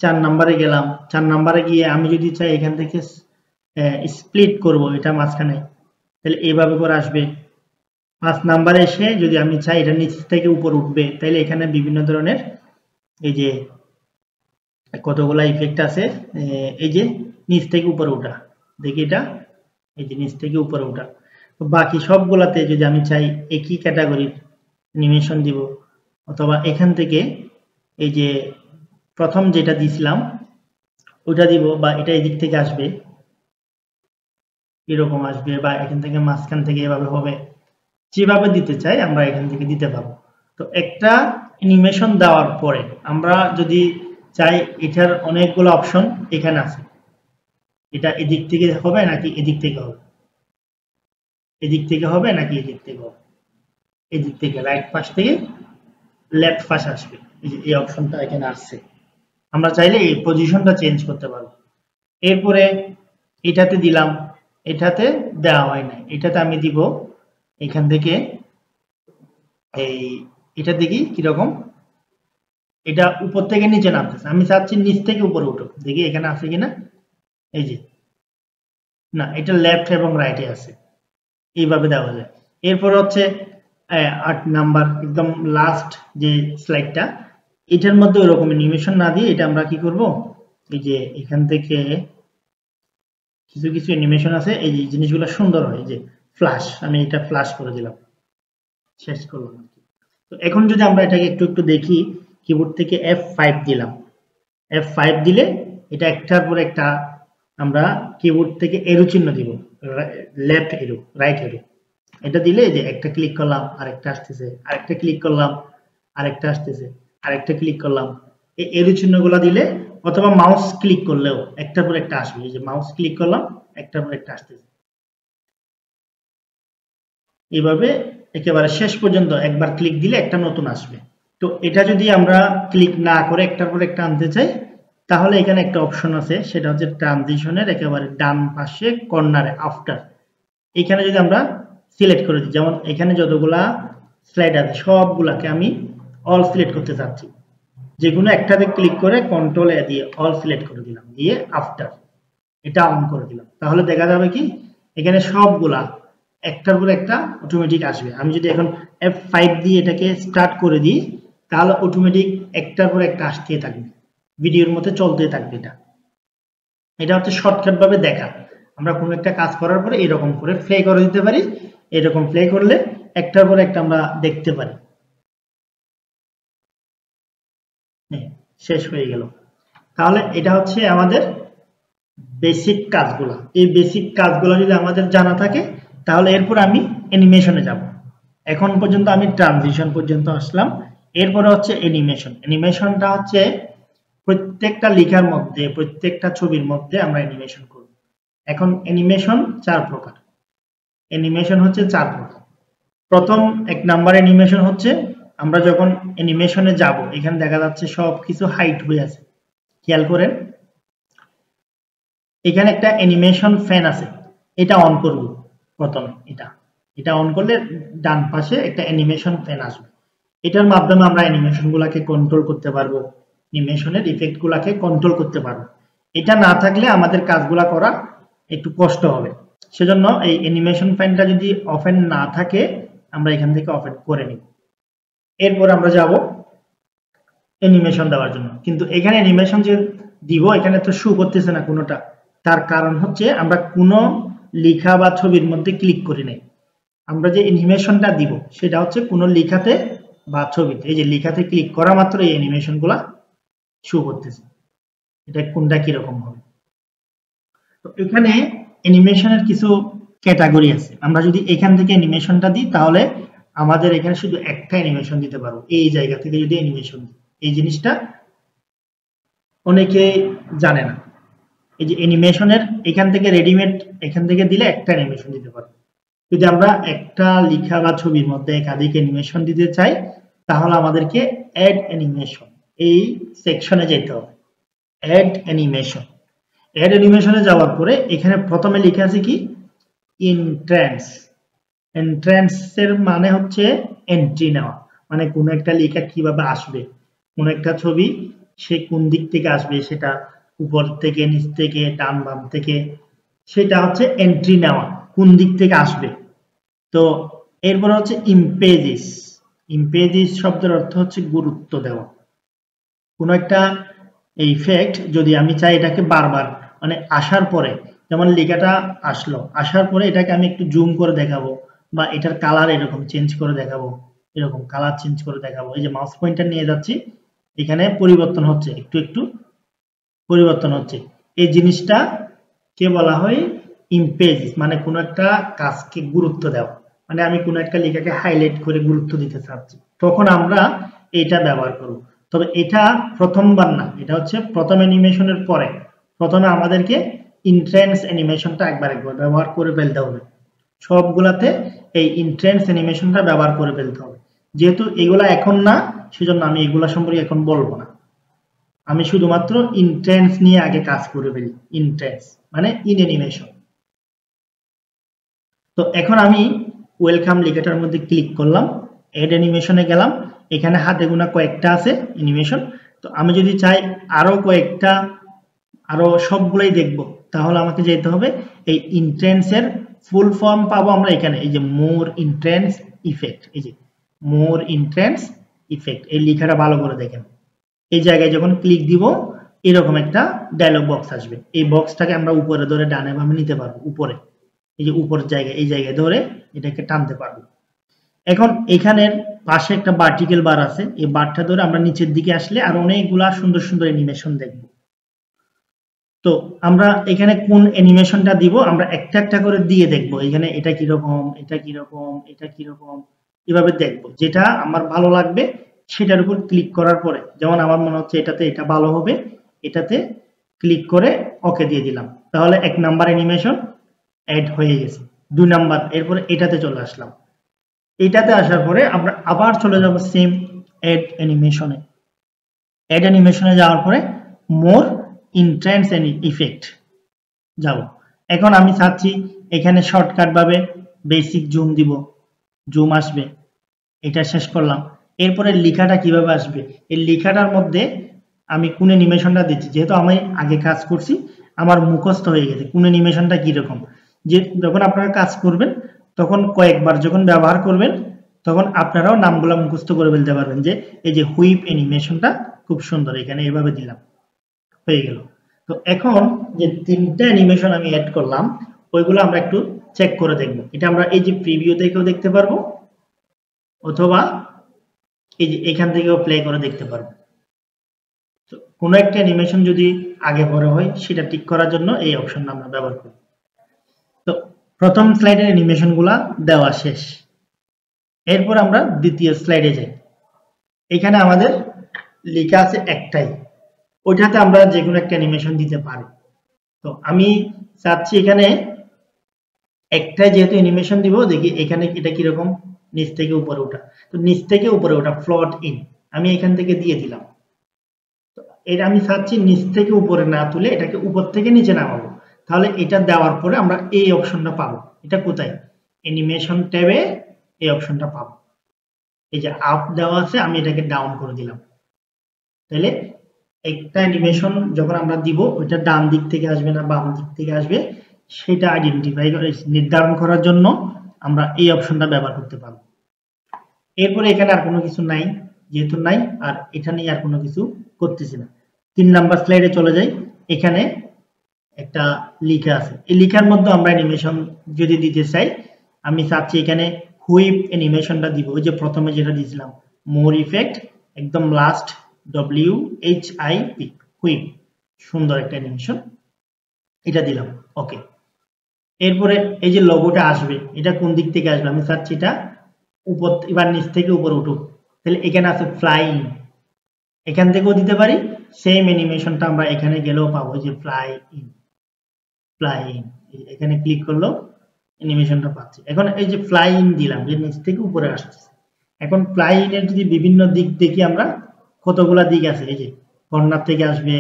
4 নম্বরে গেলাম, 4 নম্বরে গিয়ে আমি যদি চাই এখান থেকে স্প্লিট করব এটা মাঝখানে, তাহলে এইভাবে করে আসবে। 5 নম্বরে এসে যদি আমি চাই এটা নিচ থেকে উপর উঠবে, তাহলে এখানে বিভিন্ন ধরনের এই যে কতগুলা ইফেক্ট আছে, এই যে নিচ থেকে উপরে ওঠা, দেখি এটা এই যে নিচ থেকে উপরে ওঠা। তো বাকি সবগুলাতে যদি আমি চাই একই ক্যাটাগরির অ্যানিমেশন দিব, অথবা এখান থেকে এই যে প্রথম যেটা দিছিলাম ওটা দিব, বা এটা এদিক থেকে আসবে এরকম আসবে, বা এখান থেকে মাঝখান থেকে এভাবে হবে, যেভাবে দিতে চাই আমরা এখান থেকে দিতে পারবো। তো একটা অ্যানিমেশন দেওয়ার পরে আমরা যদি চাই এটার অনেকগুলো অপশন এখানে আছে, এটা এদিক থেকে হবে নাকি এদিক থেকে হবে, এদিক থেকে হবে নাকি এদিক থেকে হবে, এদিক থেকে রাইট পাশ থেকে লেফট পাশ আসবে, এই অপশনটা এখানে আসছে। আমরা চাইলে এই পজিশনটা চেঞ্জ করতে পারবো। এরপরে এটাতে দিলাম, এটাতে দেওয়া হয় না, এটাতে আমি দিব এখান থেকে এই এটা দেখি কিরকম, এটা উপর থেকে নিচে নামতেছে, আমি চাচ্ছি নিচ থেকে উপরে উঠো, দেখি এখানে আছে কিনা, এই যে না, এটা লেফট এবং রাইটে আছে, এইভাবে দেওয়া যায়। এরপর হচ্ছে 8 নাম্বার একদম লাস্ট যে স্লাইডটা, এটার মধ্যে ওরকম অ্যানিমেশন না দিয়ে এটা আমরা কি করব, এই যে এখান থেকে কিছু কিছু অ্যানিমেশন আছে, এই যে জিনিসগুলো সুন্দর হয়, যে ফ্ল্যাশ, আমি এটা ফ্ল্যাশ করে দিলাম, শেষ করলাম। তো এখন যদি আমরা এটাকে একটু একটু দেখি, কিবোর্ড থেকে F5 দিলাম, F5 দিলে এটা একটার পর একটা আমরা কিবোর্ড থেকে এরো চিহ্ন দিব, লেফট এরো, রাইট এরো, এটা দিলে যে একটা ক্লিক করলাম আরেকটা আসতেছে, আরেকটা ক্লিক করলাম আরেকটা আসতেছে, আরেকটা ক্লিক করলাম, এই এরো চিহ্নগুলো দিলে, অথবা মাউস ক্লিক করলেও একটার পর একটা আসবে, এই যে মাউস ক্লিক করলাম একটার পর একটা আসতেছে, এইভাবে একেবারে শেষ পর্যন্ত একবার ক্লিক দিলে একটা নতুন আসবে। তো এটা যদি আমরা ক্লিক না করে একটার পর একটা আনতে চাই, তাহলে এখানে একটা অপশন আছে, সেটা হচ্ছে ট্রানজিশনের একেবারে ডান পাশে কর্নারে আফটার, এখানে যদি আমরা সিলেক্ট করে দিই, যেমন এখানে যতগুলা স্লাইড আছে সবগুলাকে আমি অল সিলেক্ট করতে চাচ্ছি, যেগুলো একটাতে ক্লিক করে কন্ট্রোল এ দিয়ে অল সিলেক্ট করে দিলাম, দিয়ে আফটার এটা অন করে দিলাম, তাহলে দেখা যাবে কি এখানে সবগুলা একটার পর একটা অটোমেটিক আসবে। আমি যদি এখন F5 দিয়ে এটাকে স্টার্ট করে দিই, তাহলে অটোমেটিক একটার পর একটা আসতে থাকবে, ভিডিওর মধ্যে চলতে থাকবে। এটা হচ্ছে শর্টকাট ভাবে দেখা, আমরা কোনো একটা কাজ করার পরে এরকম করে প্লে করে দিতে পারি, এরকম প্লে করলে একটার পর একটা আমরা দেখতে পারি। শেষ হয়ে গেল। তাহলে এটা হচ্ছে আমাদের বেসিক কাজগুলো, এই বেসিক কাজগুলো যদি আমাদের জানা থাকে, তাহলে এরপর আমি অ্যানিমেশনে যাব। এখন পর্যন্ত আমি ট্রানজিশন পর্যন্ত আসলাম, এরপরে হচ্ছে অ্যানিমেশন। অ্যানিমেশনটা হচ্ছে প্রত্যেকটা লেখার মধ্যে, প্রত্যেকটা ছবির মধ্যে আমরা অ্যানিমেশন করব। এখন অ্যানিমেশন 4 প্রকার, অ্যানিমেশন হচ্ছে 4 প্রকার। প্রথম 1 নাম্বার অ্যানিমেশন হচ্ছে আমরা যখন অ্যানিমেশনে যাব, এখানে দেখা যাচ্ছে সবকিছু হাইড হয়ে আছে, খেয়াল করেন এখানে একটা অ্যানিমেশন ফ্যান আছে, এটা অন করব প্রথমে, এটা অন করলে ডান পাশে একটা অ্যানিমেশন ফ্যান আসবে, এটার মাধ্যমে আমরা অ্যানিমেশনগুলোকে কন্ট্রোল করতে পারবো, অ্যানিমেশনের ইফেক্টগুলোকে কন্ট্রোল করতে পারবো। এটা না থাকলে আমাদের কাজগুলো করা একটু কষ্ট হবে, সেজন্য এই অ্যানিমেশন ফ্যানটা যদি অফেন না থাকে, আমরা এখান থেকে অফেন করে নিব। এরপর আমরা যাব অ্যানিমেশন দেওয়ার জন্য, কিন্তু এখানে অ্যানিমেশন যে দিব এখানে তো শো করতেছে না কোনোটা, তার কারণ হচ্ছে আমরা কোনো লেখা বা ছবির মধ্যে ক্লিক করি নাই। আমরা যে অ্যানিমেশনটা দিব সেটা হচ্ছে কোনো লেখাতে বা ছবিতে, এই যে লেখাতে ক্লিক করা মাত্র এই অ্যানিমেশনগুলো শো করতেছে, এটা কোনটা কিরকম হবে। তো এখানে অ্যানিমেশনের কিছু ক্যাটাগরি আছে, আমরা যদি এখান থেকে অ্যানিমেশনটা দিই তাহলে আমাদের এখানে শুধু একটা অ্যানিমেশন দিতে পারবো, এই জায়গা থেকে যদি অ্যানিমেশন দিই, এই জিনিসটা অনেকে জানে না। এই যে অ্যানিমেশনের এখান থেকে রেডিমেড এখান থেকে দিলে একটা অ্যানিমেশন দিতে পারবো, যদি আমরা একটা লেখা বা ছবির মধ্যে একাধিক অ্যানিমেশন দিতে চাই, তাহলে আমাদেরকে অ্যাড অ্যানিমেশন এই সেকশনে যেতে হবে, অ্যাড অ্যানিমেশন। অ্যাড অ্যানিমেশনে যাওয়ার পরে এখানে প্রথমে লেখা আছে কি এন্ট্রান্স, এন্ট্রান্সের মানে হচ্ছে এন্ট্রি নেওয়া, মানে কোন একটা লেখা কিভাবে আসবে, কোন একটা ছবি সে কোন দিক থেকে আসবে, সেটা উপর থেকে নিচ থেকে ডান বাম থেকে, সেটা হচ্ছে এন্ট্রি নেওয়া, কোন দিক থেকে আসবে। তো এরপর হচ্ছে ইমপেজিস, ইমপেজিস শব্দের অর্থ হচ্ছে গুরুত্ব দেওয়া, কোন একটা ইফেক্ট যদি আমি চাই এটাকে বারবার মানে আসার পরে, যেমন লেখাটা আসলো, আসার পরে এটাকে আমি একটু জুম করে দেখাবো, বা এটার কালার এরকম চেঞ্জ করে দেখাবো, এরকম কালার চেঞ্জ করে দেখাবো, এই যে মাউস পয়েন্টার নিয়ে যাচ্ছি এখানে পরিবর্তন হচ্ছে, একটু একটু পরিবর্তন হচ্ছে, এই জিনিসটা কে বলা হয় ইমপেজিস, মানে কোনো একটা কাজকে গুরুত্ব দেওয়া, মানে আমি কোনো একটা লেখাকে হাইলাইট করে গুরুত্ব দিতে চাচ্ছি, তখন আমরা এটা ব্যবহার করব। তবে এটা প্রথমবার না, এটা হচ্ছে প্রথম অ্যানিমেশনের পরে, প্রথমে আমাদেরকে ইন্ট্রান্স অ্যানিমেশনটা একবার ব্যবহার করে ফেলতে হবে, সবগুলাতে এই ইন্ট্রান্স অ্যানিমেশনটা ব্যবহার করে ফেলতে হবে। যেহেতু এগুলা এখন না, সেজন্য আমি এগুলা সম্পর্কে এখন বলবো না, আমি শুধুমাত্র ইন্টেন্স নিয়ে আগে কাজ করে ফেলি, ইন্টেন্স মানে ইন অ্যানিমেশন। তো এখন আমি ওয়েলকাম লেখাটার মধ্যে ক্লিক করলাম, এড অ্যানিমেশনে গেলাম, এখানে হাতে গোনা কয়েকটা আছে অ্যানিমেশন। তো আমি যদি চাই আরো কয়েকটা, আরো সবগুলাই দেখব, তাহলে আমাকে যেতে হবে এই ইন্টেন্সের ফুল ফর্ম পাবো আমরা এখানে, এই যে মোর ইন্টেন্স ইফেক্ট, এই যে মোর ইন্টেন্স ইফেক্ট, এই লেখাটা ভালো করে দেখেন। এই জায়গায় যখন ক্লিক দিব এরকম একটা ডায়লগ বক্স আসবে, এই বক্সটাকে আমরা উপরে ধরে ডানে বামে নিতে পারবো, উপরে এই যে উপরের জায়গায়, এই জায়গায় ধরে এটাকে টানতে পারবো। এখন এখানের পাশে একটা ভার্টিক্যাল বার আছে, এই বারটা ধরে আমরা নিচের দিকে আসলে আর অনেকগুলা সুন্দর সুন্দর অ্যানিমেশন দেখব। তো আমরা এখানে কোন অ্যানিমেশনটা দিব আমরা একটা একটা করে দিয়ে দেখব, এখানে এটা কিরকম, এটা কিরকম, এটা কিরকম, এভাবে দেখব। যেটা আমার ভালো লাগবে সেটার উপর ক্লিক করার পরে, যেমন আমার মনে হচ্ছে এটাতে এটা ভালো হবে, এটাতে ক্লিক করে ওকে দিয়ে দিলাম, তাহলে 1 নাম্বার অ্যানিমেশন অ্যাড হয়ে গেছে। 2 নাম্বার, এরপরে এটাতে চলে আসলাম, এটাতে আসার পরে আমরা আবার চলে যাব সেম অ্যাড অ্যানিমেশনে। অ্যাড অ্যানিমেশনে যাওয়ার পরে মোর ইন্টেন্স ইফেক্ট যাব। এখন আমি চাচ্ছি এখানে শর্টকাট ভাবে বেসিক জুম দিব, জুম আসবে, এটা শেষ করলাম। এরপরে লেখাটা কিভাবে আসবে, এই লেখাটার মধ্যে আমি কোন অ্যানিমেশনটা দিচ্ছি, যেহেতু আমি আগে কাজ করছি আমার মুখস্থ হয়ে গেছে কোন অ্যানিমেশনটা কিরকম। যে যখন আপনারা কাজ করবেন তখন কয়েকবার যখন ব্যবহার করবেন তখন আপনারাও নামগুলো মুখস্থ করে ফেলতে পারবেন, যে এই যে হুইপ অ্যানিমেশনটা খুব সুন্দর, এখানে এভাবে দিলাম, হয়ে গেল। তো এখন যে 3টা অ্যানিমেশন আমি অ্যাড করলাম ওইগুলো আমরা একটু চেক করে দেখব। এটা আমরা এই যে প্রিভিউ থেকেও দেখতে পারবো অথবা এই যে এখান থেকেও প্লে করে দেখতে পারবো। তো কোনো একটা অ্যানিমেশন যদি আগে পরে হয় সেটা ঠিক করার জন্য এই অপশনটা আমরা ব্যবহার করি। তো প্রথম স্লাইডের অ্যানিমেশনগুলো দেওয়া শেষ, এরপর আমরা দ্বিতীয় স্লাইডে যাই। এখানে আমাদের লেখা আছে একটাই, ওইটাতে আমরা যে কোনো একটা অ্যানিমেশন দিতে পারি। তো আমি চাচ্ছি এখানে একটাই যেহেতু অ্যানিমেশন দিব, দেখি এখানে এটা কিরকম, নিচ থেকে উপরে ওঠা। তো নিচ থেকে উপরে ওঠা ফ্লট ইন আমি এখান থেকে দিয়ে দিলাম। তো এটা আমি চাচ্ছি নিচ থেকে উপরে না তুলে এটাকে উপর থেকে নিচে নামাবো, তাহলে এটা দেওয়ার পরে আমরা এই অপশনটা পাবো। এটা কোথায়, অ্যানিমেশন ট্যাবে এই অপশনটা পাবো। এই যে আপ দেওয়া আছে, আমি এটাকে ডাউন করে দিলাম, তাহলে একটা অ্যানিমেশন যখন আমরা দিব ওইটা ডান দিক থেকে আসবে না বাম দিক থেকে আসবে সেটা আইডেন্টিফাই করে নির্ধারণ করার জন্য আমরা এই অপশনটা ব্যবহার করতে পারবো। এরপরে এখানে আর কোনো কিছু নাই, যেহেতু নাই আর এখানে আর কোনো কিছু করতেছি না। 3 নাম্বার স্লাইডে চলে যাই, এখানে একটা লেখা আছে, এই লেখার মধ্যে আমরা অ্যানিমেশন যদি দিতে চাই আমি চাচ্ছি এখানে হুইপ অ্যানিমেশনটা দিব, ওই যে প্রথমে যেটা দিয়েছিলাম মোর ইফেক্ট, একদম লাস্ট WHIP হুইপ, সুন্দর একটা অ্যানিমেশন, এটা দিলাম ওকে। এরপরে এই যে লোগোটা আসবে এটা কোন দিক থেকে আসবে, আমি চাচ্ছি এটা উপর, এবার নিচ থেকে উপরে উঠুক, তাহলে এখানে আছে ফ্লাইং, এখান থেকেও দিতে পারি। সেম অ্যানিমেশনটা আমরা এখানে গেলেও পাবো, যে ফ্লাই ইন, ফ্লাই ইন, এখানে ক্লিক করলো অ্যানিমেশনটা পাচ্ছি। এখন এই যে ফ্লাই ইন দিলাম, যে নিচ থেকে উপরে আসছে। এখন ফ্লাই ইনের যদি বিভিন্ন দিক দেখি আমরা, কতগুলা দিক আছে, এই যে কর্নার থেকে আসবে,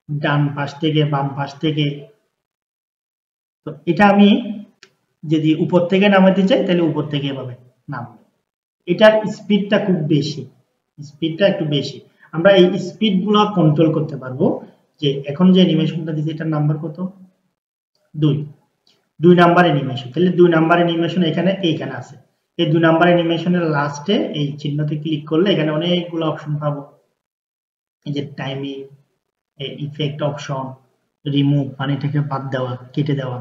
ডান পাশ থেকে, বাম পাশ থেকে। তো এটা আমি যদি উপর থেকে নামাতে চাই তাহলে উপর থেকে এভাবে নামবে। এটার স্পিডটা খুব বেশি, স্পিডটা একটু বেশি, আমরা এই স্পিড গুলো কন্ট্রোল করতে পারবো। যে এখন যে অ্যানিমেশনটা দিয়েছি এটার নাম্বার কত, 2 নাম্বার অ্যানিমেশন, তাহলে 2 নাম্বার অ্যানিমেশন এখানে এইখানে আছে। এই 2 নাম্বার অ্যানিমেশনের লাস্টে এই চিহ্নতে ক্লিক করলে এখানে অনেকগুলো অপশন পাবো, এই যে টাইমিং, ইফেক্ট অপশন, রিমুভ মানে এটাকে বাদ দেওয়া, কেটে দেওয়া।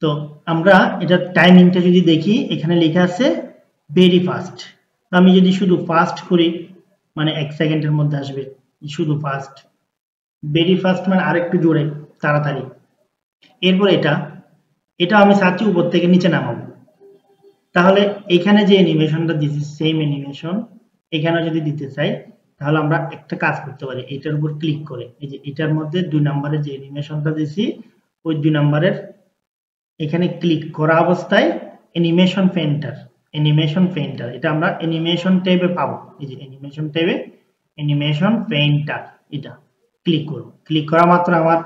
তো আমরা এটা টাইমিংটা যদি দেখি এখানে লেখা আছে ভেরি ফাস্ট, আমি যদি শুধু ফাস্ট করি মানে 1 সেকেন্ডের মধ্যে আসবে, শুধু ফাস্ট। ভেরি ফাস্ট মানে আরেকটু জোরে, তাড়াতাড়ি। এরপর এটা আমি চাচ্ছি উপর থেকে নিচে নামাবো, তাহলে এখানে যে অ্যানিমেশনটা দিয়েছি সেম অ্যানিমেশন এখানে যদি দিতে চাই তাহলে আমরা একটা কাজ করতে পারি, এটার উপর ক্লিক করে এই যে এটার মধ্যে 2 নম্বরের যে অ্যানিমেশনটা দিয়েছি ওই 2 নম্বরের এখানে ক্লিক করা অবস্থায় অ্যানিমেশন পেইন্টার, এটা আমরা অ্যানিমেশন ট্যাবে পাবো। এই যে অ্যানিমেশন ট্যাবে অ্যানিমেশন পেইন্টার, এটা ক্লিক করব। ক্লিক করা মাত্র আমার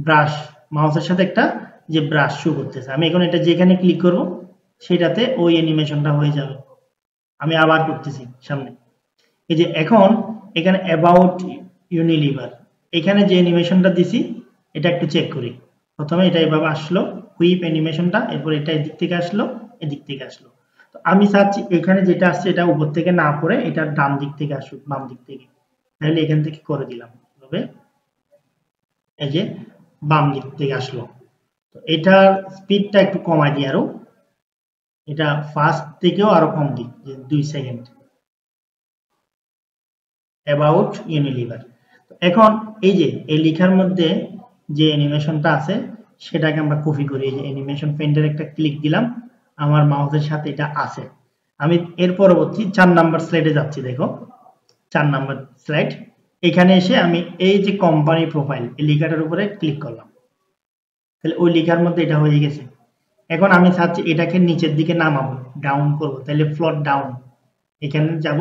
ব্রাশ মাউসের সাথে একটা যে ব্রাশ শো করতেছে, আমি এখন এটা যেখানে ক্লিক করব সেটাতে ওই অ্যানিমেশনটা হয়ে যাবে। আমি আবার করতেছি সামনে, এই যে এখন এখানে অ্যাবাউট ইউনিলিভার, এখানে যে অ্যানিমেশনটা দিছি এটা একটু চেক করি। প্রথমে এটা এভাবে আসলো হুইপ অ্যানিমেশনটা, এরপর এটা এদিক থেকে আসলো, এদিক থেকে আসলো। তো আমি চাচ্ছি এখানে যেটা আসছে এটা উপর থেকে না পড়ে এটা ডান দিক থেকে আসুক, বাম দিক থেকে। তাহলে এখান থেকে করে দিলাম তবে এই যে বাম দিক থেকে আসলো। তো এটার স্পিডটা একটু কমাই দিই আরো, এটা ফার্স্ট থেকেও আরো কম দিই, যে 2 সেকেন্ড। About Unilever. এখন এই যে এই লেখার মধ্যে যে অ্যানিমেশনটা আছে সেটাকে আমরা কপি করি। এই যে অ্যানিমেশন পেইন্টার একটা ক্লিক দিলাম, আমার মাউসের সাথে এটা আছে। আমি এর পরবর্তী 4 নাম্বার স্লাইডে যাচ্ছি। দেখো 4 নাম্বার স্লাইড, এখানে এসে আমি এই যে কোম্পানি প্রোফাইল এই লেখাটার উপরে ক্লিক করলাম, তাহলে ওই লেখার মধ্যে এটা হয়ে গেছে। এখন আমি চাচ্ছি এটাকে নিচের দিকে নামাবো, ডাউন করব, তাহলে ফ্লোট ডাউন, এখানে যাব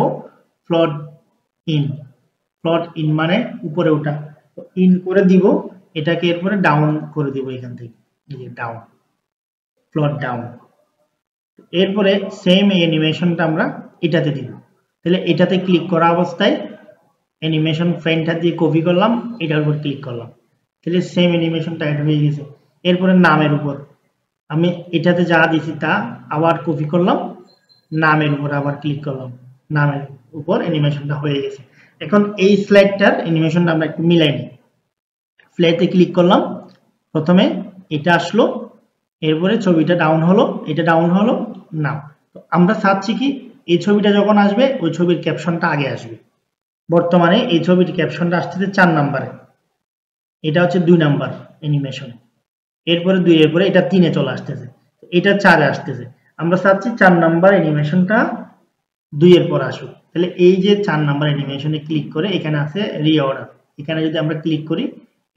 ফ্লোট ইন। ফ্লোট ইন মানে উপরে ওঠা, ইন করে দিব এটাকে, এরপরে ডাউন করে দিব এখান থেকে, এই যে ডাউন, ফ্লোট ডাউন। এরপরে সেম অ্যানিমেশনটা আমরা এটাতে দিব, তাহলে এটাতে ক্লিক করা অবস্থায় অ্যানিমেশন ফ্রেমটা দিয়ে কপি করলাম, এটার উপর ক্লিক করলাম, তাহলে সেম অ্যানিমেশনটা অ্যাড হয়ে গেছে। এরপরে নামের উপর আমি এটাতে যা দিছি তা আবার কপি করলাম, নামের উপর আবার ক্লিক করলাম, নামের উপর অ্যানিমেশনটা হয়ে গেছে। এখন এই স্লাইডটার অ্যানিমেশনটা আমরা একটু মিলাই নিই। ফ্ল্যাটে ক্লিক করলাম, প্রথমে এটা আসলো, এরপরে ছবিটা ডাউন হলো, এটা ডাউন হলো না। তো আমরা চাচ্ছি কি এই ছবিটা যখন আসবে ওই ছবির ক্যাপশনটা আগে আসবে। বর্তমানে এই ছবির ক্যাপশনটা আসতেছে 4 নাম্বারে, এটা হচ্ছে 2 নাম্বার অ্যানিমেশনে, এরপরে 2 এর পরে এটা 3-এ চলে আসতেছে, এটা 4-এ আসতেছে। আমরা চাচ্ছি 4 নাম্বার অ্যানিমেশনটা 2 এর পর আসুক। তাহলে এই যে 4 নাম্বার অ্যানিমেশনে ক্লিক করে এখানে আছে রিঅর্ডার, এখানে যদি আমরা ক্লিক করি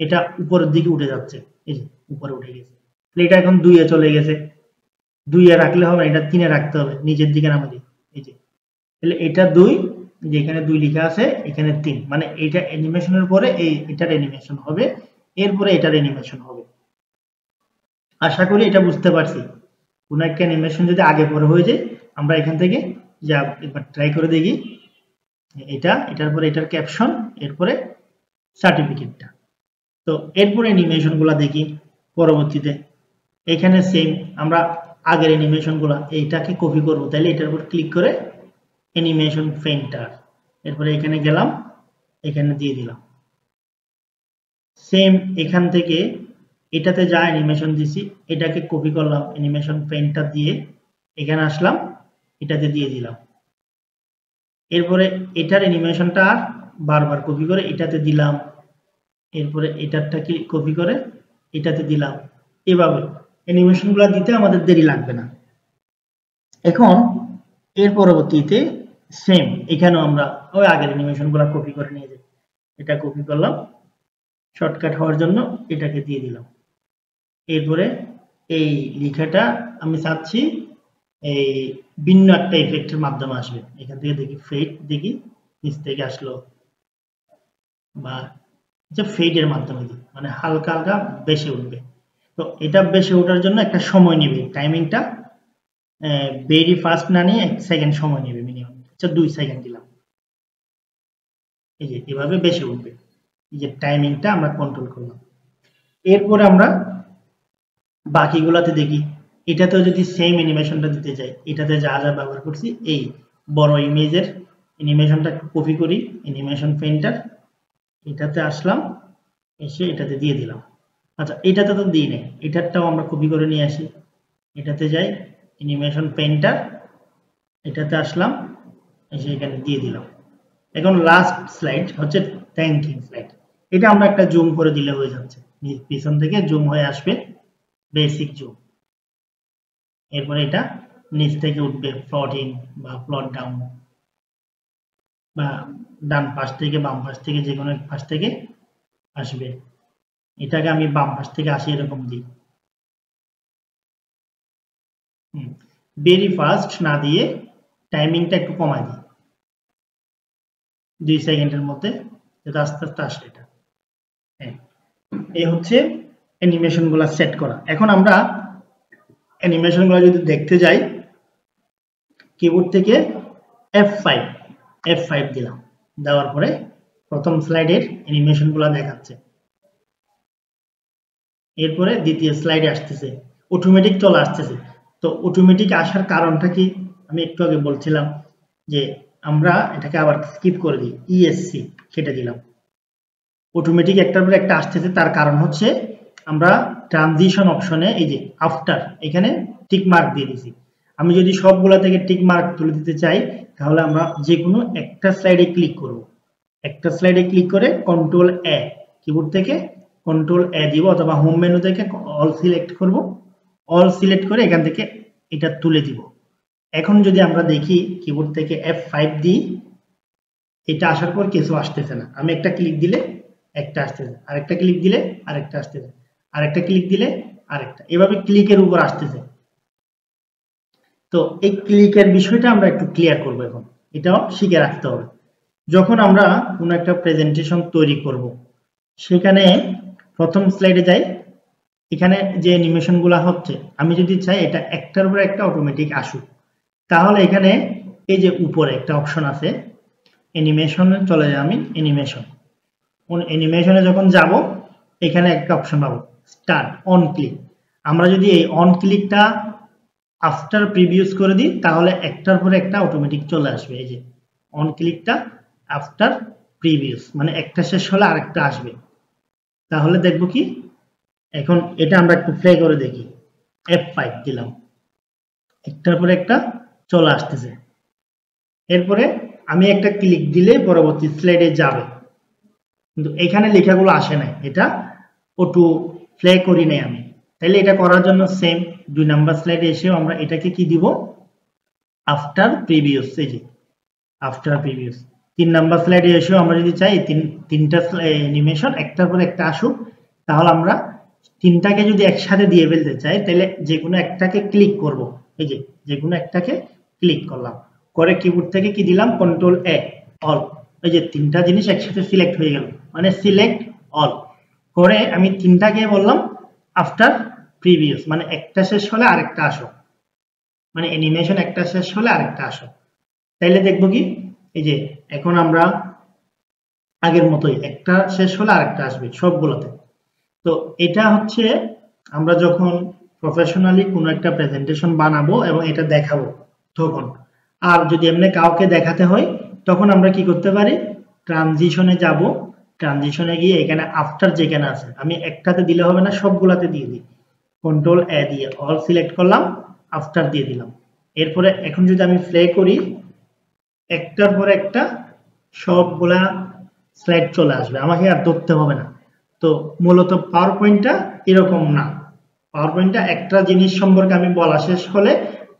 এটা উপরের দিকে উঠে যাচ্ছে, এই যে উপরে উঠে গেছে। তাহলে এটা এখন 2-এ চলে গেছে, 2-এ রাখলে হবে, এটা 3-এ রাখতে হবে, নিচের দিকে নামে দিই, এই যে। তাহলে এটা 2, যে এখানে 2 লেখা আছে, এখানে 3, মানে এটা অ্যানিমেশনের পরে এটার অ্যানিমেশন হবে, এরপরে এটার অ্যানিমেশন হবে। আশা করি এটা বুঝতে পারছি। কোনো একটা অ্যানিমেশন যদি আগে পরে হয়ে যায় আমরা এখান থেকে যা একবার ট্রাই করে দেখি, এটার পরে এটার ক্যাপশন, এরপরে সার্টিফিকেটটা। তো এরপরে অ্যানিমেশনগুলো দেখি পরবর্তীতে। এখানে সেম আমরা আগের অ্যানিমেশনগুলো এইটাকে কপি করব, তাহলে এটার উপর ক্লিক করে অ্যানিমেশন পেইন্টার, এরপরে এখানে গেলাম, এখানে দিয়ে দিলাম। সেম এখান থেকে এটাতে যা অ্যানিমেশন দিছি এটাকে কপি করলাম, অ্যানিমেশন পেইন্টার দিয়ে এখানে আসলাম, এটাতে দিয়ে দিলাম। এরপরে এটার অ্যানিমেশনটা বারবার কপি করে এটাতে দিলাম, এরপরে এটারটাকে কপি করে এটাতে দিলাম। এভাবে অ্যানিমেশনগুলো দিতে আমাদের দেরি লাগবে না। এখন এর পরবর্তীতে সেম এখানেও আমরা ওই আগের অ্যানিমেশনগুলো কপি করে নিয়ে যাই, এটা কপি করলাম শর্টকাট হওয়ার জন্য, এটাকে দিয়ে দিলাম। এরপরে এই লেখাটা আমি চাচ্ছি এই ভিন্ন একটা ইফেক্টের মাধ্যমে আসবে, এখান থেকে দেখি ফেড, দেখি নিচ থেকে আসলো, বা যে ফেডের মাধ্যমে দিই, মানে হালকা হালকা বেশি উঠবে। তো এটা বেশি ওঠার জন্য একটা সময় নেবে, টাইমিংটা ভেরি ফাস্ট না নিয়ে 1 সেকেন্ড সময় নেবে মিনিমাম, আচ্ছা 2 সেকেন্ড দিলাম, এই যে এভাবে বেশি উঠবে, এই যে টাইমিংটা আমরা কন্ট্রোল করলাম। এরপরে আমরা বাকিগুলাতে দেখি, এটাতেও যদি সেম অ্যানিমেশনটা দিতে চাই, এটাতে যা যা ব্যবহার করছি এই বড় ইমেজের অ্যানিমেশনটা কপি করি, অ্যানিমেশন পেইন্টার, এটাতে আসলাম, এসে এটাতে দিয়ে দিলাম। আচ্ছা এটাতে তো দিই নাই, এটারটাও আমরা কপি করে নিয়ে আসি, এটাতে যাই অ্যানিমেশন পেইন্টার, এটাতে আসলাম, এসে এখানে দিয়ে দিলাম। এখন লাস্ট স্লাইড হচ্ছে থ্যাঙ্কিং স্লাইড, এটা আমরা একটা জুম করে দিলে হয়ে যাচ্ছে, পিছন থেকে জুম হয়ে আসবে, বেসিক জুম। এরপরে এটা নিচ থেকে উঠবে প্লট ইন বা প্লট ডাউন, বা ডান পাশ থেকে বাম পাশ থেকে যে কোনো এক পাশ থেকে আসবে। এটাকে আমি বাম পাশ থেকে আসি এরকম দিই, ভেরি ফাস্ট না দিয়ে টাইমিংটা একটু কমাই দিই, 2 সেকেন্ডের মধ্যে আস্তে আস্তে আসে এটা। হ্যাঁ, এই হচ্ছে অ্যানিমেশনগুলো সেট করা। এখন আমরা অ্যানিমেশনগুলো যদি দেখতে যাই, কিবোর্ড থেকে F5 দিলাম, দেওয়ার পরে প্রথম স্লাইডের অ্যানিমেশনগুলো দেখাচ্ছে। এরপরে দ্বিতীয় স্লাইডে আসতেছে, অটোমেটিক চলে আসতেছে। তো অটোমেটিক আসার কারণটা কি আমি একটু আগে বলছিলাম যে আমরা এটাকে আবার স্কিপ করে দিই, ESC কেটে দিলাম। অটোমেটিক একটার পর একটা আসতেছে, তার কারণ হচ্ছে আমরা ট্রানজিশন অপশনে এই যে আফটার এখানে টিক মার্ক দিয়ে দিছি। আমি যদি সবগুলা থেকে টিক মার্ক তুলে দিতে চাই তাহলে আমরা যে কোনো একটা স্লাইডে ক্লিক করব। একটা স্লাইডে ক্লিক করে কন্ট্রোল এ, কিবোর্ড থেকে কন্ট্রোল এ দিব, অথবা হোম মেনু থেকে অল সিলেক্ট করব, অল সিলেক্ট করে এখান থেকে এটা তুলে দিব। এখন যদি আমরা দেখি কিবোর্ড থেকে F5 দিই, এটা আসার পর কিছু আসতেছে না। আমি একটা ক্লিক দিলে একটা আসতেছে, আরেকটা ক্লিক দিলে আরেকটা আসতেছে, আরেকটা ক্লিক দিলে আরেকটা, এভাবে ক্লিকের উপর আসতেছে। তো এই ক্লিকের বিষয়টা আমরা একটু ক্লিয়ার করব এখন, এটাও শিখে রাখতে হবে। যখন আমরা কোনো একটা প্রেজেন্টেশন তৈরি করব, সেখানে প্রথম স্লাইডে যাই, এখানে যে অ্যানিমেশনগুলো হচ্ছে আমি যদি চাই এটা একটার উপর একটা অটোমেটিক আসুক, তাহলে এখানে এই যে উপরে একটা অপশন আছে অ্যানিমেশনে চলে যাই আমি, অ্যানিমেশনে যখন যাব এখানে একটা অপশন পাবো স্টার্ট অন ক্লিক। আমরা যদি এই অন ক্লিকটা আফটার প্রিভিউস করে দিই তাহলে একটার পরে একটা অটোমেটিক চলে আসবে। এই যে অন ক্লিকটা আফটার প্রিভিউস, মানে একটা শেষ হলে আরেকটা আসবে। তাহলে দেখবো কি, এখন এটা আমরা একটু প্লে করে দেখি। F5 দিলাম, একটার পরে একটা চলে আসতেছে। এরপরে আমি একটা ক্লিক দিলে পরবর্তী স্লাইডে যাবে, কিন্তু এখানে লেখাগুলো আসে নাই, এটা অটো প্লে করি নাই আমি। তাহলে এটা করার জন্য সেম 2 নাম্বার স্লাইডে এসেও আমরা এটাকে কি দিব, আফটার প্রিভিউস। এই যে আফটার প্রিভিউস। 3 নাম্বার স্লাইডে এসেও আমরা যদি চাই তিনটা অ্যানিমেশন একটার পর একটা আসুক, তাহলে আমরা তিনটাকে যদি একসাথে দিয়ে ফেলতে চাই তাহলে যে কোনো একটাকে ক্লিক করব। এই যে কোনো একটাকে ক্লিক করলাম, করে কিবোর্ড থেকে কি দিলাম, কন্ট্রোল এ, অল। এই যে তিনটা জিনিস একসাথে সিলেক্ট হয়ে গেল, মানে সিলেক্ট অল করে আমি তিনটাকে বললাম আফটার প্রিভিউস, মানে একটা শেষ হলে আরেকটা আসো, মানে অ্যানিমেশন একটা শেষ হলে আরেকটা আসো। তাইলে দেখবো কি, এই যে এখন আমরা আগের মতোই একটা শেষ হলে আরেকটা আসবে সবগুলোতে। তো এটা হচ্ছে আমরা যখন প্রফেশনালি কোনো একটা প্রেজেন্টেশন বানাবো এবং এটা দেখাবো তখন। আর যদি এমনি কাউকে দেখাতে হয় তখন আমরা কি করতে পারি, ট্রানজিশনে যাব, ট্রানজিশনে গিয়ে এখানে আফটার যেখানে আছে আমি একটাতে দিলে হবে না, সবগুলাতে দিয়ে দিই, কন্ট্রোল এ দিয়ে অল সিলেক্ট করলাম, আফটার দিয়ে দিলাম। এরপরে এখন যদি আমি প্লে করি, একটার পর একটা সবগুলা স্লাইড চলে আসবে, আমাকে আর ধরতে হবে না। তো মূলত পাওয়ার পয়েন্টটা এরকম না, পাওয়ার পয়েন্টটা একটা জিনিস সম্পর্কে আমি বলা শেষ হলে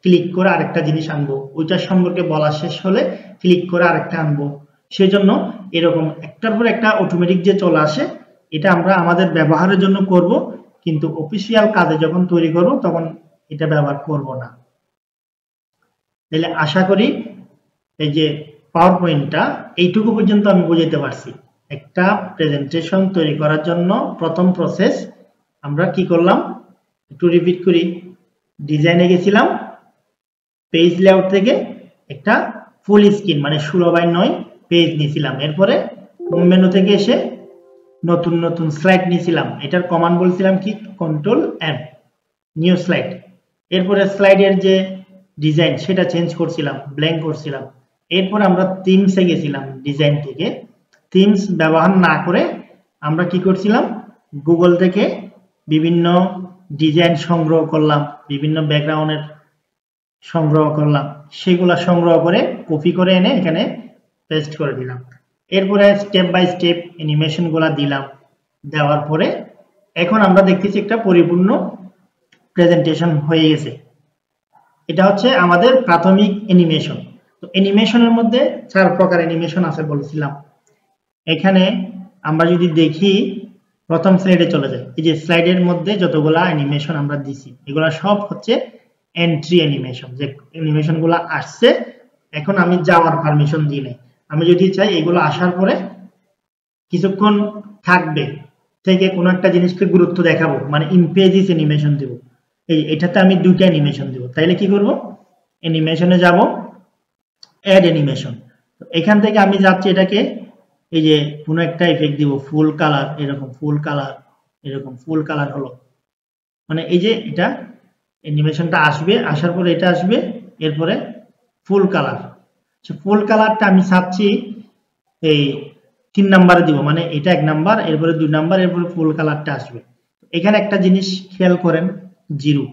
ক্লিক করে আরেকটা জিনিস আনবো, ওইটার সম্পর্কে বলা শেষ হলে ক্লিক করে আরেকটা আনবো। সেজন্য এরকম একটার পর একটা অটোমেটিক যে চলে আসে, এটা আমরা আমাদের ব্যবহারের জন্য করব, কিন্তু অফিসিয়াল কাজে যখন তৈরি করব তখন এটা ব্যবহার করব না। তাহলে আশা করি এই যে পাওয়ার পয়েন্টটা এইটুকু পর্যন্ত আমি বুঝাইতে পারছি। একটা প্রেজেন্টেশন তৈরি করার জন্য প্রথম প্রসেস আমরা কি করলাম, একটু রিপিট করি। ডিজাইনে গেছিলাম, পেজ লেআউট থেকে একটা ফুল স্ক্রিন মানে 16:9 পেজ নিয়েছিলাম। এরপরে হোম মেনু থেকে এসে নতুন নতুন স্লাইড নিয়েছিলাম, এটার কমান্ড বলছিলাম কি, কন্ট্রোল এন, নিউ স্লাইড। এরপরে স্লাইডের যে ডিজাইন সেটা চেঞ্জ করছিলাম, ব্ল্যাঙ্ক করছিলাম। এরপর আমরা থিমসে গেছিলাম, ডিজাইন থেকে থিমস ব্যবহার না করে আমরা কি করছিলাম, গুগল থেকে বিভিন্ন ডিজাইন সংগ্রহ করলাম, বিভিন্ন ব্যাকগ্রাউন্ডের সংগ্রহ করলাম, সেগুলা সংগ্রহ করে কপি করে এনে এখানে পেস্ট করে দিলাম। এরপরে স্টেপ বাই স্টেপ অ্যানিমেশন গুলা দিলাম, দেওয়ার পরে এখন আমরা দেখতেছি একটা পরিপূর্ণ প্রেজেন্টেশন হয়ে গেছে। এটা হচ্ছে আমাদের প্রাথমিক অ্যানিমেশন। তো অ্যানিমেশনের মধ্যে 4 প্রকার অ্যানিমেশন আছে বলেছিলাম। এখানে আমরা যদি দেখি প্রথম স্লাইডে চলে যায়, এই যে স্লাইডের মধ্যে যতগুলা অ্যানিমেশন আমরা দিছি এগুলা সব হচ্ছে এন্ট্রি অ্যানিমেশন, যে অ্যানিমেশন গুলা আসছে এখন আমি যাওয়ার পারমিশন দিই নাই। আমি যদি চাই এগুলো আসার পরে কিছুক্ষণ থাকবে থেকে কোনো একটা জিনিসকে গুরুত্ব দেখাবো, মানে ইমপেজিস অ্যানিমেশন দেব, এটাতে আমি দুইটা অ্যানিমেশন দেব। তাইলে কি করব, অ্যানিমেশনে যাব, অ্যাড অ্যানিমেশন। এখান থেকে আমি যাচ্ছি এটাকে এই যে কোনো একটা ইফেক্ট দিব, ফুল কালার, এরকম ফুল কালার, এরকম ফুল কালার হলো, মানে এই যে এটা অ্যানিমেশনটা আসবে, আসার পরে এটা আসবে, এরপরে ফুল কালার। ফুল কালারটা আমি চাচ্ছি এই 3 নাম্বারে দিব, মানে এটা 1 নাম্বার, এরপরে 2 নাম্বার, এরপরে ফুল কালারটা আসবে। এখানে একটা জিনিস খেয়াল করেন, জিরো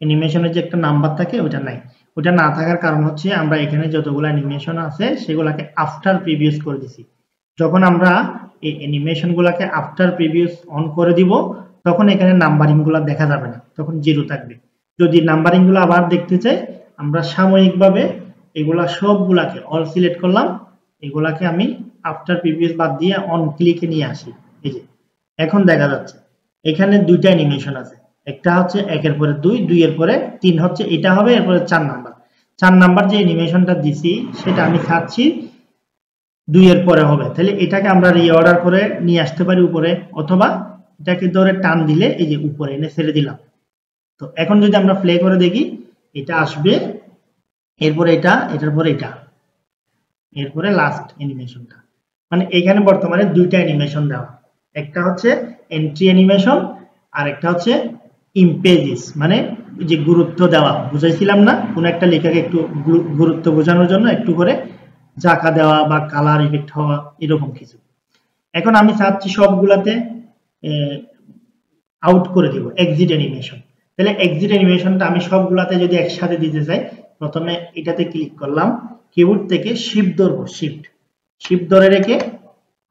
অ্যানিমেশনের যে একটা নাম্বার থাকে ওটা নাই। ওটা না থাকার কারণ হচ্ছে আমরা এখানে যতগুলো অ্যানিমেশন আছে সেগুলোকে আফটার প্রিভিয়াস করে দিছি। যখন আমরা এই অ্যানিমেশন গুলাকে আফটার প্রিভিয়াস অন করে দিব তখন এখানে নাম্বারিং গুলা দেখা যাবে না, তখন জিরো থাকবে। যদি নাম্বারিং গুলো আবার দেখতে চাই আমরা সাময়িকভাবে এগুলা সবগুলাকে অল সিলেক্ট করলাম, এগুলাকে আমি আফটার প্রিভিয়াস বাদ দিয়ে অন ক্লিকে নিয়ে আসি। এই যে এখন দেখা যাচ্ছে এখানে দুইটা অ্যানিমেশন আছে, একটা হচ্ছে 1 এর পরে 2, 2 এর পরে 3 হচ্ছে এটা হবে, এরপরে 4 নাম্বার। 4 নাম্বার যে অ্যানিমেশনটা দিছি সেটা আমি চাচ্ছি 2 এর পরে হবে, তাহলে এটাকে আমরা রিঅর্ডার করে নিয়ে আসতে পারি উপরে, অথবা এটাকে ধরে টান দিলে এই যে উপরে এনে ছেড়ে দিলাম। তো এখন যদি আমরা প্লে করে দেখি এটা আসবে, এরপরে এটা, এটার পরে এটা, এরপরে লাস্ট অ্যানিমেশনটা। মানে এখানে বর্তমানে দুইটা অ্যানিমেশন দেওয়া, একটা হচ্ছে এন্ট্রি অ্যানিমেশন আর একটা হচ্ছে ইমপেজিস, মানে যে গুরুত্ব দেওয়া, বুঝাইছিলাম না কোন একটা লেখাকে একটু গুরুত্ব বোঝানোর জন্য একটু করে জাকা দেওয়া বা কালার ইফেক্ট হওয়া, এরকম কিছু। এখন আমি চাচ্ছি সবগুলাতে আউট করে দিব এক্সিট অ্যানিমেশন। তাহলে এক্সিট অ্যানিমেশনটা আমি সবগুলাতে যদি একসাথে দিতে চাই, প্রথমে এটাতে ক্লিক করলাম, কিবোর্ড থেকে শিফট ধরবো, শিফট ধরে রেখে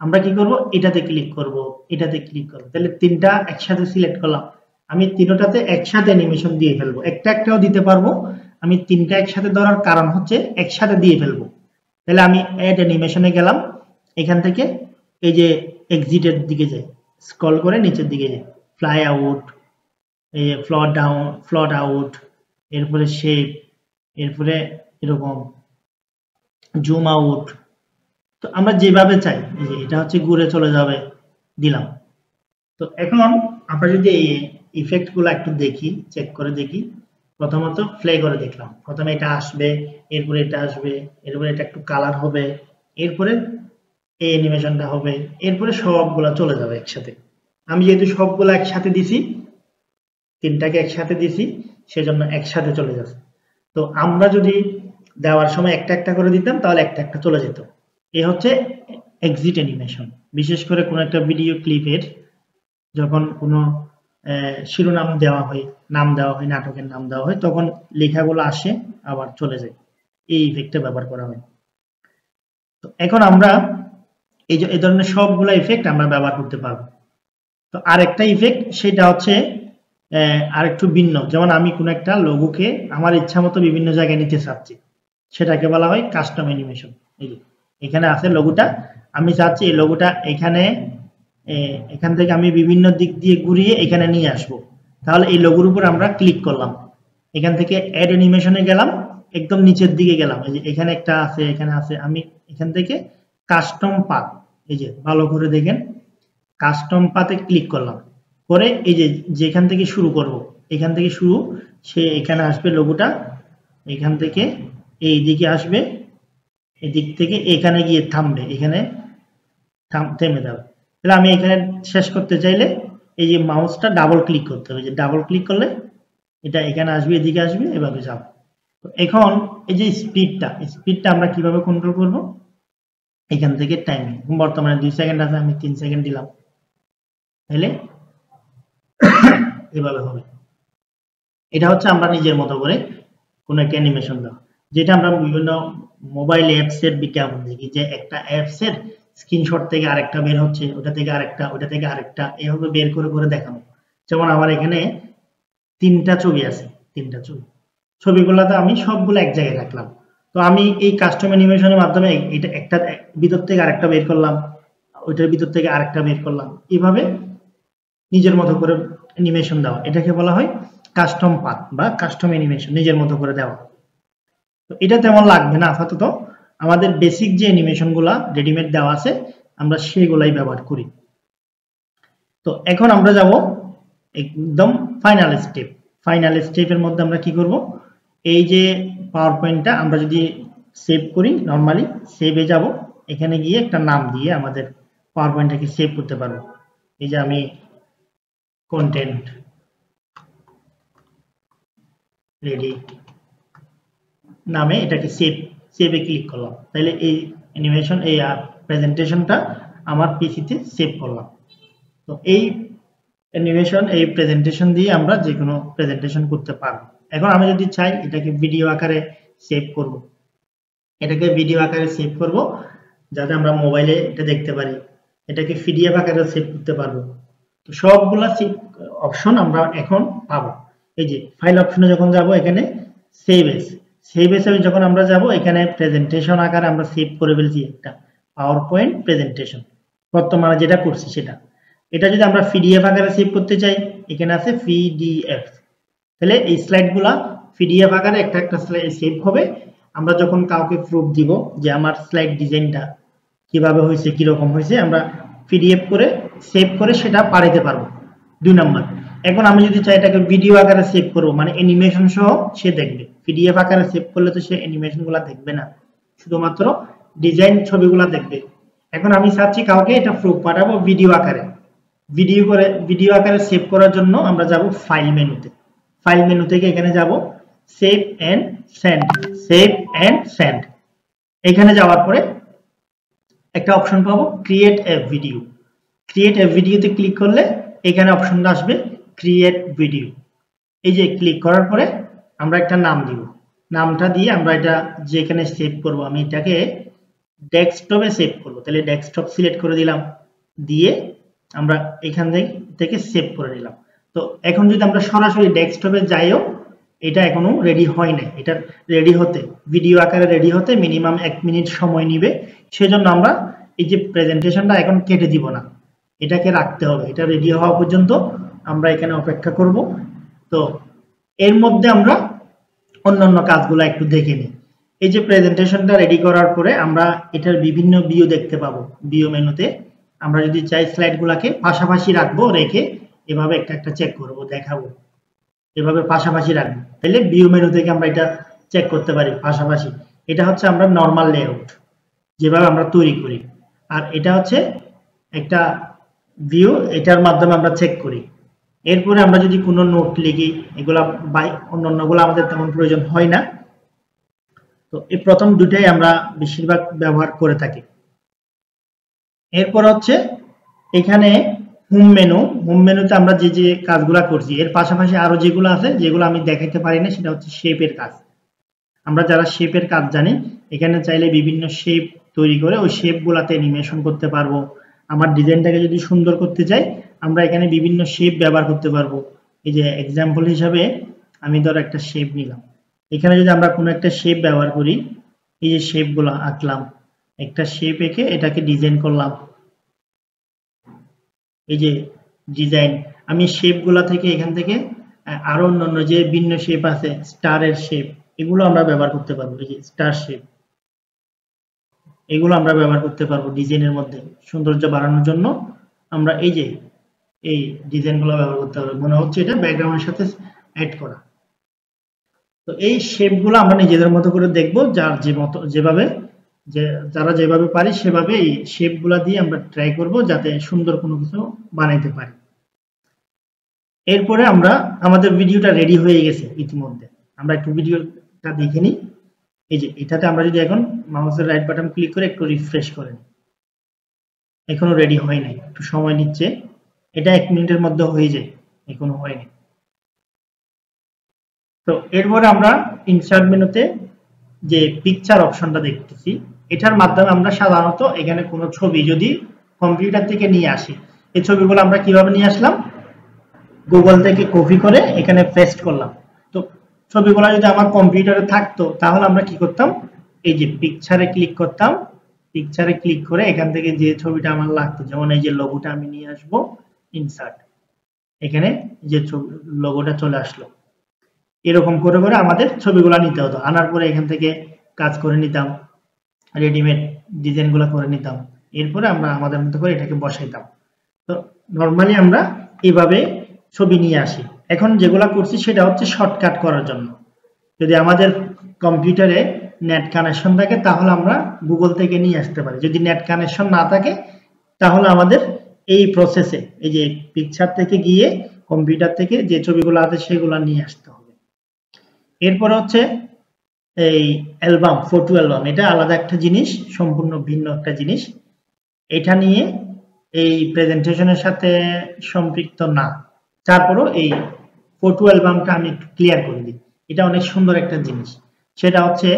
আমরা কি করব, এটাতে ক্লিক করব, এটাতে ক্লিক করব, তাহলে তিনটা একসাথে সিলেক্ট করলাম। আমি তিনটাতে একসাথে অ্যানিমেশন দিয়ে ফেলবো, একটা একটাও দিতে পারবো, আমি তিনটা একসাথে ধরার কারণ হচ্ছে একসাথে দিয়ে ফেলবো। তাহলে আমি অ্যাড অ্যানিমেশনে গেলাম, এখান থেকে এই যে এক্সিটের দিকে যাই, স্ক্রল করে নিচের দিকে যাই, ফ্লাই আউট, এই ফ্লট ডাউন, ফ্লট আউট, এরপরে শেপ, এরপরে এরকম জুম আউট। তো আমরা যেভাবে চাই, এই যে এটা হচ্ছে ঘুরে চলে যাবে, দিলাম। তো এখন আমরা যদি এই ইফেক্ট গুলো একটু দেখি, চেক করে দেখি, প্রথমত প্লে করে দেখলাম, প্রথমে এটা আসবে, এরপরে এটা আসবে, এরপরে এটা একটু কালার হবে, এরপরে এই অ্যানিমেশনটা হবে, এরপরে সবগুলা চলে যাবে একসাথে। আমি যেহেতু সবগুলা একসাথে দিছি, তিনটাকে একসাথে দিছি, সেজন্য একসাথে চলে যাচ্ছে। তো আমরা যদি দেওয়ার সময় একটা একটা করে দিতাম তাহলে একটা একটা চলে যেত। এ হচ্ছে এক্সিট অ্যানিমেশন। বিশেষ করে কোনো একটা ভিডিও ক্লিপের যখন কোনো শিরোনাম দেওয়া হয়, নাম দেওয়া হয়, নাটকের নাম দেওয়া হয়, তখন লেখাগুলো আসে আবার চলে যায়, এই ইফেক্টটা ব্যবহার করা হয়। তো এখন আমরা এই ধরনের সবগুলো ইফেক্ট আমরা ব্যবহার করতে পারবো। তো আরেকটা ইফেক্ট সেটা হচ্ছে আরেকটু ভিন্ন, যেমন আমি কোনো একটা লোগোকে আমার ইচ্ছা মতো বিভিন্ন জায়গায় নিতে চাচ্ছি, সেটাকে বলা হয় কাস্টম অ্যানিমেশন। এই যে এখানে আছে লোগোটা, আমি চাচ্ছি এই লোগোটা এখান থেকে আমি বিভিন্ন দিক দিয়ে ঘুরিয়ে এখানে নিয়ে আসবো। তাহলে এই লোগোর উপর আমরা ক্লিক করলাম, এখান থেকে অ্যাড অ্যানিমেশনে গেলাম, একদম নিচের দিকে গেলাম, এই যে এখানে একটা আছে, এখানে আছে, আমি এখান থেকে কাস্টম পাথ, এই যে ভালো করে দেখেন, কাস্টম পাথে ক্লিক করলাম, করে এই যে যেখান থেকে শুরু করব, এখান থেকে শুরু, সে এখানে আসবে লোগোটা, এখান থেকে এই দিকে আসবে, এদিক থেকে এখানে গিয়ে থামবে, এখানে থেমে যাবে। তাহলে আমি এখানে শেষ করতে চাইলে এই যে মাউসটা ডাবল ক্লিক করতে হবে, যে ডাবল ক্লিক করলে এটা এখানে আসবে, এদিকে আসবে, এভাবে যাবে। তো এখন এই যে স্পিডটা আমরা কিভাবে কন্ট্রোল করব, এখান থেকে টাইমিং, বর্তমানে 2 সেকেন্ড আছে, আমি 3 সেকেন্ড দিলাম, তাহলে এভাবে হবে। এটা হচ্ছে আমরা নিজের মতো করে কোনো একটা অ্যানিমেশন দেওয়া, যেটা আমরা বিভিন্ন মোবাইল অ্যাপস এর বিজ্ঞাপন দেখি, যে একটা অ্যাপস এর স্ক্রিনশট থেকে আরেকটা বের হচ্ছে, ওটা থেকে আরেকটা, ওটা থেকে আরেকটা, এভাবে বের করে করে দেখানো। যেমন আমার এখানে 3টা ছবি আছে, 3টা ছবিগুলোতে আমি সবগুলো এক জায়গায় রাখলাম। তো আমি এই কাস্টম অ্যানিমেশনের মাধ্যমে এটা একটা ভিতর থেকে আরেকটা বের করলাম, ওইটার ভিতর থেকে আরেকটা বের করলাম, এইভাবে নিজের মতো করে অ্যানিমেশন দেওয়া, এটাকে বলা হয় কাস্টম পাথ বা কাস্টম অ্যানিমেশন, নিজের মতো করে দেওয়া। তো এটা তেমন লাগবে না আপাতত, আমাদের বেসিক যে অ্যানিমেশনগুলা রেডিমেড দেওয়া আছে আমরা সেগুলাই ব্যবহার করি। তো এখন আমরা যাব একদম ফাইনাল স্টেপ। ফাইনাল স্টেপের মধ্যে আমরা কি করব, এই যে পাওয়ার পয়েন্টটা আমরা যদি সেভ করি, নরমালি সেভে যাব, এখানে গিয়ে একটা নাম দিয়ে আমাদের পাওয়ার পয়েন্টটাকে সেভ করতে পারবো। এই যে আমি কন্টেন্ট রেডি নামে এটাকে সেভে ক্লিক করলাম, তাহলে এই অ্যানিমেশন এই প্রেজেন্টেশনটা আমার পিসিতে সেভ করলাম। তো এই অ্যানিমেশন এই প্রেজেন্টেশন দিয়ে আমরা যে কোনো প্রেজেন্টেশন করতে পারবো। এখন আমি যদি চাই এটাকে ভিডিও আকারে সেভ করব, এটাকে ভিডিও আকারে সেভ করব যাতে আমরা মোবাইলে এটা দেখতে পারি, এটাকে পিডিএফ আকারে সেভ করতে পারবো। তো সবগুলা অপশন আমরা এখন পাবো। এই যে ফাইল অপশনে যখন যাব এখানে সেভ এস যখন আমরা যাব এখানে প্রেজেন্টেশন আকারে আমরা সেভ করে ফেলছি একটা পাওয়ার পয়েন্ট প্রেজেন্টেশন, বর্তমানে যেটা করছি সেটা। এটা যদি আমরা পিডিএফ আকারে সেভ করতে চাই এখানে আছে পিডিএফ, তাহলে এই স্লাইডগুলা পিডিএফ আকারে একটা একটা স্লাইড সেভ হবে। আমরা যখন কাউকে প্রুফ দিব যে আমার স্লাইড ডিজাইনটা কিভাবে হয়েছে কিরকম হয়েছে, আমরা পিডিএফ করে সেভ করে সেটা পাঠাতে পারবো। 2 নাম্বার, এখন আমি যদি চাই এটাকে ভিডিও আকারে সেভ করব, মানে অ্যানিমেশন সহ সে দেখবে। পিডিএফ আকারে সেভ করলে তো সে অ্যানিমেশনগুলো দেখবে না, শুধুমাত্র ডিজাইন ছবিগুলো দেখবে। এখন আমি চাচ্ছি কাউকে এটা প্রুফ পাঠাবো ভিডিও আকারে। ভিডিও আকারে সেভ করার জন্য আমরা যাব ফাইল মেনুতে। ফাইল মেনু থেকে এখানে যাব সেভ এন্ড সেন্ড। এখানে যাওয়ার পরে একটা অপশন পাবো ক্রিয়েট এ ভিডিওতে ক্লিক করলে এখানে অপশনটা আসবে ক্রিয়েট ভিডিও। এই যে ক্লিক করার পরে আমরা একটা নাম দিব, নামটা দিয়ে আমরা এটা যেখানে সেভ করব, আমি এটাকে ডেস্কটপে সেভ করব, তাহলে ডেস্কটপ সিলেক্ট করে দিলাম, দিয়ে আমরা এখান থেকে সেভ করে নিলাম। তো এখন যদি আমরা সরাসরি ডেস্কটপে যাইও, এটা এখনো রেডি হয় না, এটা রেডি হতে ভিডিও আকারে রেডি হতে মিনিমাম 1 মিনিট সময় নিবে। সেজন্য আমরা এই যে প্রেজেন্টেশনটা এখন কেটে দিব না, এটাকে রাখতে হবে, এটা রেডি হওয়া পর্যন্ত আমরা এখানে অপেক্ষা করব। তো এর মধ্যে আমরা অন্যান্য কাজগুলো একটু দেখে নিই। এই যে প্রেজেন্টেশনটা রেডি করার পরে আমরা এটার বিভিন্ন ভিউ দেখতে পাবো। ভিউ মেনুতে আমরা যদি চাই স্লাইডগুলোকে পাশাপাশি রাখবো, রেখে এভাবে একটা একটা চেক করব, দেখাবো, এভাবে পাশাপাশি রাখবো, তাহলে ভিউ মেনু থেকে আমরা এটা চেক করতে পারি পাশাপাশি। এটা হচ্ছে আমরা নরমাল লেআউট যেভাবে আমরা তৈরি করি, আর এটা হচ্ছে একটা ভিউ, এটার মাধ্যমে আমরা চেক করি। এরপরে আমরা যদি কোনো নোট লিখি, এগুলা অন্যান্যগুলো আমাদের তেমন প্রয়োজন হয় না। তো এই প্রথম দুটাই আমরা বেশিরভাগ ব্যবহার করে থাকি। এরপর হচ্ছে এখানে হোম মেনুতে আমরা যে যে কাজগুলো করছি এর পাশাপাশি আরো যেগুলো আছে, যেগুলো আমি দেখাতে পারি না, সেটা হচ্ছে শেপের কাজ। আমরা যারা শেপের কাজ জানি, এখানে চাইলে বিভিন্ন শেপ তৈরি করে ওই শেপগুলোতে অ্যানিমেশন করতে পারবো। আমার ডিজাইনটাকে যদি সুন্দর করতে চাই, আমরা এখানে বিভিন্ন শেপ ব্যবহার করতে পারবো। এই যে এক্সাম্পল হিসাবে আমি ধর একটা শেপ নিলাম, এখানে যদি আমরা কোনো একটা শেপ ব্যবহার করি, এই যে শেপগুলো আঁকলাম, একটা শেপ এঁকে এটাকে ডিজাইন করলাম। এই যে ডিজাইন, আমি শেপগুলা থেকে এখান থেকে আরো অন্যান্য যে ভিন্ন শেপ আছে, স্টারের শেপ, এগুলো আমরা ব্যবহার করতে পারবো। এই যে স্টার শেপ, এগুলো আমরা ব্যবহার করতে পারবো ডিজাইনের মধ্যে সৌন্দর্য বাড়ানোর জন্য। আমরা এই যে এই ডিজাইনগুলো ব্যবহার করতে পারবো, মনে হচ্ছে এটা ব্যাকগ্রাউন্ডের সাথে অ্যাড করা। তো এই শেপগুলো আমরা নিজেদের মতো করে দেখবো, যার যারা যেভাবে পারি সেভাবে এই শেপগুলা দিয়ে আমরা ট্রাই করব যাতে সুন্দর কোনো কিছু বানাইতে পারি। এরপরে আমাদের ভিডিওটা রেডি হয়ে গেছে ইতিমধ্যে, আমরা একটু ভিডিওটা দেখে নিই। এই যে এটাতে আমরা যদি এখন মাউসের রাইট বাটন ক্লিক করে একটু রিফ্রেশ করেন, এখনো রেডি হয় নাই, একটু সময় নিচ্ছে, এটা 1 মিনিটের মধ্যে হয়ে যায়, এখনো হয়নি। তো এরপরে আমরা ইনসার্ট মেনুতে যে পিকচার অপশনটা দেখতেছি, এটার মাধ্যমে আমরা সাধারণত এখানে কোনো ছবি যদি কম্পিউটার থেকে নিয়ে আসি, এই ছবিগুলো আমরা কিভাবে নিয়ে আসলাম, গুগল থেকে কপি করে এখানে পেস্ট করলাম। তো ছবিগুলো যদি আমার কম্পিউটারে থাকতো তাহলে আমরা কি করতাম, এই যে পিকচারে ক্লিক করতাম, পিকচারে ক্লিক করে এখান থেকে যে ছবিটা আমার লাগতো, যেমন এই যে লোগোটা আমি নিয়ে আসবো, ইনসার্ট, এখানে যে লোগোটা চলে আসলো, এরকম করে করে আমাদের ছবিগুলো নিতে হতো। আনার পরে এখান থেকে কাজ করে নিতাম, রেডিমেড ডিজাইনগুলো করে নিতাম, এরপরে আমরা আমাদের মতো করে এটাকে বসাইতাম। তো নর্মালি আমরা এইভাবে ছবি নিয়ে আসি। এখন যেগুলা করছি সেটা হচ্ছে শর্টকাট করার জন্য। যদি আমাদের কম্পিউটারে নেট কানেকশন থাকে তাহলে আমরা গুগল থেকে নিয়ে আসতে পারি, যদি নেট কানেকশন না থাকে তাহলে আমাদের এই প্রসেসে এই যে পিকচার থেকে গিয়ে কম্পিউটার থেকে যে ছবিগুলো আছে সেগুলো নিয়ে আসতে হবে। এরপর হচ্ছে এই অ্যালবাম, ফটো অ্যালবাম, এটা আলাদা একটা জিনিস, সম্পূর্ণ ভিন্ন একটা জিনিস। এটা নিয়ে এই প্রেজেন্টেশনের সাথে সম্পৃক্ত না, তারপরও এই ফটো অ্যালবামটা আমি একটু ক্লিয়ার করে দিই। এটা অনেক সুন্দর একটা জিনিস। সেটা হচ্ছে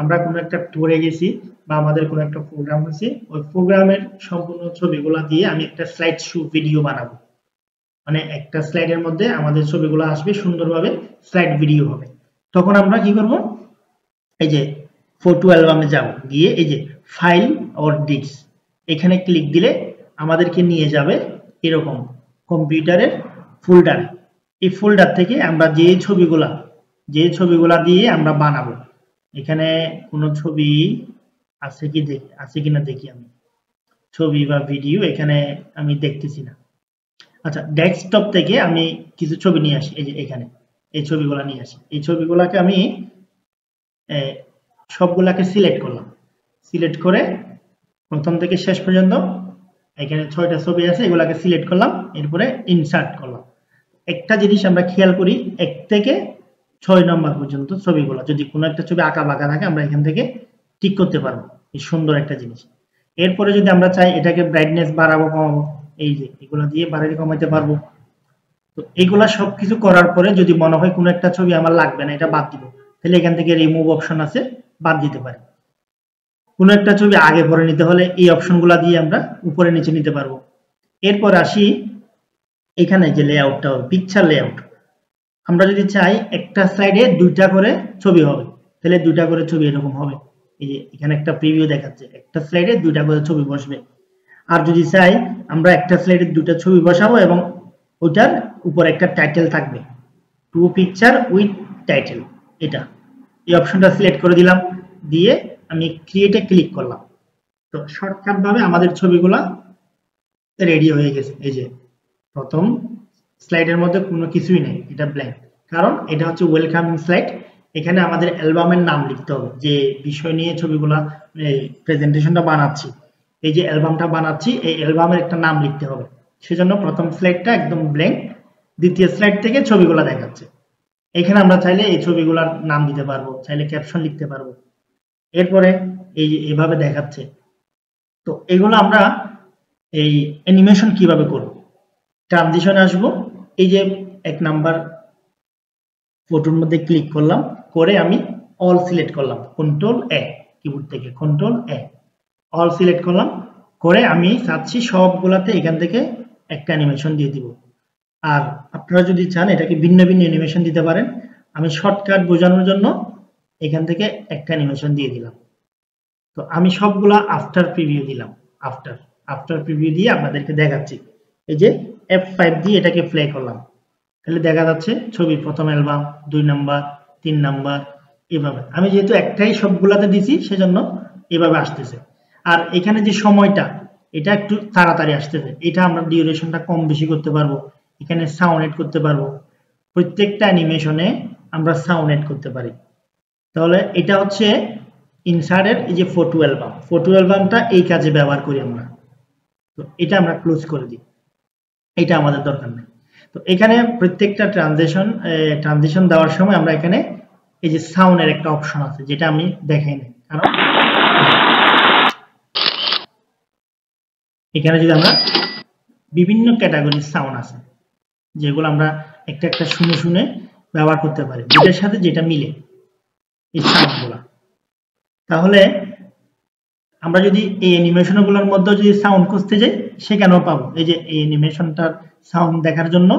আমরা কোনো একটা ট্যুরে গেছি বা আমাদের কোনো একটা প্রোগ্রাম হয়েছে, ওই প্রোগ্রামের সম্পূর্ণ ছবিগুলো দিয়ে আমি একটা স্লাইড শো ভিডিও বানাবো। মানে একটা স্লাইডের মধ্যে আমাদের ছবিগুলো আসবে, সুন্দরভাবে স্লাইড ভিডিও হবে। তখন আমরা কি করব, এই যে ফটো অ্যালবামে যাব, গিয়ে এই যে ফাইল অর ডিস্ক, এখানে ক্লিক দিলে আমাদেরকে নিয়ে যাবে এরকম কম্পিউটারের ফোল্ডারে। এই ফোল্ডার থেকে আমরা যে ছবিগুলা দিয়ে আমরা বানাবো, এখানে কোনো ছবি আছে কি আছে কিনা দেখি আমি, ছবি বা ভিডিও এখানে আমি দেখতেছি না। আচ্ছা, ডেস্কটপ থেকে আমি কিছু ছবি নিয়ে আসি, এই যে এখানে এই ছবিগুলা নিয়ে আসি। এই ছবিগুলাকে আমি সবগুলাকে সিলেক্ট করলাম, সিলেক্ট করে প্রথম থেকে শেষ পর্যন্ত এখানে 6টা ছবি আছে, এগুলাকে সিলেক্ট করলাম, এরপরে ইনসার্ট করলাম। একটা জিনিস আমরা খেয়াল করি, 1 থেকে 6 নম্বর পর্যন্ত ছবিগুলো, যদি কোনো একটা ছবি আঁকা বাঁকা থাকে আমরা এখান থেকে ঠিক করতে পারবো। এই সুন্দর একটা জিনিস। এরপরে যদি আমরা চাই এটাকে ব্রাইটনেস বাড়াবো কমাবো, এই যে এগুলো দিয়ে বাড়াতে কমাতে পারবো। তো এগুলা সবকিছু করার পরে যদি মনে হয় কোনো একটা ছবি আমার লাগবে না, এটা বাদ দিব, তাহলে এখান থেকে রিমুভ অপশন আছে, বাদ দিতে পারি। কোনো একটা ছবি আগে পরে নিতে হলে এই অপশনগুলো দিয়ে আমরা উপরে নিচে নিতে পারবো। এরপর আসি এখানে যে লেআউটটা হবে, পিকচার লেআউট। আমরা যদি চাই একটা স্লাইডে 2টা করে ছবি হবে, তাহলে 2টা করে ছবি এরকম হবে। এই যে এখানে একটা প্রিভিউ দেখাচ্ছে, একটা স্লাইডে 2টা করে ছবি বসবে। আর যদি চাই আমরা একটা স্লাইডে 2টা ছবি বসাবো এবং ওটার উপর একটা টাইটেল থাকবে, টু পিকচার উইথ টাইটেল, এটা এই অপশনটা সিলেক্ট করে দিলাম, দিয়ে আমি ক্রিয়েটে ক্লিক করলাম। তো শর্টকাট ভাবে আমাদের ছবিগুলা রেডি হয়ে গেছে। এই যে প্রথম স্লাইডের মধ্যে কোনো কিছুই নেই, এটা ব্ল্যাঙ্ক, কারণ এটা হচ্ছে ওয়েলকামিং স্লাইড। এখানে আমাদের অ্যালবামের নাম লিখতে হবে, যে বিষয় নিয়ে ছবিগুলা প্রেজেন্টেশনটা বানাচ্ছি, এই যে অ্যালবামটা বানাচ্ছি, এই অ্যালবামের একটা নাম লিখতে হবে। সেজন্য প্রথম স্লাইডটা একদম ব্ল্যাঙ্ক, দ্বিতীয় স্লাইড থেকে ছবিগুলো দেখাচ্ছে। এখানে আমরা চাইলে এই ছবিগুলোর নাম দিতে পারবো, চাইলে ক্যাপশন লিখতে পারবো। এরপরে এই যে এভাবে দেখাচ্ছে। তো এগুলো আমরা এই অ্যানিমেশন কিভাবে করব, ট্রানজিশনে আসবো। এই যে 1 নাম্বার ফটোর মধ্যে ক্লিক করলাম, করে আমি অল সিলেক্ট করলাম, কন্ট্রোল এ, কিবোর্ড থেকে কন্ট্রোল এ, অল সিলেক্ট করলাম, করে আমি চাচ্ছি সবগুলাতে এখান থেকে একটা অ্যানিমেশন দিয়ে দিব। আর আপনারা যদি চান এটাকে ভিন্ন ভিন্ন অ্যানিমেশন দিতে পারেন। আমি শর্টকাট বোঝানোর জন্য এখান থেকে একটা অ্যানিমেশন দিয়ে দিলাম। তো আমি সবগুলা আফটার প্রিভিউ দিলাম, আফটার প্রিভিউ দিয়ে আপনাদেরকে দেখাচ্ছি। এই যে F5 দিয়ে এটাকে প্লে করলাম, তাহলে দেখা যাচ্ছে ছবি প্রথম অ্যালবাম, 2 নাম্বার, 3 নাম্বার, এভাবে। আমি যেহেতু একটাই সবগুলাতে দিছি সেজন্য এভাবে আসতেছে। আর এখানে যে সময়টা, এটা একটু তাড়াতাড়ি আসতেছে, এটা আমরা ডিউরেশনটা কম বেশি করতে পারবো। এখানে সাউন্ড এড করতে পারবো, প্রত্যেকটা অ্যানিমেশনে আমরা সাউন্ড এড করতে পারি। তাহলে এটা হচ্ছে ইনসার্টের এই যে ফটো অ্যালবাম, ফটো অ্যালবামটা এই কাজে ব্যবহার করি আমরা। তো এটা আমরা ক্লোজ করে দিই, এটা আমাদের দরকার নেই। তো এখানে প্রত্যেকটা ট্রানজিশন দেওয়ার সময় আমরা এখানে এই যে সাউন্ডের একটা অপশন আছে, যেটা আমি দেখাই নাই, কারণ এখানে যদি আমরা বিভিন্ন ক্যাটাগরির সাউন্ড আছে, যেগুলো আমরা একটা একটা শুনে শুনে ব্যবহার করতে পারি, যেটার সাথে যেটা মিলে এই সাউন্ডগুলো। তাহলে আমরা যদি এই অ্যানিমেশনগুলোর মধ্যে যদি সাউন্ড খুঁজতে যাই সেখানেও পাবো। এই যে এই অ্যানিমেশনটার সাউন্ড দেখার জন্য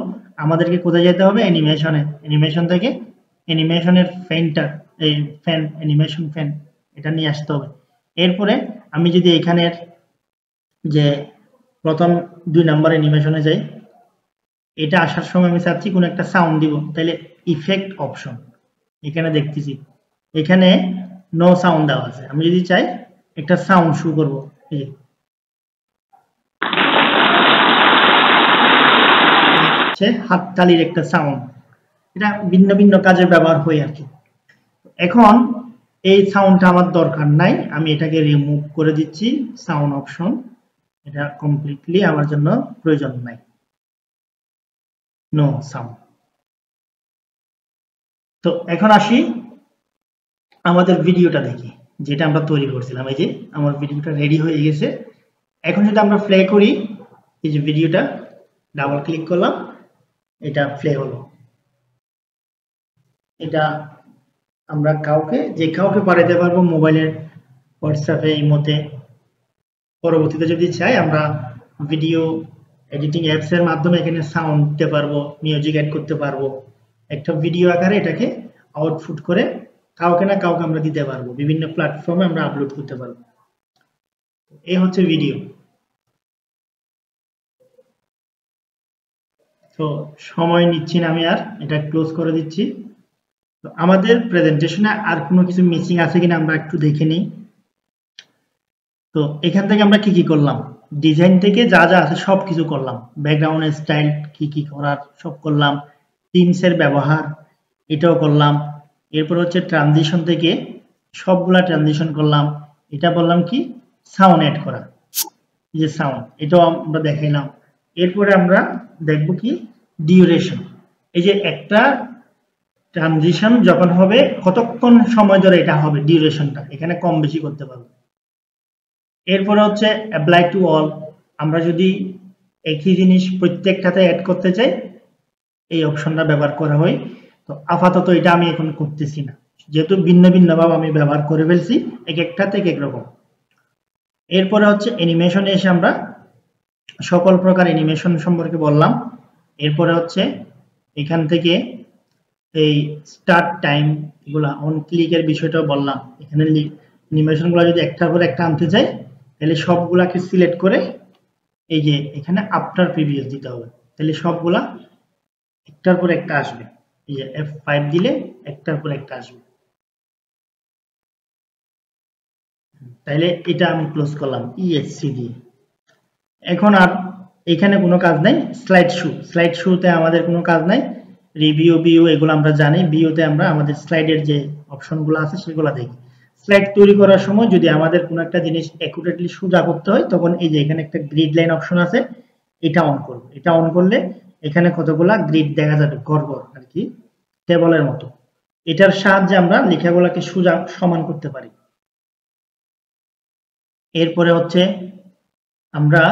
আমাদেরকে কোথায় যেতে হবে, অ্যানিমেশন থেকে অ্যানিমেশনের ফ্যানটা, এই ফ্যান, অ্যানিমেশন ফ্যান, এটা নিয়ে আসতে হবে। এরপরে আমি যদি এখানের যে প্রথম 2 নাম্বার অ্যানিমেশনে যাই, এটা আসার সময় আমি চাচ্ছি কোনো একটা সাউন্ড দিব, তাহলে ইফেক্ট অপশন এখানে দেখতেছি, এখানে নো সাউন্ড দেওয়া আছে। আমি যদি চাই একটা সাউন্ড শুরু করব। এই যে হচ্ছে হাততালির একটা সাউন্ড, এটা ভিন্ন ভিন্ন কাজে ব্যবহার হয় আর কি। এখন এই সাউন্ডটা আমার দরকার নাই, আমি এটাকে রিমুভ করে দিচ্ছি, সাউন্ড অপশন, এটা কমপ্লিটলি আমার জন্য প্রয়োজন নাই, নো সাউন্ড। তো এখন আসি আমাদের ভিডিওটা দেখি, যেটা আমরা তৈরি করছিলাম। এই যে আমার ভিডিওটা রেডি হয়ে গেছে। এখন যদি আমরা প্লে করি, এই যে ভিডিওটা ডাবল ক্লিক করলাম, এটা প্লে হলো। এটা আমরা যে কাউকে পাঠাতে পারবো মোবাইলের হোয়াটসঅ্যাপে, ইমোতে। পরবর্তীতে যদি চাই আমরা ভিডিও এডিটিং অ্যাপস এর মাধ্যমে এখানে সাউন্ড দিতে পারবো, মিউজিক অ্যাড করতে পারবো, একটা ভিডিও আকারে এটাকে আউটপুট করে কাউকে না কাউকে আমরা দিতে পারবো, বিভিন্ন প্ল্যাটফর্মে আমরা আপলোড করতে পারবো। এই হচ্ছে ভিডিও। তো সময় নিচ্ছি না আমি, আর এটা ক্লোজ করে দিচ্ছি। তো আমাদের প্রেজেন্টেশনে আর কোনো কিছু মিসিং আছে কিনা আমরা একটু দেখে নিই। তো এখান থেকে আমরা কি কি করলাম, ডিজাইন থেকে যা যা আছে সব কিছু করলাম, ব্যাকগ্রাউন্ড স্টাইল কি কি করার সব করলাম, থিমসের ব্যবহার এটাও করলাম। এরপর হচ্ছে ট্রানজিশন থেকে সবগুলা ট্রানজিশন করলাম। এটা বললাম কি সাউন্ড অ্যাড করা, এই যে সাউন্ড, এটাও আমরা দেখাইলাম। এরপরে আমরা দেখব কি ডিউরেশন, এই যে একটা ট্রানজিশন যখন হবে কতক্ষণ সময় ধরে এটা হবে, ডিউরেশনটা এখানে কম বেশি করতে পারবো। এরপরে হচ্ছে অ্যাপ্লাই টু অল, আমরা যদি একই জিনিস প্রত্যেকটাতে অ্যাড করতে চাই এই অপশনটা ব্যবহার করা হয়। তো আপাতত এটা আমি এখন করতেছি না, যেহেতু ভিন্ন ভিন্ন ভাবে আমি ব্যবহার করে ফেলছি, এক একটাতে এক এক রকম। এরপরে হচ্ছে অ্যানিমেশনে এসে আমরা সকল প্রকার অ্যানিমেশন সম্পর্কে বললাম। এরপরে হচ্ছে এখান থেকে এই স্টার্ট টাইম এগুলা অন ক্লিকের বিষয়টাও বললাম। এখানে অ্যানিমেশনগুলো যদি একটার পর একটা আনতে চাই তাহলে সবগুলাকে সিলেক্ট করে এই যে এখানে আফটার প্রিভিয়াস দিতে হবে, তাহলে সবগুলা একটার পর একটা আসবে। এই যে F5 দিলে একটার পর একটা আসবে। তাইলে এটা আমি ক্লোজ করলাম ESC দিয়ে। এখন আর এখানে কোনো কাজ নাই। স্লাইড শোতে আমাদের কোনো কাজ নাই। রিভিউ ভিউ এগুলো আমরা জানি, ভিউতে আমরা আমাদের স্লাইডের যে অপশনগুলো আছে সেগুলো দেখি। স্লাইড তৈরি করার সময় যদি আমাদের কোনো একটা জিনিস অ্যাকুরেটলি সোজা করতে হয় তখন এই যে এখানে একটা গ্রিড লাইন অপশন আছে, এটা অন করব। এটা অন করলে এখানে কতগুলা গ্রিড দেখা যাবে, গড় আর কি টেবলের মতো। এটার সাহায্যে আমরা লেখাগুলোকে সোজা সমান করতে পারি। এরপরে হচ্ছে আমরা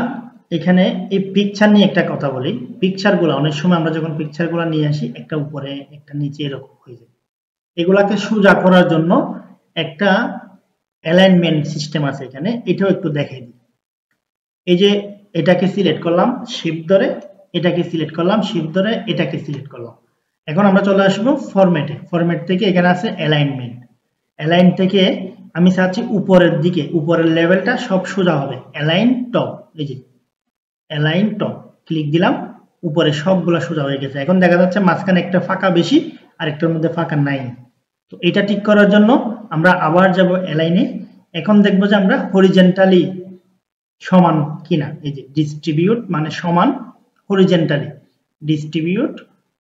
এখানে এই পিকচার নিয়ে একটা কথা বলি। পিকচারগুলো অনেক সময় আমরা যখন পিকচারগুলো নিয়ে আসি একটা উপরে একটা নিচে এরকম হয়ে যায়, এগুলাকে সোজা করার জন্য একটা অ্যালাইনমেন্ট সিস্টেম আছে এখানে, এটাও একটু দেখাই দিই। এই যে এটাকে সিলেক্ট করলাম শিফট ধরে, এটাকে সিলেক্ট করলাম শিফট ধরে, এটাকে সিলেক্ট করলাম। এখন আমরা চলে আসবো ফরম্যাটে। ফরম্যাট থেকে এখানে আছে অ্যালাইনমেন্ট। অ্যালাইন থেকে আমি চাচ্ছি উপরের দিকে, উপরের লেভেলটা সব সোজা হবে, অ্যালাইন টপ। এই যে অ্যালাইন টপ ক্লিক দিলাম, উপরে সবগুলা সোজা হয়ে গেছে। এখন দেখা যাচ্ছে মাঝখানে একটা ফাঁকা বেশি আর একটার মধ্যে ফাঁকা নাই। তো এটা ঠিক করার জন্য আমরা আবার যাব অ্যালাইনে। এখন দেখবো যে আমরা হরিজেন্টালি সমান কিনা। এই যে ডিস্ট্রিবিউট মানে সমান, হরিজেন্টালি ডিস্ট্রিবিউট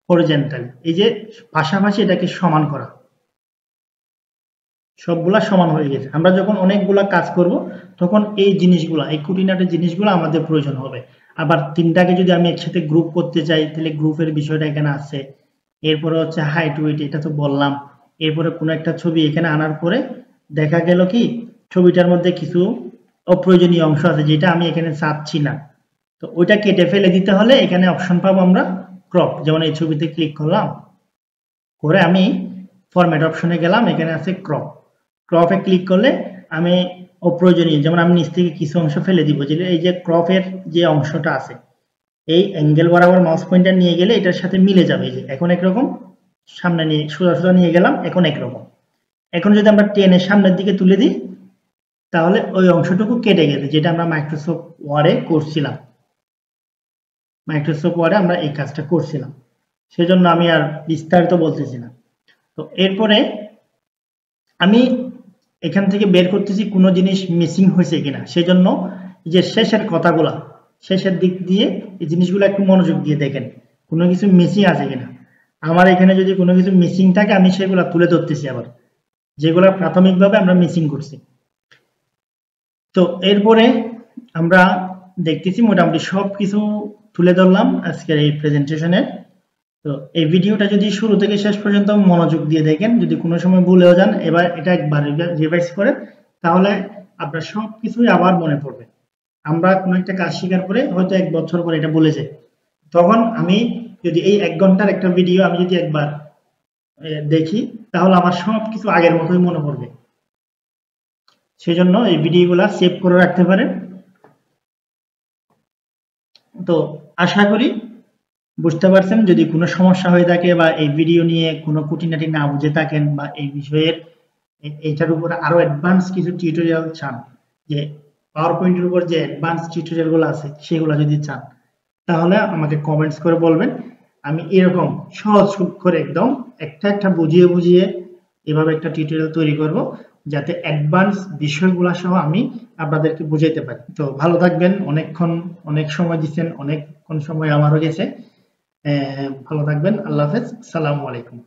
হরিজেন্টালি, এই যে পাশাপাশি এটাকে সমান করা, সবগুলা সমান হয়ে গেছে। আমরা যখন অনেকগুলা কাজ করব তখন এই জিনিসগুলা, এই খুঁটিনাটি জিনিসগুলো আমাদের প্রয়োজন হবে। আবার তিনটাকে যদি আমি একসাথে গ্রুপ করতে চাই তাহলে গ্রুপের বিষয়টা এখানে আছে। এরপরে হচ্ছে হাইট ওয়েট, এটা তো বললাম। এরপরে কোনো একটা ছবি এখানে আনার পরে দেখা গেল কি ছবিটার মধ্যে কিছু অপ্রয়োজনীয় অংশ আছে যেটা আমি এখানে চাচ্ছি না, তো ওইটা কেটে ফেলে দিতে হলে এখানে অপশন পাবো আমরা ক্রপ। যেমন এই ছবিতে ক্লিক করলাম করে আমি ফরম্যাট অপশনে গেলাম, এখানে আছে ক্রপ। ক্রপে ক্লিক করলে আমি অপ্রয়োজনীয়, যেমন আমি নিচ থেকে কিছু অংশ ফেলে দিব, যে এই যে ক্রপের যে অংশটা আছে এই অ্যাঙ্গেল বরাবর মাউস পয়েন্টার নিয়ে গেলে এটার সাথে মিলে যাবে। এই যে এখন একরকম, সামনে নিয়ে সোজা সোজা নিয়ে গেলাম এখন একরকম। এখন যদি আমরা টেনে সামনের দিকে তুলে দিই তাহলে ওই অংশটুকু কেটে গেছে, যেটা আমরা মাইক্রোসফট ওয়ার্ডে করছিলাম। মাইক্রোসফট ওয়ার্ডে আমরা এই কাজটা করছিলাম, সেজন্য আমি আর বিস্তারিত বলতেছি না। তো এরপরে আমি এখান থেকে বের করতেছি কোনো জিনিস মিসিং হয়েছে কিনা। সেজন্য যে শেষের কথাগুলা, শেষের দিক দিয়ে এই জিনিসগুলো একটু মনোযোগ দিয়ে দেখেন কোনো কিছু মিসিং আছে কিনা। আমার এখানে যদি কোনো কিছু মিসিং থাকে আমি সেগুলো তুলে ধরতেছি, আবার যেগুলো প্রাথমিকভাবে আমরা মিসিং করছি। তো এরপরে আমরা দেখতেছি মোটামুটি সব কিছু তুলে ধরলাম আজকের এই প্রেজেন্টেশনে। তো এই ভিডিওটা যদি শুরু থেকে শেষ পর্যন্ত মনোযোগ দিয়ে দেখেন, যদি কোনো সময় ভুলেও যান এবার এটা একবার রিভাইজ করেন, তাহলে আপনার সব কিছুই আবার মনে পড়বে। আমরা কোনো একটা কাজ শেখার পরে হয়তো 1 বছর পরে এটা ভুলে যাই, তখন আমি যদি এই 1 ঘন্টার একটা ভিডিও আমি যদি একবার দেখি তাহলে আমার সব কিছু আগের মতোই মনে পড়বে। সেজন্য এই ভিডিওগুলো সেভ করে রাখতে পারেন। তো আশা করি বুঝতে পারছেন। যদি কোনো সমস্যা হয়ে থাকে বা এই ভিডিও নিয়ে কোনো খুঁটিনাটি না বুঝে থাকেন বা এই বিষয়ের এইটার উপর আরো অ্যাডভান্স কিছু টিউটোরিয়াল চান, যে পাওয়ার পয়েন্টের উপর যে অ্যাডভান্স টিউটোরিয়াল গুলো আছে সেগুলো যদি চান, তাহলে আমাকে কমেন্টস করে বলবেন। আমি এরকম সহজ করে একদম একটা একটা বুঝিয়ে বুঝিয়ে এভাবে একটা টিউটোরিয়াল তৈরি করব, যাতে অ্যাডভান্স বিষয়গুলো সহ আমি আপনাদেরকে বুঝাইতে পারি। তো ভালো থাকবেন। অনেক সময় দিচ্ছেন, অনেকক্ষণ সময় আমারও গেছে। ভালো থাকবেন। আল্লাহ হাফেজ। আসসালামু আলাইকুম।